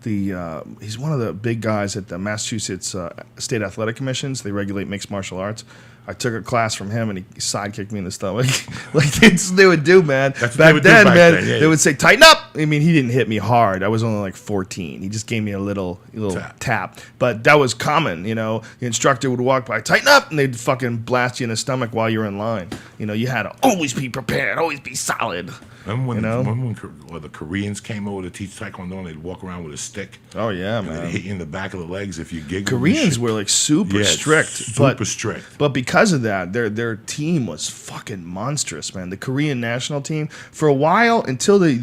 he's one of the big guys at the Massachusetts State Athletic Commissions. They regulate mixed martial arts. I took a class from him, and he sidekicked me in the stomach, like they would do, man.
That's what
Back
they would do
then,
back
man,
then, yeah.
they would say, "Tighten up." I mean, he didn't hit me hard. I was only like 14. He just gave me a little tap. But that was common, you know. The instructor would walk by, "Tighten up," and they'd fucking blast you in the stomach while you're in line. You know, you had to always be prepared, always be solid.
Remember
You know?
when the Koreans came over to teach Taekwondo and they'd walk around with a stick?
Oh yeah,
And they'd
man.
hit you in the back of the legs if you giggled. and
Koreans
shit.
were like super
Yeah,
strict,
super strict.
But because of that, their team was fucking monstrous, man. The Korean national team for a while until the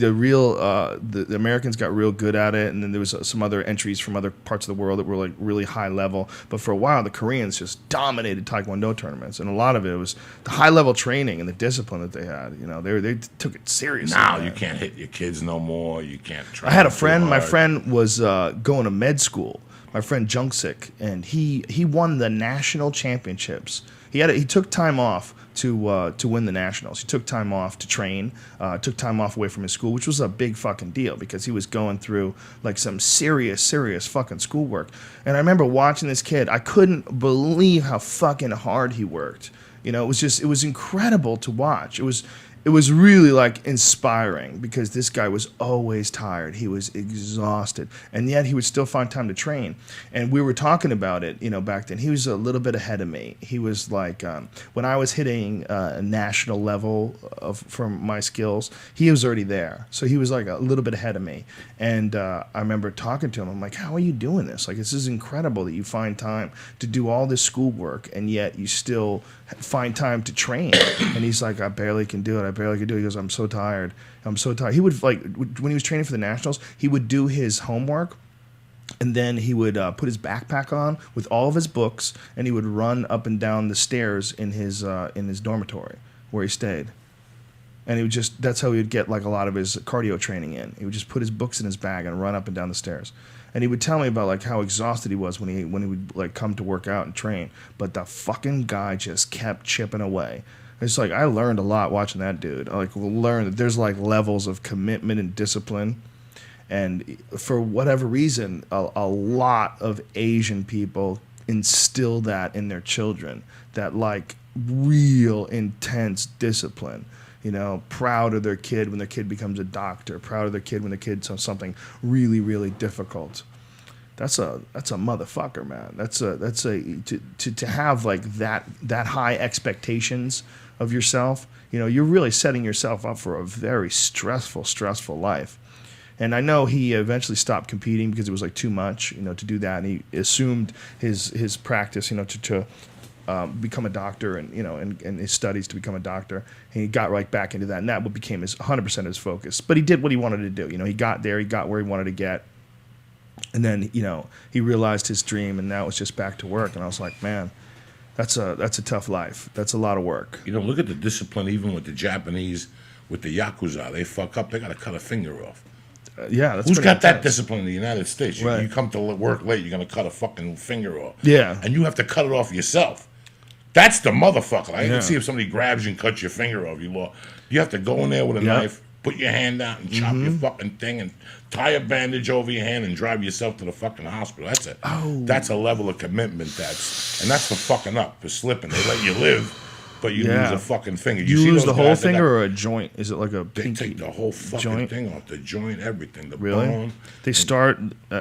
Americans got real good at it, and then there was some other entries from other parts of the world that were like really high level. But for a while, the Koreans just dominated Taekwondo tournaments, and a lot of it was the high level training and the discipline that they had. You know, they took it seriously. seriously.
Now
man.
you can't hit your kids no more. You can't try.
I had a
too
friend. My
hard.
friend was going to med school. My friend Junksick, and he won the national championships. He took time off to win the nationals. He took time off to train. Took time off away from his school, which was a big fucking deal because he was going through like some serious fucking schoolwork. And I remember watching this kid. I couldn't believe how fucking hard he worked. You know, it was incredible to watch. It was really like inspiring because this guy was always tired. He was exhausted, and yet he would still find time to train. And we were talking about it, you know, back then. He was a little bit ahead of me. He was like, when I was hitting a national level from my skills, he was already there. So he was like a little bit ahead of me. And I remember talking to him. I'm like, how are you doing this? Like, this is incredible that you find time to do all this schoolwork, and yet you still find time to train. And he's like, I barely can do it. I barely can do it. He goes, I'm so tired. I'm so tired. He would, like, when he was training for the nationals, he would do his homework, and then he would put his backpack on with all of his books, and he would run up and down the stairs in his dormitory where he stayed. And he would that's how he would get like a lot of his cardio training in. He would just put his books in his bag and run up and down the stairs. And he would tell me about like how exhausted he was when he would like come to work out and train. But the fucking guy just kept chipping away. It's like I learned a lot watching that dude. I like learned that there's like levels of commitment and discipline. And for whatever reason, a lot of Asian people instill that in their children. That like real intense discipline. You know, proud of their kid when their kid becomes a doctor. Proud of their kid when their kid does something really, really difficult. That's a motherfucker, man. To have like that high expectations of yourself. You know, you're really setting yourself up for a very stressful life. And I know he eventually stopped competing because it was like too much, you know, to do that. And he assumed his practice, you know, to become a doctor and, you know, and his studies to become a doctor. And he got right back into that. And that became 100% his focus. But he did what he wanted to do. You know, he got there. He got where he wanted to get. And then, you know, he realized his dream, and now it's just back to work. And I was like, man, that's a tough life. That's a lot of work.
You know, look at the discipline even with the Japanese, with the Yakuza. They fuck up, they got to cut a finger off.
Yeah, that's
Who's
pretty
got that
intense.
discipline in the United States?
Right.
You come to work late, you're going to cut a fucking finger off.
Yeah.
And you have to cut it off yourself. That's the motherfucker. I
Yeah.
can see if somebody grabs you and cuts your finger off. You have to go in there with a knife, put your hand out and chop your fucking thing and tie a bandage over your hand and drive yourself to the fucking hospital. That's a level of commitment and that's for fucking up, for slipping. They let you live, but you lose a fucking finger.
You
see
lose
those
the whole
guys that
finger
got-
or a joint? Is it like a
They
pinky
take the whole fucking
joint?
thing off, the joint, everything, the
Really?
bone.
They start.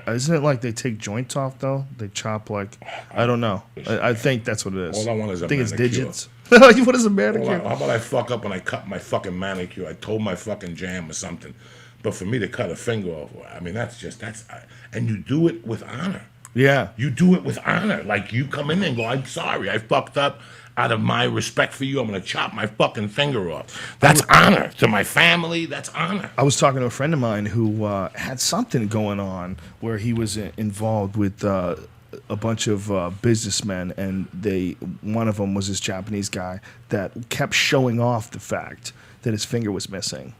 Isn't it like they take joints off though? They chop like I don't know. I think that's what it is.
All I want is a
I think it's
manicure.
digits. What is a manicure?
Well, how about I fuck up and I cut my fucking manicure? I told my fucking jam or something. But for me to cut a finger off, I mean, and you do it with honor.
Yeah.
You do it with honor. Like you come in and go, I'm sorry, I fucked up. Out of my respect for you, I'm going to chop my fucking finger off. That's honor. To my family, that's honor.
I was talking to a friend of mine who had something going on where he was involved with a bunch of businessmen, and one of them was this Japanese guy that kept showing off the fact that his finger was missing.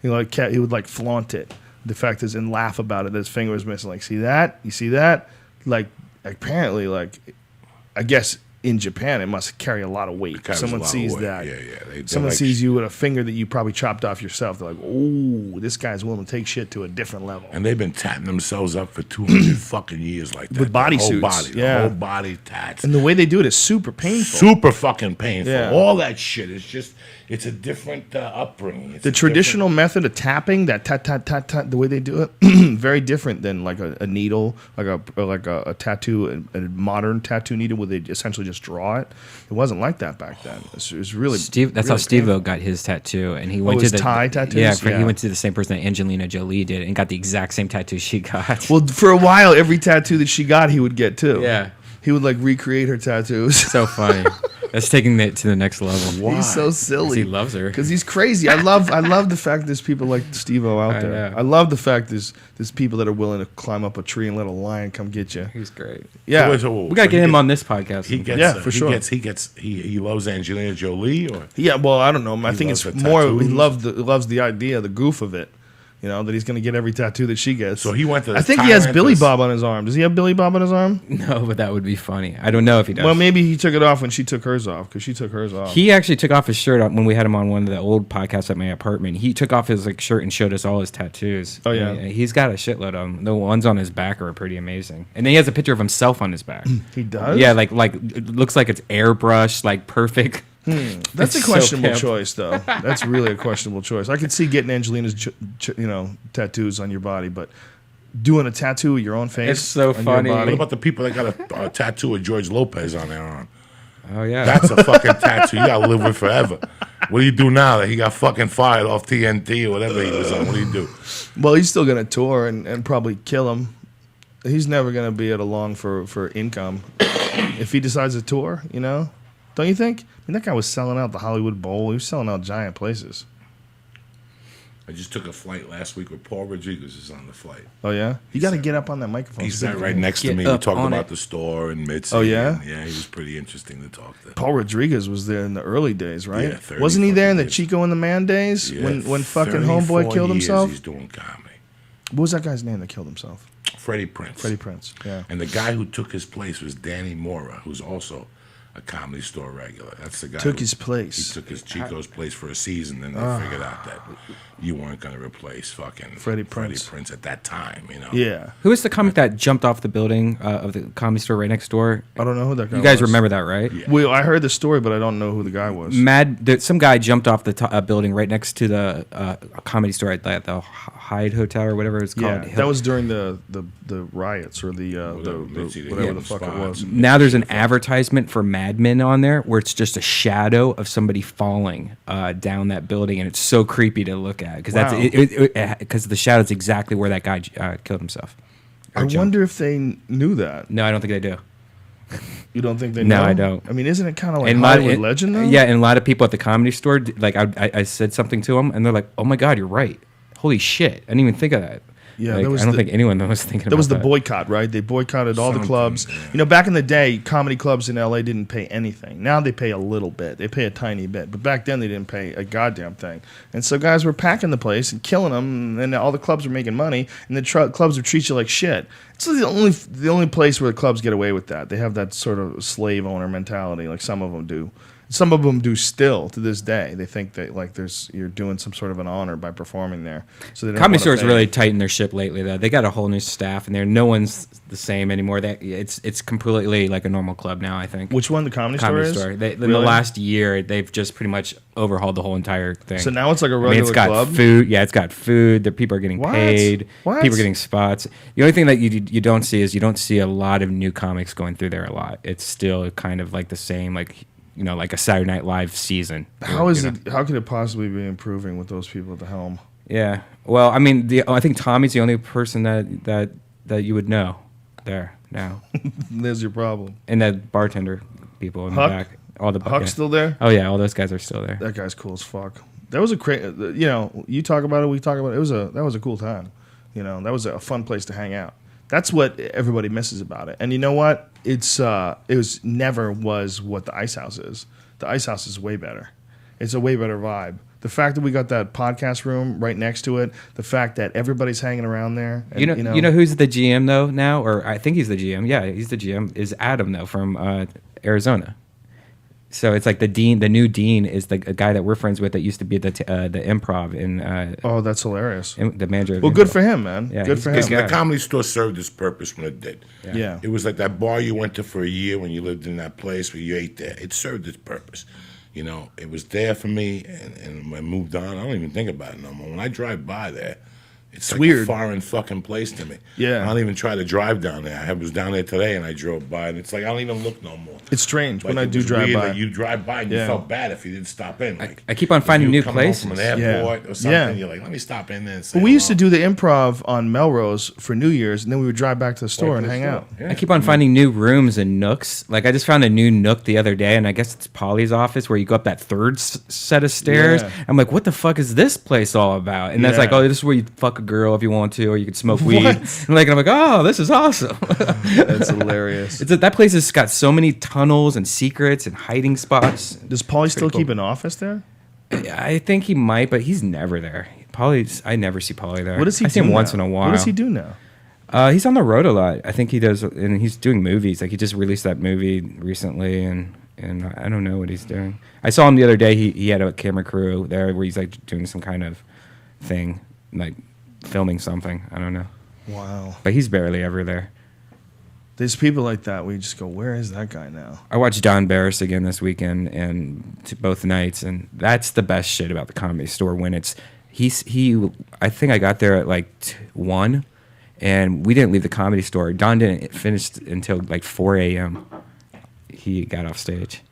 He would like flaunt it, the fact is, and laugh about it that his finger was missing. Like, see that? You see that? Like, apparently, like, I guess in Japan it must carry a lot of weight.
Carries
Someone
a lot of
sees
weight.
that.
Yeah, yeah. They're
Someone
like-
sees you with a finger that you probably chopped off yourself. They're like, "Oh, this guy's willing to take shit to a different level."
And they've been tatting themselves up for 200 fucking years like that.
With body
The whole
suits,
body,
yeah.
The whole body tats.
And the way they do it is super painful.
Super fucking painful.
Yeah.
All that shit is just, it's a different upbringing. It's
The
a
traditional method of tapping, that tat tat tat tat, the way they do it, very different than like a needle, like a tattoo, a modern tattoo needle where they essentially just draw it. It wasn't like that back then. It was really
Steve, that's
really
how Steve-O
painful.
got his tattoo, and he went
his
to the
Thai tattoos?
Yeah,
Yeah.
he went to the same person that Angelina Jolie did, and got the exact same tattoo she got.
Well, for a while, every tattoo that she got, he would get too.
Yeah.
He would like recreate her tattoos.
So funny. That's taking it to the next level.
Why?
He's so silly.
He loves her.
Because he's crazy. I love the fact there's people like Steve-O out
I
there.
know.
I love the fact there's people that are willing to climb up a tree and let a lion come get you.
He's great.
Yeah.
We gotta get him on this podcast.
He gets,
Yeah, for sure.
He loves Angelina Jolie, or
Yeah, well, I don't know. I think
loves
it's
the
more
tattoos.
he loves the idea, the goof of it. You know, that he's going to get every tattoo that she gets.
So he went to
I think he has
Thailand
Billy
to-
Bob on his arm. Does he have Billy Bob on his arm?
No, but that would be funny. I don't know if he does.
Well, maybe he took it off when she took hers off, because she took hers off.
He actually took off his shirt when we had him on one of the old podcasts at my apartment. He took off his shirt and showed us all his tattoos.
Oh, yeah.
And he's got a shitload of them. The ones on his back are pretty amazing. And then he has a picture of himself on his back.
He does?
Yeah, like it looks like it's airbrushed, like perfect.
That's a
It's so
questionable
hip.
choice, though. That's really a questionable choice. I could see getting Angelina's, tattoos on your body, but doing a tattoo of your own face.
It's so
on your
funny.
body-
What about the people that got a tattoo of George Lopez on their arm?
Oh yeah,
That's a fucking tattoo you gotta live with forever. What do you do now that he got fucking fired off TNT or whatever he was on? What do you do?
Well, he's still going to tour and probably kill him. He's never going to be at a long for income. If he decides to tour, don't you think? I mean, that guy was selling out the Hollywood Bowl. He was selling out giant places.
I just took a flight last week with Paul Rodriguez is on the flight.
Oh, yeah? You got to get up on that microphone.
He
so
sat
people
right
can-
next to
Get
me. We
up
talked
on
about
it.
the store and Mitzi.
Oh, yeah?
and yeah, he was pretty interesting to talk to.
Paul Rodriguez was there in the early days, right?
Yeah, 30
Wasn't he there in the
fucking
Chico and the Man days
Yeah,
when fucking
34
Homeboy killed
years
himself?
He's doing comedy.
What was that guy's name that killed himself?
Freddie Prinze.
Freddie Prinze. Yeah.
And the guy who took his place was Danny Mora, who's also a Comedy Store regular. That's the guy
Took
who-
his place.
He took his Chico's place for a season, and they figured out that you weren't going to replace fucking
Freddie Prinze.
Prinze at that time.
Yeah.
Who was the comic that jumped off the building of the Comedy Store right next door?
I don't know who that guy was.
You guys remember that, right?
Yeah.
Well, I heard the story, but I don't know who the guy was.
Some guy jumped off the building right next to the Comedy Store at the Hyde Hotel or whatever it's
Yeah,
called.
that was during the riots or the
Mitzi, the
whatever the
Golden
fuck it
Spots.
was.
Now there's an advertisement for Mad Men on there where it's just a shadow of somebody falling down that building, and it's so creepy to look at because
Wow.
because the shadow's exactly where that guy killed himself.
I wonder if they knew that.
No, I don't think they do.
You don't think they
No,
know?
I don't.
I mean, isn't it kind of like
And a lot-
Hollywood legend, though?
Yeah, and a lot of people at the Comedy Store, like I said something to them, and they're like, "Oh my God, you're right! Holy shit! I didn't even think of that."
Yeah,
Like,
that was
I don't
the-
think anyone was thinking about
That was the
that.
boycott, right? They boycotted all the
Something,
clubs.
yeah.
Back in the day, comedy clubs in LA didn't pay anything. Now they pay a little bit. They pay a tiny bit. But back then they didn't pay a goddamn thing. And so guys were packing the place and killing them, and all the clubs were making money, and the clubs would treat you like shit. It's the only place where the clubs get away with that. They have that sort of slave owner mentality, like some of them do. Some of them do still to this day. They think that you're doing some sort of an honor by performing there. So they don't
Comedy
wanna
Store's
pay.
really tightened their ship lately, though. They got a whole new staff in there. No one's the same anymore. It's completely like a normal club now, I think.
Which one? The Comedy
Comedy
Store
Store.
is?
In the
Really?
last year, they've just pretty much overhauled the whole entire thing.
So now it's like a
I mean,
regular
it's got
club?
food. Yeah, it's got food. The people are getting
What?
paid.
What?
People are getting spots. The only thing that you don't see is you don't see a lot of new comics going through there a lot. It's still kind of like the same, like a Saturday Night Live season.
How is it? How could it possibly be improving with those people at the helm?
Yeah. Well, I mean, I think Tommy's the only person that you would know there now,
There's your problem.
and that bartender people in
Huck?
the back. All the
Huck's
yeah.
still there?
Oh yeah, all those guys are still there.
That guy's cool as fuck. That was a crazy. You talk about it. We talk about it. That was a cool time. That was a fun place to hang out. That's what everybody misses about it. And you know what? Never was what the Ice House is. The Ice House is way better. It's a way better vibe. The fact that we got that podcast room right next to it, the fact that everybody's hanging around there. And,
You know who's the GM though now, or I think he's the GM. Yeah, he's the GM. Is Adam though from Arizona? So it's like the dean. The new dean is a guy that we're friends with that used to be the Improv in
Oh, that's hilarious.
the manager. Of
Well, good
Improv.
for him, man.
Yeah,
Good
he's
for
good
him.
guy.
The Comedy Store served its purpose when it did.
Yeah.
It was like that bar you went to for a year when you lived in that place where you ate there. It served its purpose. It was there for me, and when I moved on, I don't even think about it no more. When I drive by there, It's like
weird.
a foreign fucking place to me.
Yeah.
I don't even try to drive down there. I was down there today and I drove by and it's like I don't even look no more.
It's strange
Like,
when I
it
do
was
drive
weird
by.
that you drive by and you
Yeah.
felt bad if you didn't stop in. Like,
I keep on
if
finding
you
new
were coming home from
places.
an airport or something.
Yeah.
You're like, let me stop in there and say
But we used to
hello.
do the improv on Melrose for New Year's, and then we would drive back to the store
Right
and
to the
hang
store.
out.
Yeah.
I keep on finding new rooms and nooks. Like I just found a new nook the other day, and I guess it's Polly's office where you go up that third set of stairs.
Yeah.
I'm like, what the fuck is this place all about? And that's like,
Yeah.
oh, this is where you fuck a girl if you want to, or you could smoke weed. And like, I'm like, oh, this is awesome.
That's hilarious.
That place has got so many tunnels and secrets and hiding spots.
Does Paulie still
cool.
keep an office there?
I think he might, but he's never there. I never see Polly there.
What does he
I
do
see him
now?
once in a while.
What does he do now?
He's on the road a lot. I think he does, and he's doing movies. Like he just released that movie recently, and I don't know what he's doing. I saw him the other day. He had a camera crew there where he's like doing some kind of thing, like filming something. I don't know,
Wow.
but he's barely ever there.
There's people like that where you just go, where is that guy now?
I watched Don Barris again this weekend and both nights, and that's the best shit about the Comedy Store when it's he. I think I got there at like 1, and we didn't leave the Comedy Store. Don didn't finish until like 4 a.m. He got off stage.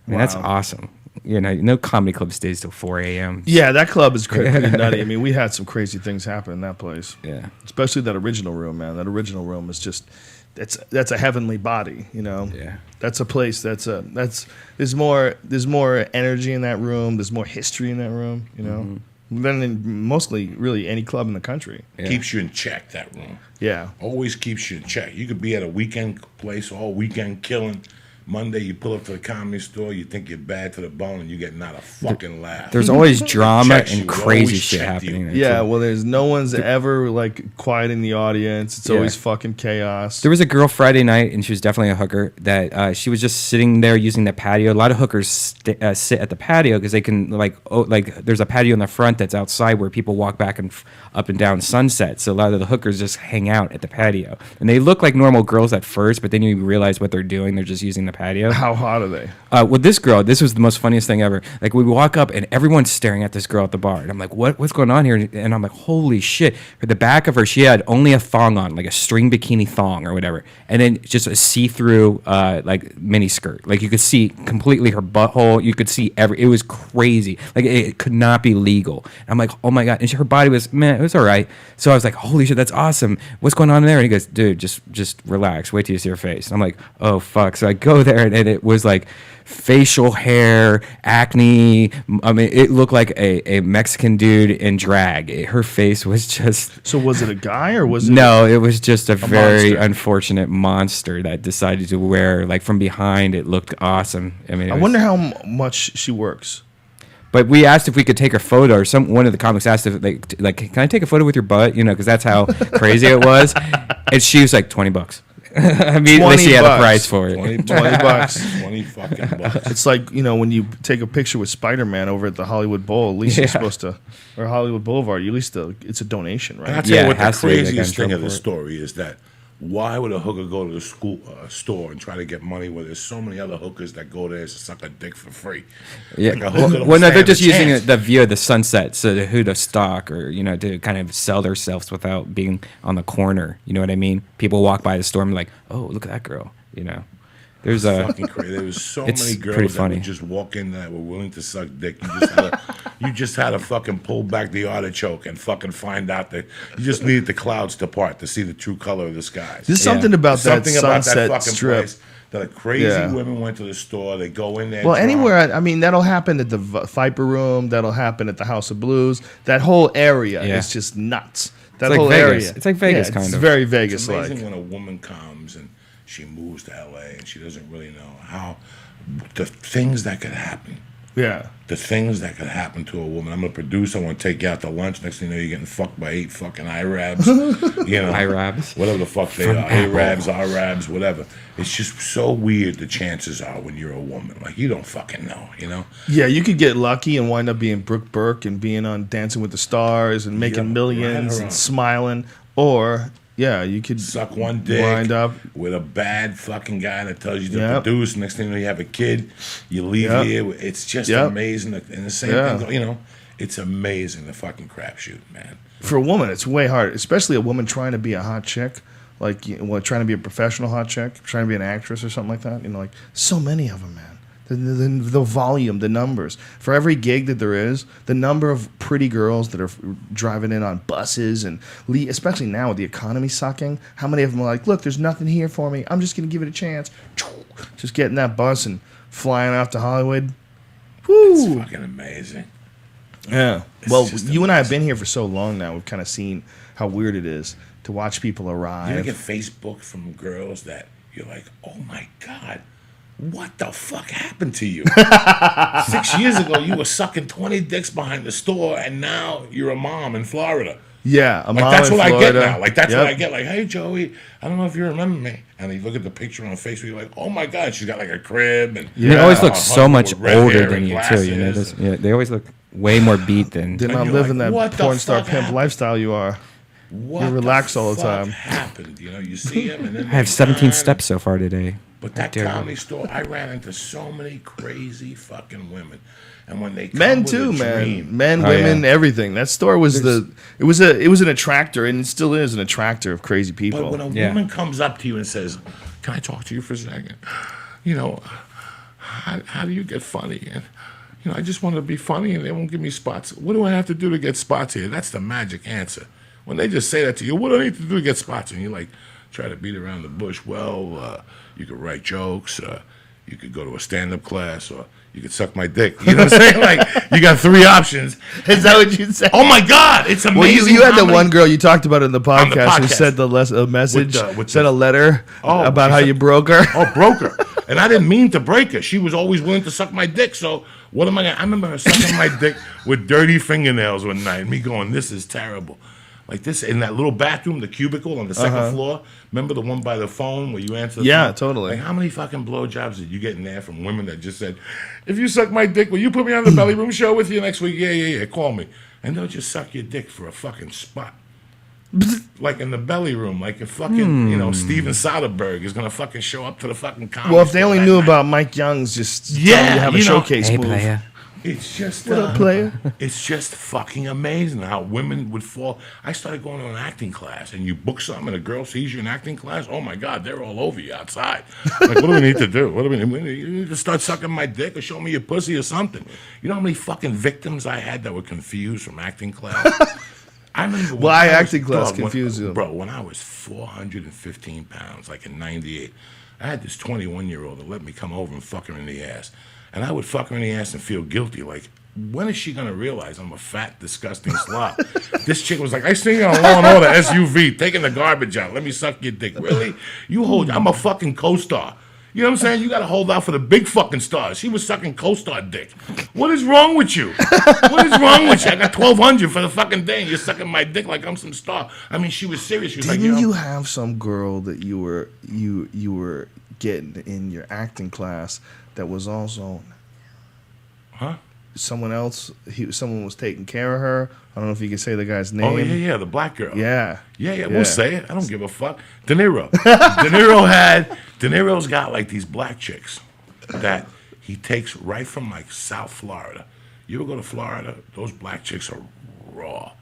I mean, that's
Wow.
awesome. You know, no comedy club stays till 4 a.m.
Yeah, that club is pretty nutty. I mean, we had some crazy things happen in that place.
Yeah.
Especially that original room, man. That original room is just that's a heavenly body, you know.
Yeah.
That's a place there's more energy in that room, there's more history in that room, you know. Than in mostly really any club in the country.
Yeah.
Keeps you in check, that room.
Yeah.
Always keeps you in check. You could be at a weekend place all weekend killing. Monday, you pull up to the Comedy Store, you think you're bad to the bone, and you get not a fucking laugh.
There's always drama
Checks you.
and
It
crazy
always
shit
checked you.
happening. there,
Yeah,
too.
well, there's no one's ever like quiet in the audience. It's
Yeah.
always fucking chaos.
There was a girl Friday night, and she was definitely a hooker. That she was just sitting there using the patio. A lot of hookers sit at the patio because they can there's a patio in the front that's outside where people walk back and up and down Sunset. So a lot of the hookers just hang out at the patio, and they look like normal girls at first, but then you realize what they're doing. They're just using the patio.
How hot are they?
With this girl, this was the most funniest thing ever. Like we walk up and everyone's staring at this girl at the bar, and I'm like, what's going on here? And I'm like, holy shit! At the back of her, she had only a thong on, like a string bikini thong or whatever, and then just a see-through like mini skirt. Like you could see completely her butthole. You could see it was crazy. Like it could not be legal. I'm like, oh my god! And her body was, man, it was all right. So I was like, holy shit, that's awesome. What's going on there? And he goes, dude, just relax. Wait till you see her face. And I'm like, oh fuck. So I go there, and it was like facial hair, acne. I mean, it looked like a Mexican dude in drag. Her face was just.
So was it a guy or was it
No, it was just a very
monster?
unfortunate monster that decided to wear, like from behind, it looked awesome. I mean,
I wonder how much she works.
But we asked if we could take a photo, or one of the comics asked if like, can I take a photo with your butt? You know, because that's how crazy it was. And she was like, $20. Immediately she had a price for it.
20
$20.
20 fucking bucks.
It's like, you know, when you take a picture with Spider-Man over at the Hollywood Bowl, at least you're supposed to, or Hollywood Boulevard, at least it's a donation,
And I'll
right?
tell
Yeah,
you
it
what the
has to be, like,
craziest
on
thing of the
Trump
story is that why would a hooker go to the store and try to get money where there's so many other hookers that go there to suck a dick for free?
Yeah.
Like a hooker don't
Well, no,
stand
they're
a
just using
chance.
the view of the sunset, so who to stalk, or to kind of sell themselves without being on the corner. You know what I mean? People walk by the store and be like, "Oh, look at that girl." There's a
Fucking crazy. There was so
It's
many
pretty
girls that
funny.
would just walk in that were willing to suck dick. You just had to fucking pull back the artichoke and fucking find out that you just needed the clouds to part to see the true color of the skies.
There's something about that
Something about that
Sunset
fucking
Strip.
place that crazy
Yeah.
women went to the store. They go in there.
Well,
drunk.
anywhere, I mean, that'll happen at the Viper Room. That'll happen at the House of Blues. That whole area
Yeah.
is just nuts. That
like
whole
Vegas.
area.
It's like Vegas,
Yeah,
kind
it's
of.
very
It's
Vegas-like.
amazing when a woman comes and she moves to LA and she doesn't really know how the things that could happen.
Yeah.
The things that could happen to a woman. I'm a producer. I want to take you out to lunch. Next thing you know, you're getting fucked by 8 fucking Arabs.
Arabs?
Whatever the fuck they
From
are.
Apple.
Arabs, whatever. It's just so weird the chances are when you're a woman. Like, you don't fucking know,
Yeah, you could get lucky and wind up being Brooke Burke and being on Dancing with the Stars and making
Yeah,
millions
right
and
around.
smiling. Or, yeah, you could
Suck one dick.
wind up.
with a bad fucking guy that tells you to
Yep.
produce. Next thing you know, you have a kid. You leave
Yep.
here. It's just
Yep.
amazing. And the same
Yeah.
thing, It's amazing, the fucking crapshoot, man.
For a woman, it's way hard, especially a woman trying to be a hot chick, like trying to be a professional hot chick, trying to be an actress or something like that. Like so many of them, man. The volume, the numbers. For every gig that there is, the number of pretty girls that are driving in on buses and especially now with the economy sucking, how many of them are like, look, there's nothing here for me. I'm just going to give it a chance. Just getting that bus and flying off to Hollywood. Woo!
It's fucking amazing.
Yeah.
It's
Well,
just
you and I have
amazing.
been here for so long now. We've kind of seen how weird it is to watch people
You ever
arrive.
get Facebook from girls that you're like, oh my God, what the fuck happened to you? 6 years ago, you were sucking 20 dicks behind the store, and now you're a mom in Florida.
Yeah, a
Like,
mom
that's
in
what I get
Florida.
now. Like, that's
Yep.
what I get. Like, hey, Joey, I don't know if you remember me. And you look at the picture on Facebook, you're like, oh my God, she's got like a crib. And
They always look
a
so
husband
much
with red
older
hair
than
and
you too. You know,
glasses.
they always look way more beat than.
They're not
you're
living
like, what
that
the
porn star
fuck
pimp
happened?
lifestyle you are.
What
You relax all the
fuck
time.
happened? You know, you see him, and then
I have
they
17
turn,
steps so far today.
But that
dare you.
comedy store, I ran into so many crazy fucking women, and when they come
Men
with
too,
a
man.
dream,
Men,
Oh,
women,
yeah.
everything. That store was it was an attractor, and it still is an attractor of crazy
But
people.
when a
Yeah.
woman comes up to you and says, "Can I talk to you for a second? You know, how do you get funny?" And you know, I just want to be funny, and they won't give me spots. What do I have to do to get spots here? That's the magic answer. When they just say that to you, what do I need to do to get spots? And you like try to beat around the bush. Well, you could write jokes. You could go to a stand-up class, or you could suck my dick. You know what I'm saying? Like, you got three options.
Is that what you said?
Oh my God, it's amazing.
Well, you had
how
that
many-
one girl you talked about in the podcast, who
podcast.
said a message,
with
said
the-
a letter
Oh,
about
she
how
said-
you broke her.
Oh, broke her. And I didn't mean to break her. She was always willing to suck my dick. So what am I going to... I remember her sucking my dick with dirty fingernails one night. And me going, this is terrible. Like this, in that little bathroom, the cubicle on the second floor. Remember the one by the phone where you answer the
Yeah,
phone?
totally.
Like, how many fucking blowjobs did you get in there from women that just said, if you suck my dick, will you put me on the Belly Room show with you next week? Yeah, call me. And they'll just suck your dick for a fucking spot. Like in the Belly Room, like if fucking, you know, Steven Soderbergh is gonna fucking show up to the fucking comedy
Well, if they
store
only
that
knew
night.
about Mike Young's just
Yeah,
telling you to have a
you know-
showcase
Hey,
move.
playa.
It's just
What up, player?
it's just fucking amazing how women would fall. I started going to an acting class, and you book something, and a girl sees you in acting class. Oh my God, they're all over you outside. Like, what do we need to do? What do we need? You need to start sucking my dick or show me your pussy or something. You know how many fucking victims I had that were confused from acting class? I remember when
Why
I was-
acting class
dog,
confused you?
Bro, when I was 415 pounds, like in 98, I had this 21-year-old that let me come over and fuck her in the ass. And I would fuck her in the ass and feel guilty. Like, when is she going to realize I'm a fat, disgusting slob? This chick was like, I seen you on Law and Order SUV, taking the garbage out. Let me suck your dick. Really? I'm a fucking co-star. You know what I'm saying? You got to hold out for the big fucking stars. She was sucking co-star dick. What is wrong with you? What is wrong with you? I got 1,200 for the fucking day, and you're sucking my dick like I'm some star. I mean, she was serious. She was
Didn't
like, you know,
you have some girl that you were getting in your acting class that was also
huh?
someone else? Someone was taking care of her. I don't know if you can say the guy's name.
Oh, yeah, the black girl.
Yeah.
Yeah, we'll say it. I don't give a fuck. De Niro. De Niro's got like these black chicks that he takes right from like South Florida. You ever go to Florida? Those black chicks are raw.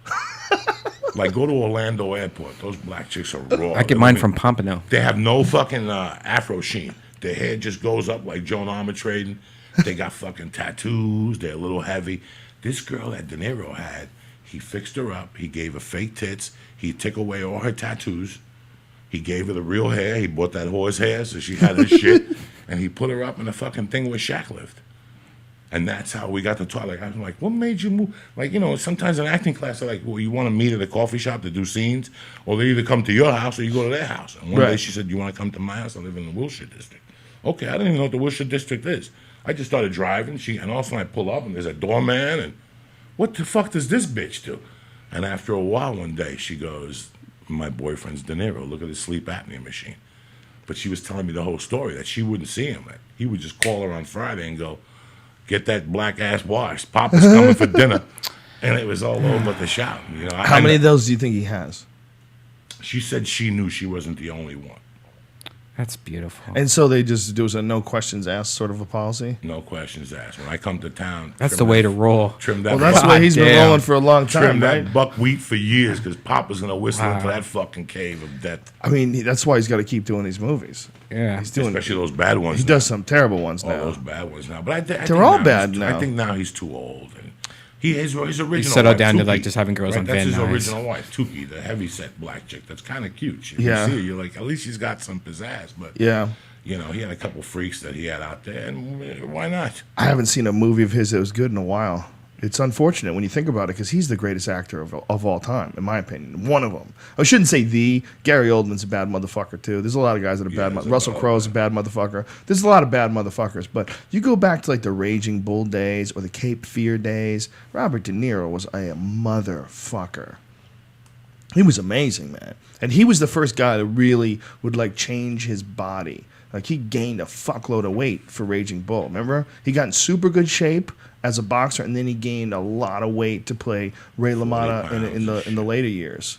Like, go to Orlando Airport. Those black chicks are raw.
I get mine from Pompano.
They have no fucking afro sheen. Their hair just goes up like Joan Armatrading. They got fucking tattoos. They're a little heavy. This girl that De Niro had, he fixed her up. He gave her fake tits. He took away all her tattoos. He gave her the real hair. He bought that horse hair, so she had her shit. And he put her up in a fucking thing with Shaq lived. And that's how we got to talk. Like, I'm like, what made you move? Like, you know, sometimes in acting class, they're like, well, you want to meet at a coffee shop to do scenes? Or they either come to your house or you go to their house. And one day she said, you want to come to my house? I live in the Wilshire District. Okay, I didn't even know what the Wilshire District is. I just started driving. And all of a sudden I pull up and there's a doorman. And what the fuck does this bitch do? And after a while one day, she goes, my boyfriend's De Niro. Look at his sleep apnea machine. But she was telling me the whole story, that she wouldn't see him. That he would just call her on Friday and go, get that black ass washed. Papa's coming for dinner. And it was all over the shop. You know,
How many of those do you think he has?
She said she knew she wasn't the only one.
That's beautiful.
And so they just there was a no questions asked sort of a policy.
No questions asked. When I come to town,
That's
trim
the way
that-
to roll.
Trim that.
Well, that's
buck-
why he's been
damn.
rolling for a long
Trim
time,
that
right?
buckwheat for years because Pop was gonna whistle
Wow.
into that fucking cave of death.
I mean, that's why he's got to keep doing these movies.
Yeah.
He's doing.
Especially those bad ones.
He does some terrible ones
all
now.
those bad ones now. But I think
They're all
now
bad
he's-
now.
I think now he's too old. And his original
settled
wife,
down to,
Tukey,
like, just having girls on
That's
Van
his
Nuys.
original wife, Tukey, the heavyset black chick. That's kind of cute. If
Yeah.
you see her, you're like, at least she's got some pizzazz. But
Yeah.
you know, he had a couple freaks that he had out there, and why not?
I haven't seen a movie of his that was good in a while. It's unfortunate when you think about it because he's the greatest actor of all time, in my opinion. One of them. I shouldn't say the. Gary Oldman's a bad motherfucker, too. There's a lot of guys that are bad.
there's a
Russell
lot.
Crowe's a bad motherfucker. There's a lot of bad motherfuckers. But you go back to like the Raging Bull days or the Cape Fear days, Robert De Niro was a motherfucker. He was amazing, man. And he was the first guy that really would like change his body. Like he gained a fuckload of weight for Raging Bull. Remember? He got in super good shape as a boxer, and then he gained a lot of weight to play Ray LaMotta in the later years.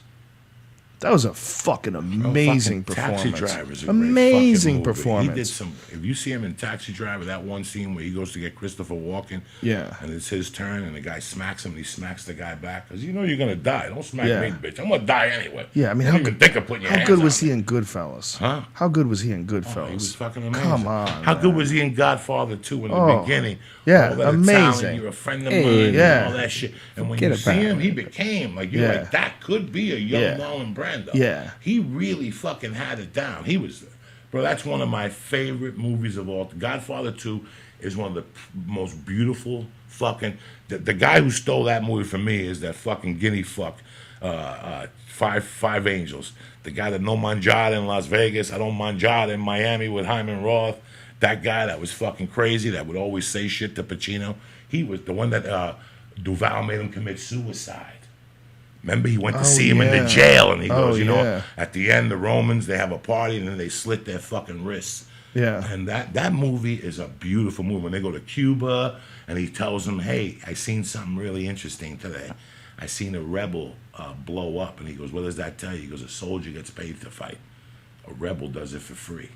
That was a fucking amazing
Taxi
performance.
Driver's a great
Amazing
fucking movie.
performance.
He did some. If you see him in Taxi Driver, that one scene where he goes to get Christopher Walken,
Yeah.
and it's his turn, and the guy smacks him, and he smacks the guy back because you know you're gonna die. Don't smack
Yeah.
me, bitch. I'm gonna die anyway.
Yeah, I mean,
don't
how
even
good-
think of putting your
How
hands
good was
on
he
me.
in Goodfellas?
Huh?
How good was he in Goodfellas?
He was fucking amazing.
Come on.
How
man.
good was he in Godfather 2 in the
Oh,
beginning?
yeah,
All that
amazing.
Italian, you're a friend of
Hey,
mine,
yeah.
and all that shit. And when
Forget
you see
about
him,
it.
he became like you're
Yeah.
like that could be a young
Yeah.
Marlon Brando.
Yeah.
He really fucking had it down. He was, bro. That's one of my favorite movies of all. Godfather 2 is one of the most beautiful fucking. The guy who stole that movie from me is that fucking guinea fuck, Five Angels. The guy that no manjada in Las Vegas, I don't manjada in Miami with Hyman Roth. That guy that was fucking crazy, that would always say shit to Pacino. He was the one that Duval made him commit suicide. Remember, he went to see him in
yeah.
the jail, and he goes,
Oh,
you know,
yeah.
at the end, the Romans, they have a party, and then they slit their fucking wrists.
Yeah.
And that movie is a beautiful movie. When they go to Cuba, and he tells them, hey, I seen something really interesting today. I seen a rebel blow up. And he goes, what does that tell you? He goes, a soldier gets paid to fight. A rebel does it for free.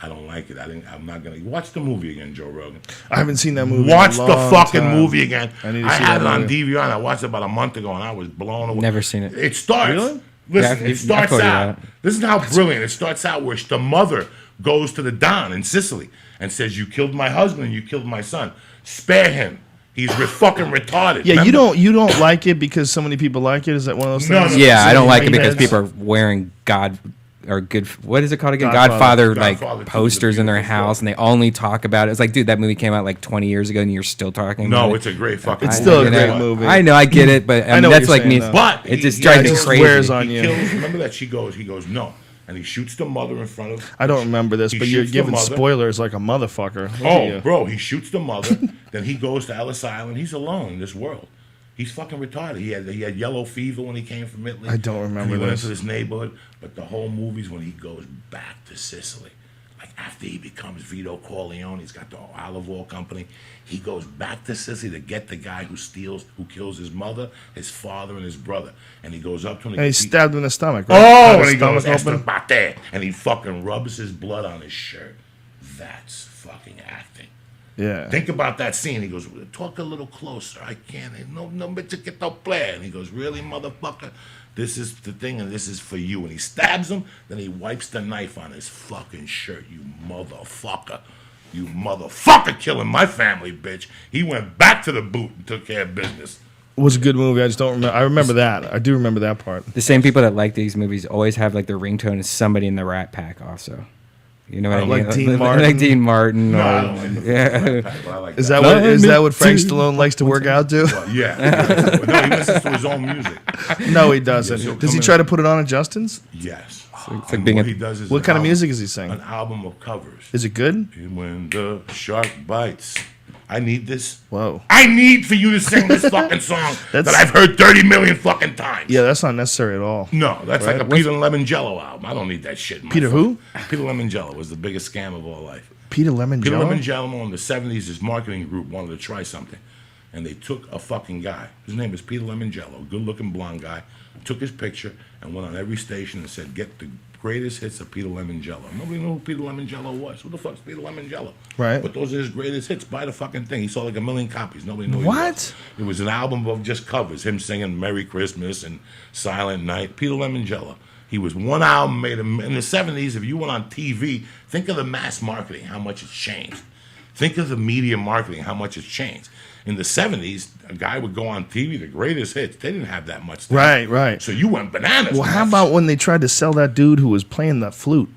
I don't like it. I'm not going to. Watch the movie again, Joe Rogan.
I haven't seen that movie.
Watch
in a
the
long
fucking
time.
movie again.
I need to
I
see
had
that
it on
movie.
DVR, and I watched it about a month ago, and I was blown away.
Never seen it.
It starts.
Really?
Listen,
Yeah,
it
I
starts
told you
out.
that.
This is how brilliant. It starts out where the mother goes to the Don in Sicily and says, "You killed my husband. You killed my son. Spare him. He's fucking retarded."
Yeah,
Remember?
you don't like it because so many people like it. Is that one of those
No,
things?
no,
Yeah, I don't like it
Meatheads?
because people are wearing God or good. What is it called again?
Godfather.
Godfather, like
Godfather 2 is a
posters in their
beautiful
house,
film.
and they only talk about it. It's like, dude, that movie came out like 20 years ago, and you're still talking. about
No,
it.
it's a great fucking.
It's
movie.
still a
You
great
know,
movie.
I know, I get it, but I mean,
know what
that's
you're
like
saying,
me.
though.
But
it just
he
drives me
kills-
crazy.
swears on you.
Remember that he goes no, and he shoots the mother in front of.
I don't remember this,
He
but you're
shoots the
giving
mother.
spoilers like a motherfucker. Look at
Oh,
you.
bro, he shoots the mother. Then he goes to Ellis Island. He's alone in this world. He's fucking retarded. He had yellow fever when he came from Italy.
I don't remember
and he went
this.
into this neighborhood. But the whole movie's when he goes back to Sicily. Like after he becomes Vito Corleone, he's got the olive oil company. He goes back to Sicily to get the guy who kills his mother, his father, and his brother. And he goes up to him.
And he's stabbed in the stomach. Right?
Oh,
Cut
and
his
he goes,
stomach open.
"Estabate," and he fucking rubs his blood on his shirt. That's fucking acting.
Yeah.
Think about that scene. He goes, talk a little closer. I can't. No, but you get no play. And he goes, really, motherfucker? This is the thing, and this is for you. And he stabs him. Then he wipes the knife on his fucking shirt. You motherfucker. You motherfucker killing my family, bitch. He went back to the boot and took care of business.
It was a good movie. I just don't remember. I remember that. I do remember that part.
The same people that like these movies always have like their ringtone is somebody in the Rat Pack also. You know what I mean?
Like Dean Martin?
Like Dean Martin.
No,
or,
I don't like the
yeah.
but I like
Is
that.
that what Frank Stallone likes to work out to?
Yeah. No, he listens to his own music.
No, he doesn't.
Yes, he'll
Does he
come
try
in.
to put it on at Justin's?
Yes.
like
And
being
what
a-
he does is
What
an
kind of
album-
music is he singing?
An album of covers.
Is it good?
When the shark bites. I need this.
Whoa.
I need for you to sing this fucking song that
That's-
I've heard 30 million fucking times.
Yeah, that's not necessary at all.
No, that's like a
Right.
Peter Lemongello album. I don't need that shit. in my
Peter who?
fucking- Peter Lemongello was the biggest scam of all life.
Peter Lemon
Peter
Joe?
Lemongello in the 70s, his marketing group wanted to try something. And they took a fucking guy. His name is Peter Lemongello, good looking blonde guy. Took his picture and went on every station and said, get the greatest hits of Peter Lemongello. Nobody knew who Peter Lemongello was. Who the fuck's Peter Lemongello?
Right.
But those are his greatest hits. Buy the fucking thing. He sold like 1 million copies. Nobody knew.
What?
It was an album of just covers. Him singing "Merry Christmas" and "Silent Night." Peter Lemongello. He was one album made him in the 70s. If you went on TV, think of the mass marketing, how much it's changed. Think of the media marketing, how much it's changed. In the 70s, a guy would go on TV, the greatest hits. They didn't have that much time.
Right.
So you went bananas.
Well, how about when they tried to sell that dude who was playing the flute?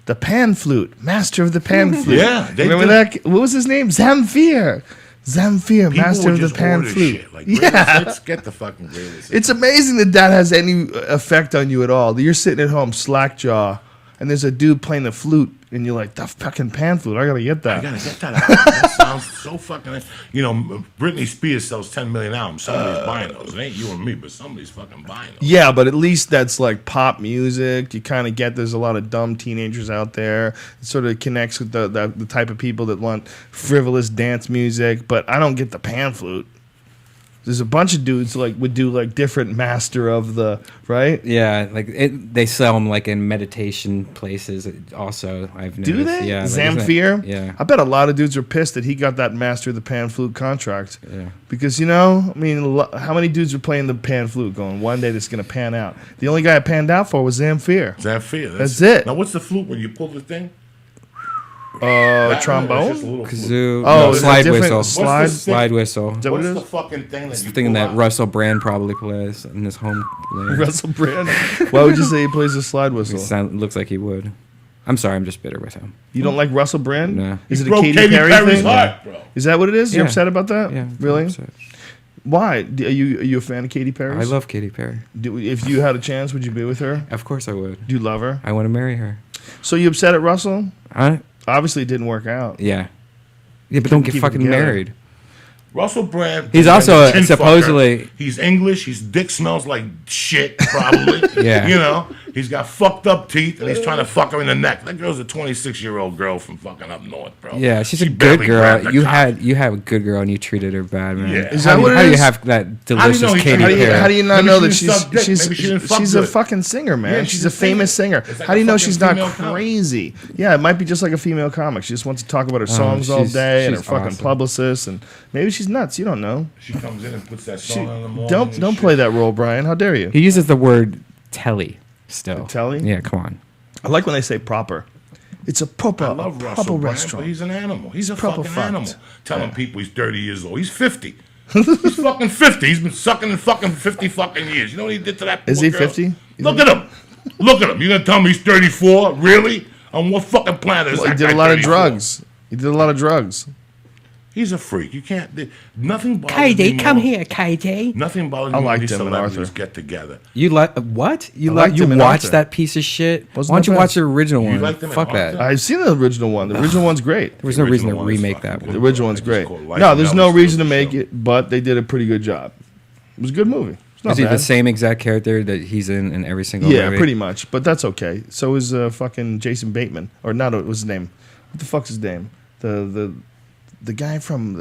The pan flute, master of the pan flute.
Yeah, they
remember
did.
that? What was his name? Zamfir,
People
master
would
of the
just
pan
order
flute.
shit. Like, greatest hits, get the fucking greatest hits.
It's amazing that has any effect on you at all. You're sitting at home, slackjaw, and there's a dude playing the flute, and you're like, the fucking pan flute, I gotta get that.
I gotta get that album. That sounds so fucking. You know, Britney Spears sells 10 million albums. Somebody's buying those. It ain't you and me, but somebody's fucking buying those.
Yeah, but at least that's like pop music. You kind of get there's a lot of dumb teenagers out there. It sort of connects with the type of people that want frivolous dance music. But I don't get the pan flute. There's a bunch of dudes like would do like different master of the right.
Yeah, like they sell them like in meditation places. Also, I've noticed.
Do they?
Yeah, like,
Zamfir?
yeah.
I bet a lot of dudes are pissed that he got that master of the pan flute contract.
Yeah.
Because, I mean, how many dudes are playing the pan flute going, one day this is going to pan out? The only guy it panned out for was Zamfir.
Zamfir.
That's it.
Now, what's the flute when you pull the thing?
Trombone?
Kazoo.
Oh,
no,
is it
slide
different?
whistle.
Slide?
What's the
Slide whistle.
Is that what
What's
it
the
is?
fucking thing that
It's
you
the thing
pull
that
out?
Russell Brand probably plays in his home land.
Russell Brand. Why would you say he plays a slide whistle?
Looks like he would. I'm sorry, I'm just bitter with him.
You don't like Russell Brand?
No.
Is it a
Broke
Katy Perry
Perry's
thing?
heart, bro.
Is that what it is? You're
Yeah.
upset about that?
Yeah.
Really?
I'm upset.
Why? Are you a fan of Katy Perry?
I love Katy Perry.
If you had a chance, would you be with her?
Of course I would.
Do you love her?
I want to marry her.
So you upset at Russell?
I,
Obviously, it didn't work out.
yeah. Yeah, but don't get
keep it
fucking
together.
married.
Russell Brand.
He's also
a chin
supposedly-
fucker. He's English. His dick smells like shit, probably.
Yeah.
You know, he's got fucked up teeth, and he's trying to fuck her in the neck. That girl's a 26-year-old girl from fucking up north, bro.
Yeah, she's
She
a good
barely grabbed
girl.
the
You
cock.
have a good girl and you treated her bad, man.
Yeah.
Is
How
that
do
what
you-
it
How do you
is?
have that
How do you
delicious
know he-
Katy
How do you,
Perry?
how do you not
Maybe
know
she
that
didn't suck dick.
she's
Maybe she didn't fuck
she's a
good.
fucking singer, man?
Yeah,
she's
she's
a
a singer.
famous singer.
It's like
How do you
a
know
fucking
she's not
female comic.
crazy? Yeah, it might be just like a female comic. She just wants to talk about her songs all day and her
she's
fucking
awesome.
publicist, and maybe she's nuts. You don't know.
She comes in and puts that song on in the morning.
Don't
and
play
shit.
that role, Brian. How dare you?
He uses the word telly still.
Telly?
Yeah, come on.
I like when they say proper. It's a proper,
I love
proper
Russell Brand,
restaurant.
but he's an animal. He's a
proper
fucking
fucked.
animal. Telling people he's 30 years old. He's 50. He's fucking 50. He's been sucking in fucking 50 fucking years. You know what he did to that poor
Is he
girl?
50?
Look at him. Look at him. You gonna tell me he's 34? Really? On what fucking planet is
Well, he
that
did
guy
a lot of
34?
drugs. He did a lot of drugs.
He's a freak. You can't. Nothing bothers me
KD, come
more-
here, KD.
Nothing bothers
I
me when
liked
these
him in
celebrities
Arthur.
get together.
You like what? You
I
like
liked
you
him in
watched
Arthur.
that piece of shit?
Wasn't
Why don't
that
you watch
bad?
the original
You
one?
liked him in
Fuck that.
Arthur?
I've seen the original one. The original one's great.
There was no reason to
original one is
remake
fucking
that
good.
one.
The original one's
I just
great.
call it Life
No,
and
there's
Elvis
no
was
reason to
the
make
show.
it, but they did a pretty good job. It was a good movie. It's not
Is he
bad.
the same exact character that he's in every single
Yeah,
movie?
pretty much. But that's okay. So is fucking Jason Bateman, or not? What's his name? What the fuck's his name? The guy from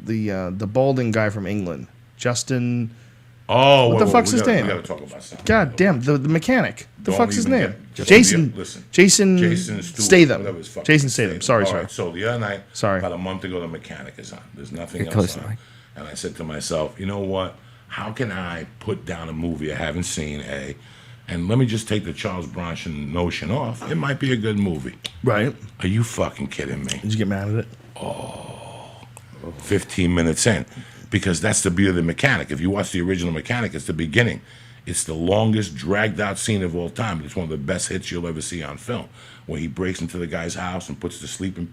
the balding guy from England, Justin.
Oh,
What the fuck's his name?
We gotta talk about something.
God damn, the mechanic. The
Don't
fuck's his
even
name?
get-
Jason.
listen.
Jason.
Jason Stewart,
Statham.
whatever his fucking
Jason Statham. Sorry,
All
sorry.
right, so the other night,
Sorry.
about a month ago, the mechanic is on. There's nothing
Get
else
close,
on.
Mike.
And I said to myself, you know what? How can I put down a movie I haven't seen, and let me just take the Charles Bronson notion off. It might be a good movie.
Right.
Are you fucking kidding me?
Did you get mad at it?
15 minutes in, because that's the beauty of the mechanic. If you watch the original Mechanic, it's the beginning. It's the longest dragged out scene of all time. It's one of the best hits you'll ever see on film, where he breaks into the guy's house and puts the sleeping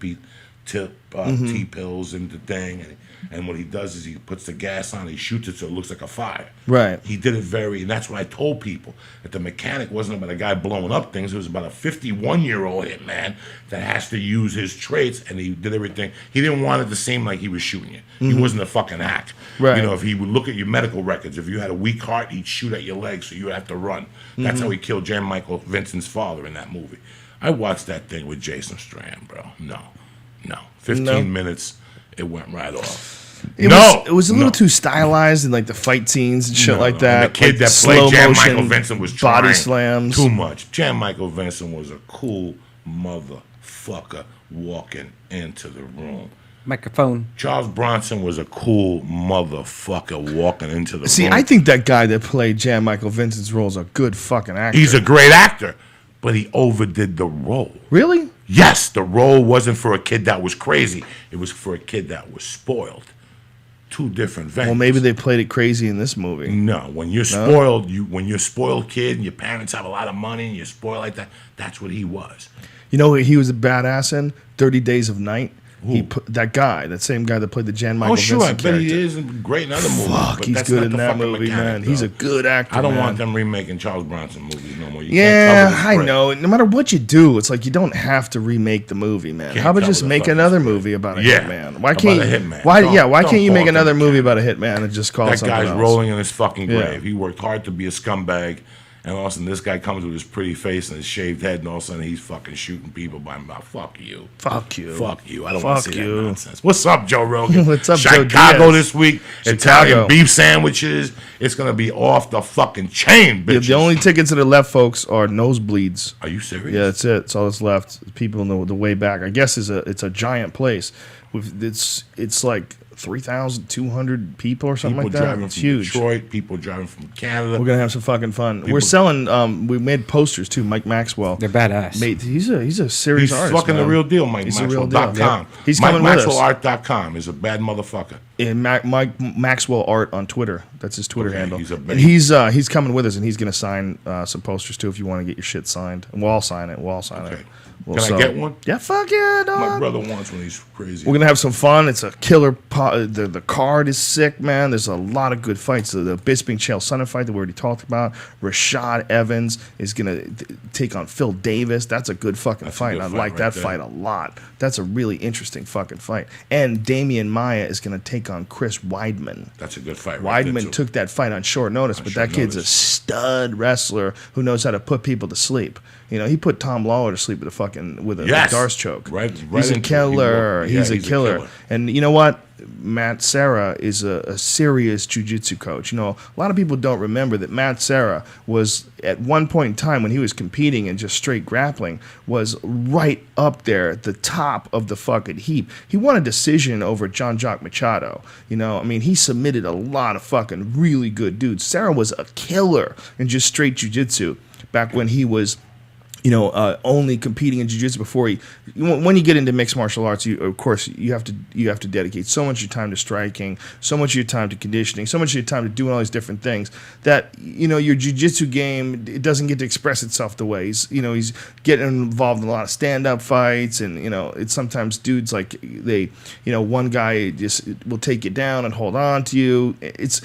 T-pills in the thing, and what he does is he puts the gas on, he shoots it so it looks like a fire.
Right.
He did it and that's what I told people, that the Mechanic wasn't about a guy blowing up things, it was about a 51-year-old hitman that has to use his traits, and he did everything. He didn't want it to seem like he was shooting you. He wasn't a fucking act.
Right.
You know, if he would look at your medical records, if you had a weak heart, he'd shoot at your legs, so you would have to run. That's how he killed Jan Michael Vincent's father in that movie. I watched that thing with Jason Strand, bro. No. 15 minutes, it went right off.
It was a little too stylized in like the fight scenes and shit like that.
And the kid
like
that
slow
played Jan
motion
Michael Vincent was
body
trying
slams.
too much. Jan Michael Vincent was a cool motherfucker walking into the room.
Microphone.
Charles Bronson was a cool motherfucker walking into the room.
See, I think that guy that played Jan Michael Vincent's role is a good fucking actor.
He's a great actor, but he overdid the role.
Really?
Yes, the role wasn't for a kid that was crazy. It was for a kid that was spoiled. Two different venues.
Well, maybe they played it crazy in this movie.
No, when you're spoiled, when you're a spoiled kid and your parents have a lot of money and you're spoiled like that, that's what he was.
You know, he was a badass in 30 Days of Night. He put that same guy that played the Jan Michael Vincent
I bet
character.
he is great in other movies.
Fuck,
but
he's
that's
good
not
in
the
that
fucking
movie,
mechanic,
man. He's
though.
a good actor.
I don't
man.
want them remaking Charles Bronson movies no more. You
Yeah,
can't cover the
I
spread.
know. No matter what you do, it's like you don't have to remake the movie, man.
Can't
How about
cover
just
the
make
fucking
another
spread.
movie about a
Yeah,
hitman? Why
about
can't
a hitman.
Why?
Don't-
Yeah, why
don't
can't you
call
make
it
another
the
movie
mechanic.
about a hitman and just call it
That
something
guy's
else?
rolling in his fucking
Yeah.
grave. He worked hard to be a scumbag, and all of a sudden this guy comes with his pretty face and his shaved head, and all of a sudden he's fucking shooting people by him. Fuck you.
Fuck you.
Fuck you. I don't want to
Fuck
see
you.
that nonsense. What's up, Joe Rogan?
What's up, Joe
Chicago
Diaz?
this week.
Chicago.
Italian beef sandwiches. It's going to be off the fucking chain, bitches.
The only tickets that are left, folks, are nosebleeds.
Are you serious?
Yeah, that's it. That's all that's left. People know the way back. I guess it's a giant place. It's like 3,200 people or something
People
like that.
driving
It's
from
huge.
Detroit. People driving from Canada.
We're gonna have some fucking fun. We're selling. We made posters too. Mike Maxwell.
They're badass.
He's a serious
He's
artist.
fucking
man.
the real deal, Mike
He's the real deal.
Maxwell.com.
Yep. He's coming with us.
MikeMaxwellArt.com is a bad motherfucker.
And Mike Maxwell Art on Twitter. That's his Twitter
Okay,
handle.
he's a
and
big-
he's coming with us, and he's gonna sign some posters too. If you want to get your shit signed, and we'll all sign it.
Okay.
We'll
Can I
sell
get
it.
one?
Yeah, fuck yeah, dog.
My brother wants one. He's crazy.
We're gonna have some fun. It's a killer. The card is sick, man. There's a lot of good fights. The Bisping Chael Sonnen fight that we already talked about. Rashad Evans is gonna take on Phil Davis. That's a good fucking
That's a
fight.
good
I
fight
like
right
that
there.
fight a lot. That's a really interesting fucking fight. And Damian Maia is gonna take on Chris Weidman.
That's a good fight. Right there,
Weidman
too.
took that fight on short notice, but
short
that kid's a
notice.
stud wrestler who knows how to put people to sleep. You know, he put Tom Lawler to sleep with a
Yes.
Darce choke.
Right
He's a
into it.
killer.
Yeah,
He's a killer. And you know what? Matt Serra is a serious jiu-jitsu coach. You know, a lot of people don't remember that Matt Serra was, at one point in time when he was competing in just straight grappling, was right up there at the top of the fucking heap. He won a decision over John Jock Machado. You know, I mean, he submitted a lot of fucking really good dudes. Serra was a killer in just straight jiu-jitsu back when he was, you know, only competing in jiu-jitsu before when you get into mixed martial arts, of course you have to dedicate so much of your time to striking, so much of your time to conditioning, so much of your time to doing all these different things that, you know, your jiu-jitsu game, it doesn't get to express itself the way he's getting involved in a lot of stand-up fights, and you know, it's sometimes dudes like one guy just will take you down and hold on to you. It's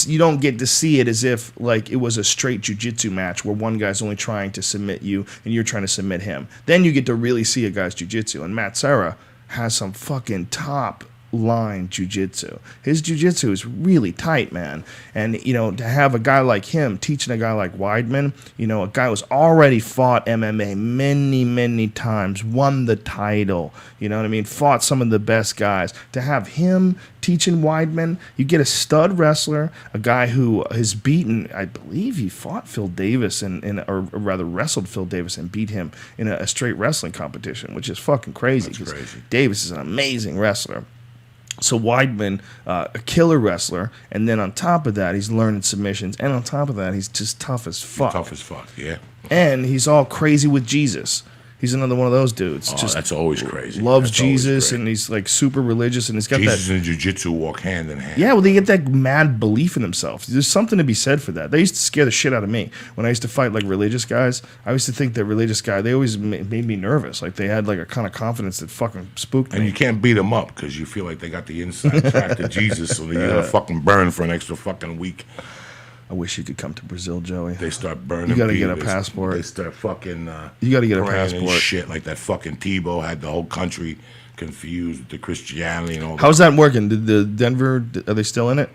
you don't get to see it as if like it was a straight jiu-jitsu match where one guy's only trying to submit you and you're trying to submit him. Then you get to really see a guy's jiu-jitsu. And Matt Serra has some fucking top line jiu-jitsu. His jiu-jitsu is really tight, man. And you know, to have a guy like him teaching a guy like Weidman, you know, a guy who's already fought MMA many times, won the title, you know what I mean, fought some of the best guys. To have him teaching Weidman, you get a stud wrestler, a guy who has beaten, I believe he fought Phil Davis or rather wrestled Phil Davis and beat him in a straight wrestling competition, which is fucking crazy.
That's crazy.
Davis is an amazing wrestler. So Weidman, a killer wrestler, and then on top of that, he's learning submissions, and on top of that, he's just tough as fuck.
Tough as fuck, yeah.
And he's all crazy with Jesus. He's another one of those dudes.
Oh,
just
that's always crazy.
loves
That's always
Jesus,
great.
and he's like super religious, and he's got
Jesus
that.
and jiu-jitsu walk hand in hand.
Yeah, well, they get that mad belief in themselves. There's something to be said for that. They used to scare the shit out of me when I used to fight like religious guys. I used to think that religious guy, they always made me nervous. Like they had like a kind of confidence that fucking spooked
And
me.
you can't beat them up because you feel like they got the inside track to Jesus, so you're gonna fucking burn for an extra fucking week.
I wish you could come to Brazil, Joey.
They start burning.
You gotta get a
beavers.
passport.
They start fucking.
You gotta get a
praying and
passport.
shit like that. Fucking Tebow had the whole country confused with the Christianity and all that.
How's that working? Did the Denver, are they still in it?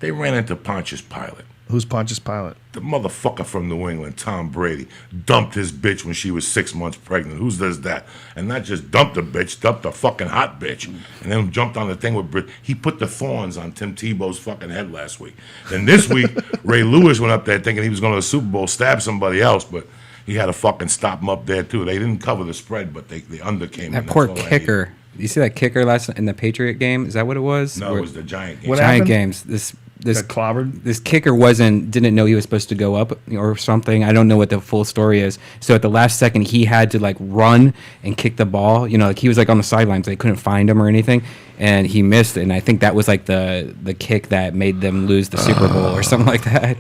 They ran into Pontius Pilate.
Who's Pontius Pilate?
The motherfucker from New England, Tom Brady, dumped his bitch when she was 6 months pregnant. Who does that? And not just dumped the bitch, dumped a fucking hot bitch. And then jumped on the thing with Brit. He put the thorns on Tim Tebow's fucking head last week. Then this week, Ray Lewis went up there thinking he was going to the Super Bowl, stab somebody else, but he had to fucking stop him up there too. They didn't cover the spread, but they undercame.
That poor kicker. You see that kicker last in the Patriot game? Is that what it was?
No, it was the Giant game.
What
Giant
happened?
games. This
Got clobbered?
This kicker didn't know he was supposed to go up or something. I don't know what the full story is. So at the last second, he had to like run and kick the ball. You know, like he was like on the sidelines. They couldn't find him or anything, and he missed it. And I think that was like the kick that made them lose the Super Bowl or something like that.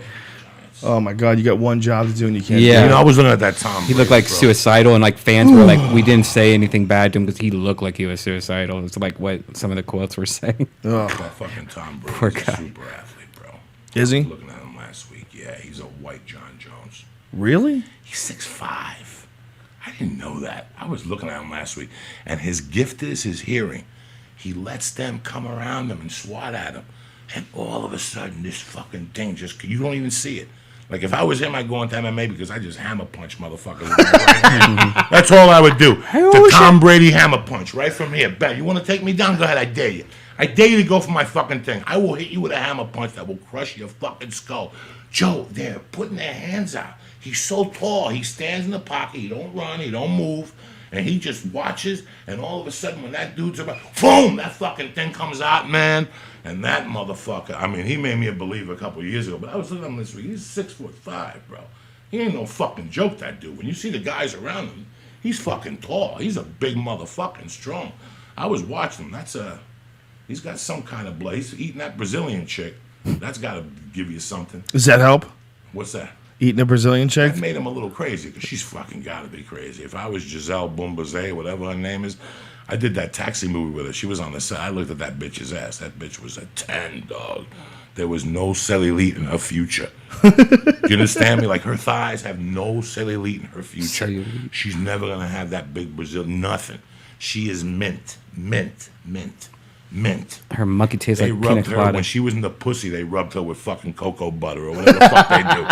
Oh my God! You got one job to do and you can't.
Yeah.
do
You
it.
know, I was looking at that Tom.
He looked like suicidal, and like fans were like, "We didn't say anything bad to him because he looked like he was suicidal." It's like what some of the quotes were saying.
Oh.
That fucking Tom Brady.
Poor
He's a
guy.
super athlete, bro.
Is he?
Looking at him last week, yeah, he's a white John Jones.
Really?
He's 6'5". I didn't know that. I was looking at him last week, and his gift is his hearing. He lets them come around him and swat at him, and all of a sudden, this fucking thing you don't even see it. Like if I was him, I'd go into MMA because I just hammer punch motherfuckers. With my right hand. That's all I would do. The Tom Brady hammer punch right from here. Ben, you want to take me down? Go ahead. I dare you. I dare you to go for my fucking thing. I will hit you with a hammer punch that will crush your fucking skull. Joe, they're putting their hands out. He's so tall. He stands in the pocket. He don't run. He don't move. And he just watches. And all of a sudden, when that dude's about, boom, that fucking thing comes out, man. And that motherfucker, I mean, he made me a believer a couple of years ago. But I was looking at him this week. He's 6'5", bro. He ain't no fucking joke, that dude. When you see the guys around him, he's fucking tall. He's a big motherfucking strong. I was watching him. He's got some kind of blood. He's eating that Brazilian chick. That's got to give you something.
Does that help?
What's that?
Eating a Brazilian chick?
That made him a little crazy because she's fucking got to be crazy. If I was Giselle Bumbaze, whatever her name is, I did that Taxi movie with her. She was on the set. I looked at that bitch's ass. That bitch was a 10, dog. There was no cellulite in her future. Do you understand me? Like her thighs have no cellulite in her future.
Cellulite.
She's never going to have that big Brazil. Nothing. She is mint.
Her monkey tastes
They
like pina
rubbed her
colada.
when she was in the pussy. They rubbed her with fucking cocoa butter or whatever the fuck they do.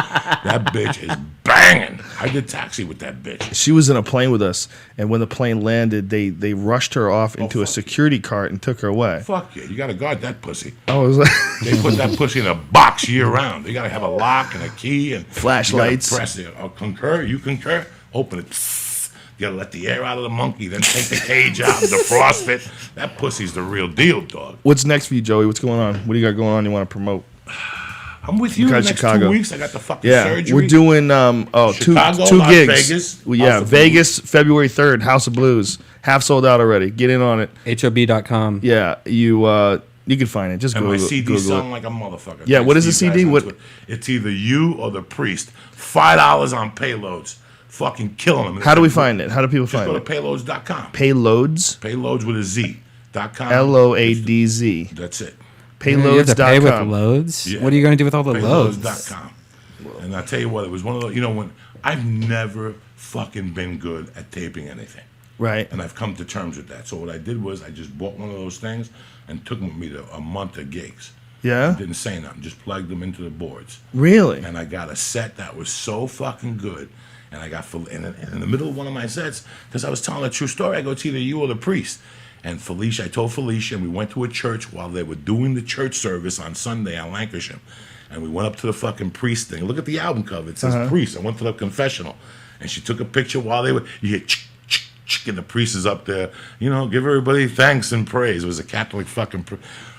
That bitch is banging. I did Taxi with that bitch.
She was in a plane with us, and when the plane landed, they rushed her off into a
fuck.
security cart and took her away.
Fuck yeah, you gotta guard that pussy.
I was like,
They put that pussy in a box year round. They gotta have a lock and a key and
Flashlights.
You gotta press it. Concur. You concur. Open it. You gotta let the air out of the monkey, then take the cage out and defrost it. That pussy's the real deal, dog.
what's next for you, Joey? What's going on? What do you got going on you want to promote?
I'm with you the
Because
next
Chicago.
2 weeks. I got the fucking
Yeah,
surgery.
we're doing two
Chicago,
two
Las
gigs.
Vegas,
Well, yeah,
House of
Vegas, February 3rd, House of Blues. Half sold out already. Get in on it.
HOB.com.
Yeah, you can find it. Just
And my
Google,
CD
Google
sound
it.
like a motherfucker.
Yeah, what is the
Steve
CD?
guys on
What-
Twitter. It's either you or the priest. $5 on payloads. Fucking killing them.
How do we find it? How do people
Just
find
go
it?
to payloads.com.
Payloads.
Payloads with a Z.com.
LOADZ.
That's it.
You have to pay with
Payloads.com.
loads.
Yeah.
What are you going to do with all the loads?
Payloads.com. And I tell you what, it was one of those, when I've never fucking been good at taping anything.
Right.
And I've come to terms with that. So what I did was I just bought one of those things and took them with me to a month of gigs.
Yeah.
Didn't say nothing, just plugged them into the boards.
Really?
And I got a set that was so fucking good. And I got and in the middle of one of my sets, because I was telling a true story, I go, it's either you or the priest. And Felicia, I told Felicia, and we went to a church while they were doing the church service on Sunday on Lancashire. And we went up to the fucking priest thing. Look at the album cover. It says priest. I went to the confessional. And she took a picture while they were, you hear and the priest is up there, give everybody thanks and praise. It was a Catholic fucking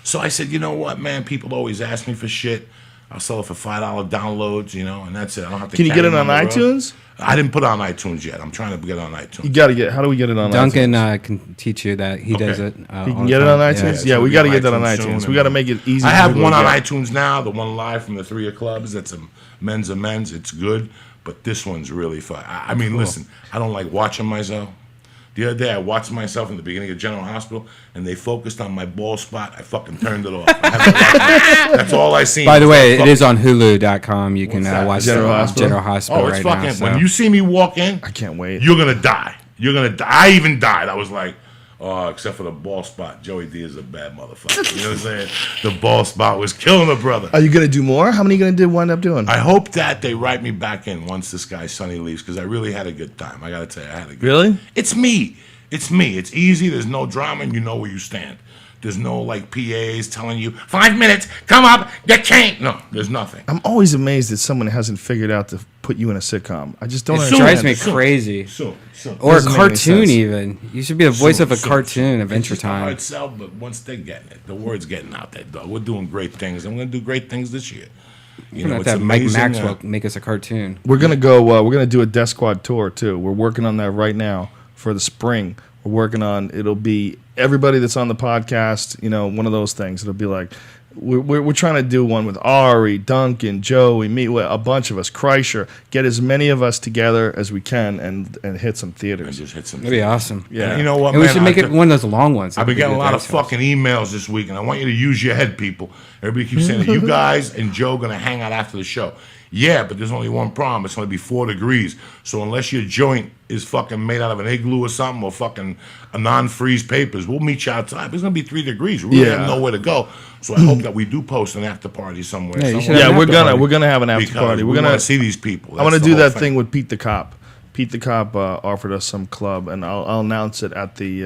So I said, you know what, man? People always ask me for shit. I'll sell it for $5 downloads, and that's it. I don't have to.
Can you
carry
get it
them
on
the road.
iTunes?
I didn't put it on iTunes yet. I'm trying to get it on iTunes.
You got to get. How do we get it on
Duncan
iTunes?
can teach you that. He does it.
You can get it on iTunes?
Yeah,
Yeah, we
it's
got to
gonna
get
be
that on
on iTunes
iTunes.
soon,
We got to
and
make it easy.
I
for
have
people
one
to
on
get.
iTunes now, the one live from the 3 of clubs. That's a men's of men's. It's good, but this one's really fun. I mean, listen, I don't like watching myself. The other day, I watched myself in the beginning of General Hospital, and they focused on my bald spot. I fucking turned it off. I haven't watched it. That's all I seen.
By the way, it
Fucking-
is on Hulu.com. You can
What's that?
watch
General Hospital?
General Hospital
Oh, it's
right
fucking.
now. So.
When you see me walk in,
I can't wait.
you're gonna die. You're gonna die. I even died. I was like, Except for the ball spot. Joey Diaz is a bad motherfucker. You know what I'm saying? The ball spot was killing the brother.
Are you gonna do more? How many are you gonna wind up doing?
I hope that they write me back in once this guy Sonny leaves, because I really had a good time. I gotta tell you, I had a good
Really?
It's me. It's me. It's easy. There's no drama, and you know where you stand. There's no like PAs telling you 5 minutes, come up, you can't. No, there's nothing.
I'm always amazed that someone hasn't figured out to put you in a sitcom. I just don't
It
understand.
drives me
Soon.
crazy.
So
Or a
Doesn't make any
cartoon,
sense.
even. You should be the voice of a cartoon, Adventure
It's just a
Time.
hard sell, but once they're getting it, the word's getting out there, dog. We're doing great things. I'm gonna do great things this year. You
We're gonna have to have Mike Maxwell make us a cartoon.
We're gonna go. We're gonna do a Death Squad tour too. We're working on that right now for the spring. We're working on. It'll be everybody that's on the podcast. You know, one of those things. It'll be like we're trying to do one with Ari, Duncan, Joey, me, a bunch of us, Kreischer. Get as many of us together as we can and hit some
and
theaters.
just hit some.
That'd be awesome.
Yeah.
And you know what,
And we
man?
should make it one of those long ones.
I've been getting a lot of fucking emails this week, and I want you to use your head, people. Everybody keeps saying that you guys and Joe gonna hang out after the show. Yeah, but there's only one problem. It's gonna be 4 degrees. So unless your joint is fucking made out of an igloo or something, or fucking a non-freeze papers, we'll meet you outside. It's gonna be 3 degrees. We really
Yeah.
have nowhere to go. So I hope that we do post an after party somewhere.
Yeah, you should
somewhere.
have
Yeah,
an
we're
after
gonna
party.
have an after
Because
party.
we
We're gonna
want to see these people.
I want to
That's
do
the whole
that thing with Pete the Cop. Pete the Cop offered us some club, and I'll announce it at the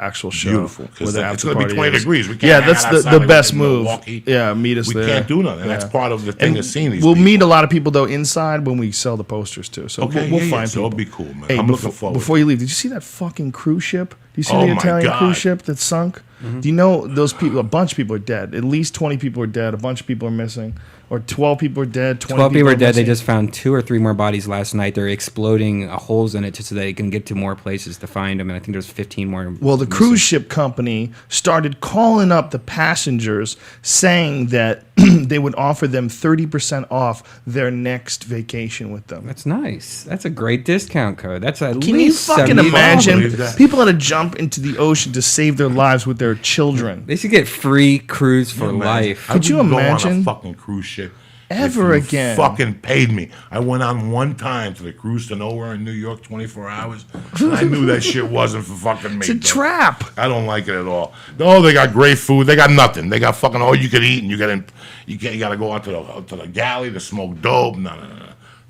actual show.
Beautiful,
where
because
the
it's
after
going to be
party
20
is.
degrees. We can't
Yeah,
hang
that's
out outside
the
like
best
in
move.
Milwaukee.
Yeah, meet us
We
there.
can't do nothing. And that's
Yeah.
part of the thing of seeing these
We'll
people.
meet a lot of people though inside when we sell the posters too. So
Okay,
we'll
yeah,
find
so
people.
it'll be cool, man.
Hey,
I'm
before,
looking forward.
Before you leave, did you see that fucking cruise ship? Do you see
Oh
the
my
Italian
God.
cruise ship that sunk? Do you know those people? A bunch of people are dead. At least 20 people are dead. A bunch of people are missing. Or 12 people are dead.
12 people are dead. They
missing.
just found 2 or 3 more bodies last night. They're exploding holes in it just so they can get to more places to find them. And I think there's 15 more.
Well, the
missing.
cruise ship company started calling up the passengers saying that they would offer them 30% off their next vacation with them.
That's nice. That's a great discount code. That's at
Can you
least
fucking
$70.
imagine
believe that.
people had to jump into the ocean to save their lives with their children?
They should get free cruise for life.
I
Could you
wouldn't go on
imagine?
a fucking cruise ship
Ever
if you
again.
Fucking paid me. I went on one time to the cruise to nowhere in New York, 24 hours. And I knew that shit wasn't for fucking me.
It's a
dog.
trap.
I don't like it at all. No, they got great food. They got nothing. They got fucking all you can eat, and you got to go out to the galley to smoke dope. No.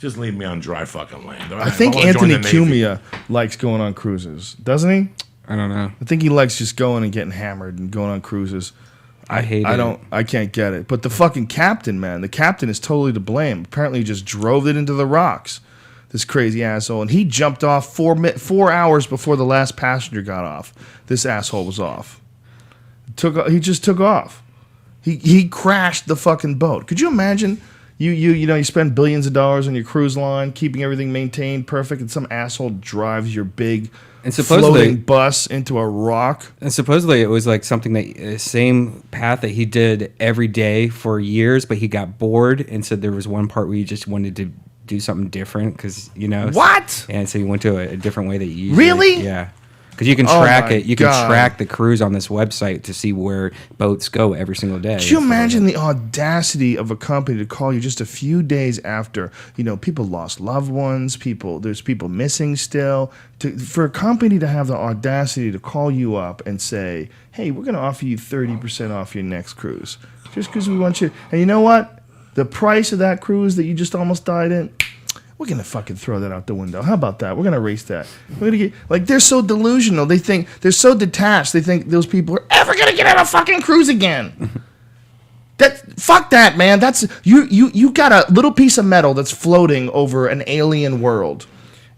Just leave me on dry fucking land. All right?
I think
wanna join
Anthony
the Navy.
Cumia likes going on cruises, doesn't he?
I don't know.
I think he likes just going and getting hammered and going on cruises.
I hate
I
it.
don't. I can't get it. But the fucking captain, man, the captain is totally to blame. Apparently, he just drove it into the rocks. This crazy asshole, and he jumped off 4 hours before the last passenger got off. This asshole was off. He just took off. He crashed the fucking boat. Could you imagine? You spend billions of dollars on your cruise line, keeping everything maintained perfect, and some asshole drives your big
And supposedly-
floating bus into a rock.
And supposedly it was like something that same path that he did every day for years, but he got bored and said there was one part where he just wanted to do something different because
What?
And so he went to a different way that you
Really?
yeah. Because you can
Oh
track
my
it. You can
God.
track the cruise on this website to see where boats go every single day.
Could you imagine the audacity of a company to call you just a few days after, people lost loved ones, there's people missing still, for a company to have the audacity to call you up and say, hey, we're going to offer you 30% off your next cruise, just because we want you. And you know what? The price of that cruise that you just almost died in, we're going to fucking throw that out the window. How about that? We're going to erase that. We're going to get, they're so delusional. They think, they're so detached. They think those people are ever going to get on a fucking cruise again. Fuck that, man. That's, you got a little piece of metal that's floating over an alien world.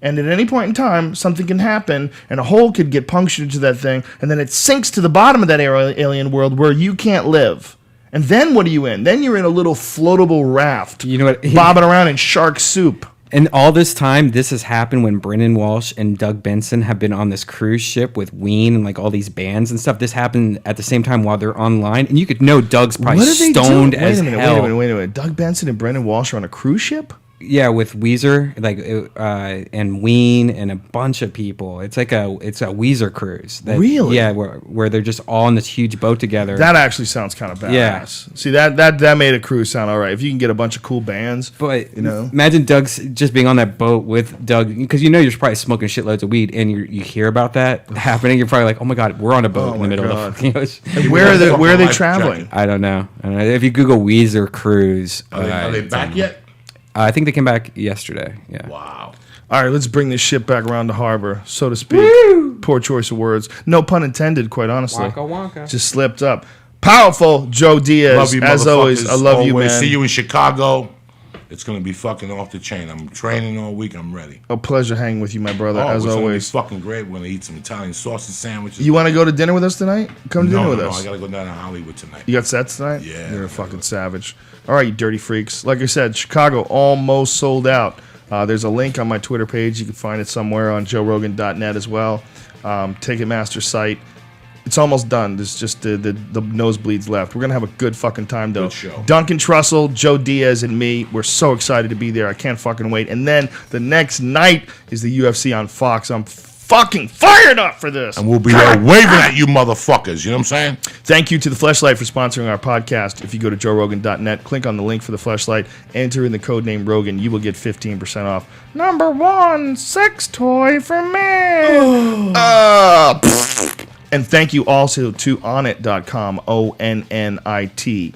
And at any point in time, something can happen, and a hole could get punctured into that thing, and then it sinks to the bottom of that alien world where you can't live. And then what are you in? Then you're in a little floatable raft,
You know what?
bobbing around in shark soup.
And all this time, this has happened when Brendan Walsh and Doug Benson have been on this cruise ship with Ween and like all these bands and stuff. This happened at the same time while they're online, and you could know Doug's probably
What are they
stoned
doing?
as hell.
Wait a minute. Doug Benson and Brendan Walsh are on a cruise ship?
Yeah, with Weezer, and Ween and a bunch of people. It's a Weezer cruise.
Really?
Yeah, where they're just all in this huge boat together.
That actually sounds kind of badass.
Yeah.
See, that made a cruise sound all right. If you can get a bunch of cool bands,
But
you know,
imagine Doug's just being on that boat with Doug, because you're probably smoking shitloads of weed, and you hear about that happening. You're probably like, oh my god, we're on a boat in the middle of the ocean.
And where are they
Life
traveling?
jacket.
I don't know. If you Google Weezer cruise,
Are they back yet?
I think they came back yesterday. Yeah.
Wow.
All right, let's bring this shit back around the harbor, so to speak. Poor choice of words. No pun intended, quite honestly.
Wonka wonka.
Just slipped up. Powerful Joe Diaz.
Love you,
As always,
motherfuckers.
I love you,
Always.
man.
See you in Chicago. It's gonna be fucking off the chain. I'm training all week. I'm ready.
A pleasure hanging with you, my brother, as
it's
always.
gonna be fucking great. We're gonna eat some Italian sausage sandwiches.
You want to go to dinner with us tonight? Come to dinner with us.
I gotta go down to Hollywood tonight.
You got sets tonight?
Yeah,
You're a
I
fucking savage. All right, you dirty freaks. Like I said, Chicago almost sold out. There's a link on my Twitter page. You can find it somewhere on joerogan.net as well. Ticketmaster site. It's almost done. There's just the nosebleeds left. We're going to have a good fucking time, though.
Good show.
Duncan Trussell, Joe Diaz, and me. We're so excited to be there. I can't fucking wait. And then the next night is the UFC on Fox. I'm fucking fired up for this.
And we'll be there waving at you motherfuckers. You know what I'm saying?
Thank you to the Fleshlight for sponsoring our podcast. If you go to joerogan.net, click on the link for the Fleshlight, enter in the code name Rogan, you will get 15% off. Number one sex toy for men. And thank you also to Onnit.com, ONNIT.com,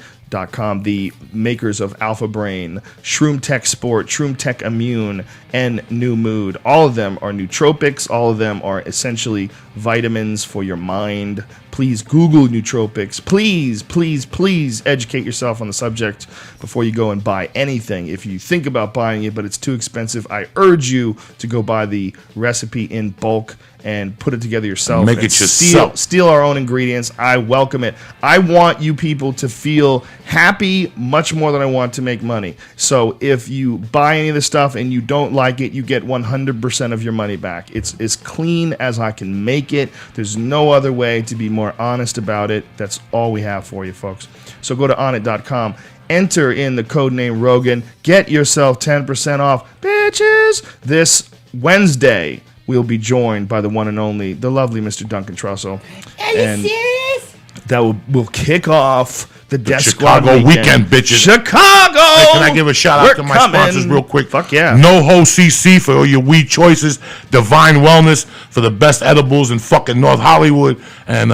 the makers of Alpha Brain, Shroom Tech Sport, Shroom Tech Immune, and New Mood. All of them are nootropics. All of them are essentially vitamins for your mind. Please Google nootropics. Please, please, please educate yourself on the subject before you go and buy anything. If you think about buying it, but it's too expensive, I urge you to go buy the recipe in bulk and put it together yourself.
Make
and
it yourself.
Steal our own ingredients. I welcome it. I want you people to feel happy much more than I want to make money. So if you buy any of this stuff and you don't like it, you get 100% of your money back. It's as clean as I can make it. There's no other way to be more honest about it. That's all we have for you, folks. So go to Onnit.com. Enter in the code name Rogan. Get yourself 10% off. Bitches! This Wednesday, we'll be joined by the one and only, the lovely Mr. Duncan Trussell.
Are you serious?
That will kick off the Death Squad
Chicago weekend, bitches.
Chicago!
Hey, can I give a shout out
We're
to my
coming.
sponsors real quick?
Fuck yeah.
NoHo CC for all your weed choices, Divine Wellness for the best edibles in fucking North Hollywood, and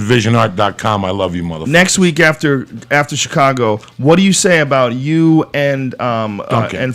TaintedVisionArt.com. I love you, motherfucker.
Next week after Chicago, what do you say about you and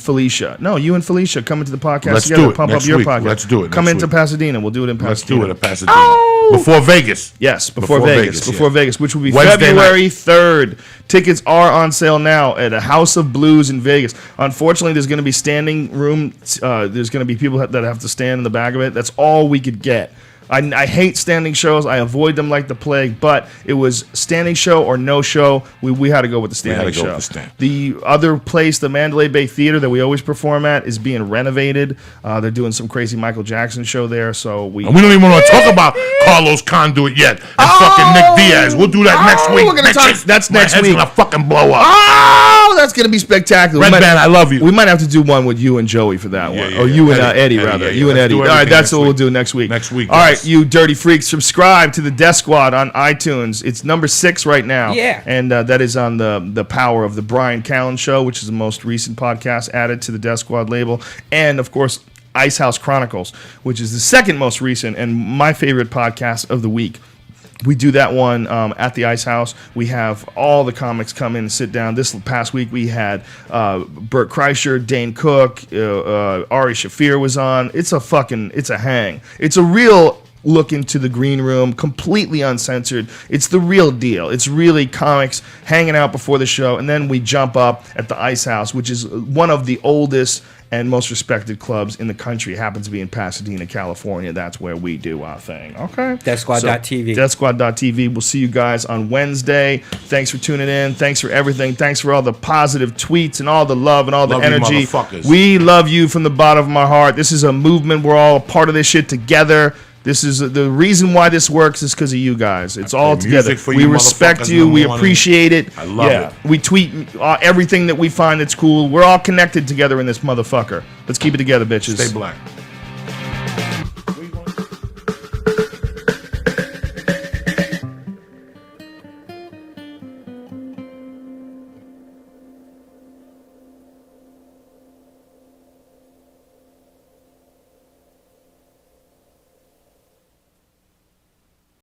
Felicia? No, you and Felicia coming to the podcast
Let's
together.
do it
Pump
next
up your
week.
podcast.
Let's do it
Come
next
into
week.
Pasadena. We'll do it in
Let's
Pasadena.
do it at Pasadena. Before Vegas.
Yes, before Vegas.
yeah.
Before Vegas, which will be
Wednesday
February
night.
3rd. Tickets are on sale now at a House of Blues in Vegas. Unfortunately, there's going to be standing room. There's going to be people that have to stand in the back of it. That's all we could get. I hate standing shows. I avoid them like the plague, but it was standing show or no show. We had to go with the standing
had to go
show.
with the stand.
The other place, the Mandalay Bay Theater that we always perform at, is being renovated. They're doing some crazy Michael Jackson show there, so
And we don't even want to talk about Carlos Conduit yet and fucking Nick Diaz. We'll do that next week.
we're gonna talk-
bitches.
that's
My
next
head's
week.
gonna fucking blow up.
Oh, that's gonna be spectacular.
Red Band, I love you.
We might have to do one with you and Joey for that
Yeah,
one,
yeah,
or
yeah.
you and
Eddie,
Eddie,
Eddie,
rather.
yeah,
You
yeah.
and
Let's
Eddie.
do
All right,
everything
that's
next
what we'll
week.
do next week.
Next week,
All right,
yes.
you dirty freaks, subscribe to the Death Squad on iTunes. It's number 6 right now.
Yeah.
And that is on the power of the Brian Callen Show, which is the most recent podcast added to the Death Squad label, and of course Ice House Chronicles, which is the second most recent and my favorite podcast of the week. We do that one at the Ice House. We have all the comics come in and sit down. This past week we had Burt Kreischer, Dane Cook, Ari Shafir was on. It's a hang. It's a real look into the green room, completely uncensored. It's the real deal. It's really comics hanging out before the show, and then we jump up at the Ice House, which is one of the oldest and most respected clubs in the country. It happens to be in Pasadena, California. That's where we do our thing. Okay.
DeathSquad.tv.
DeathSquad.tv. We'll see you guys on Wednesday. Thanks for tuning in. Thanks for everything. Thanks for all the positive tweets and all the love and all the
Love you,
energy.
motherfuckers.
We love you from the bottom of my heart. This is a movement. We're all a part of this shit together. This is the reason why this works is because of you guys. It's all
play
together.
music for
We
you
respect
motherfuckers
you.
in the
We
morning.
appreciate it.
I love it.
We tweet everything that we find that's cool. We're all connected together in this motherfucker. Let's keep it together, bitches.
Stay black.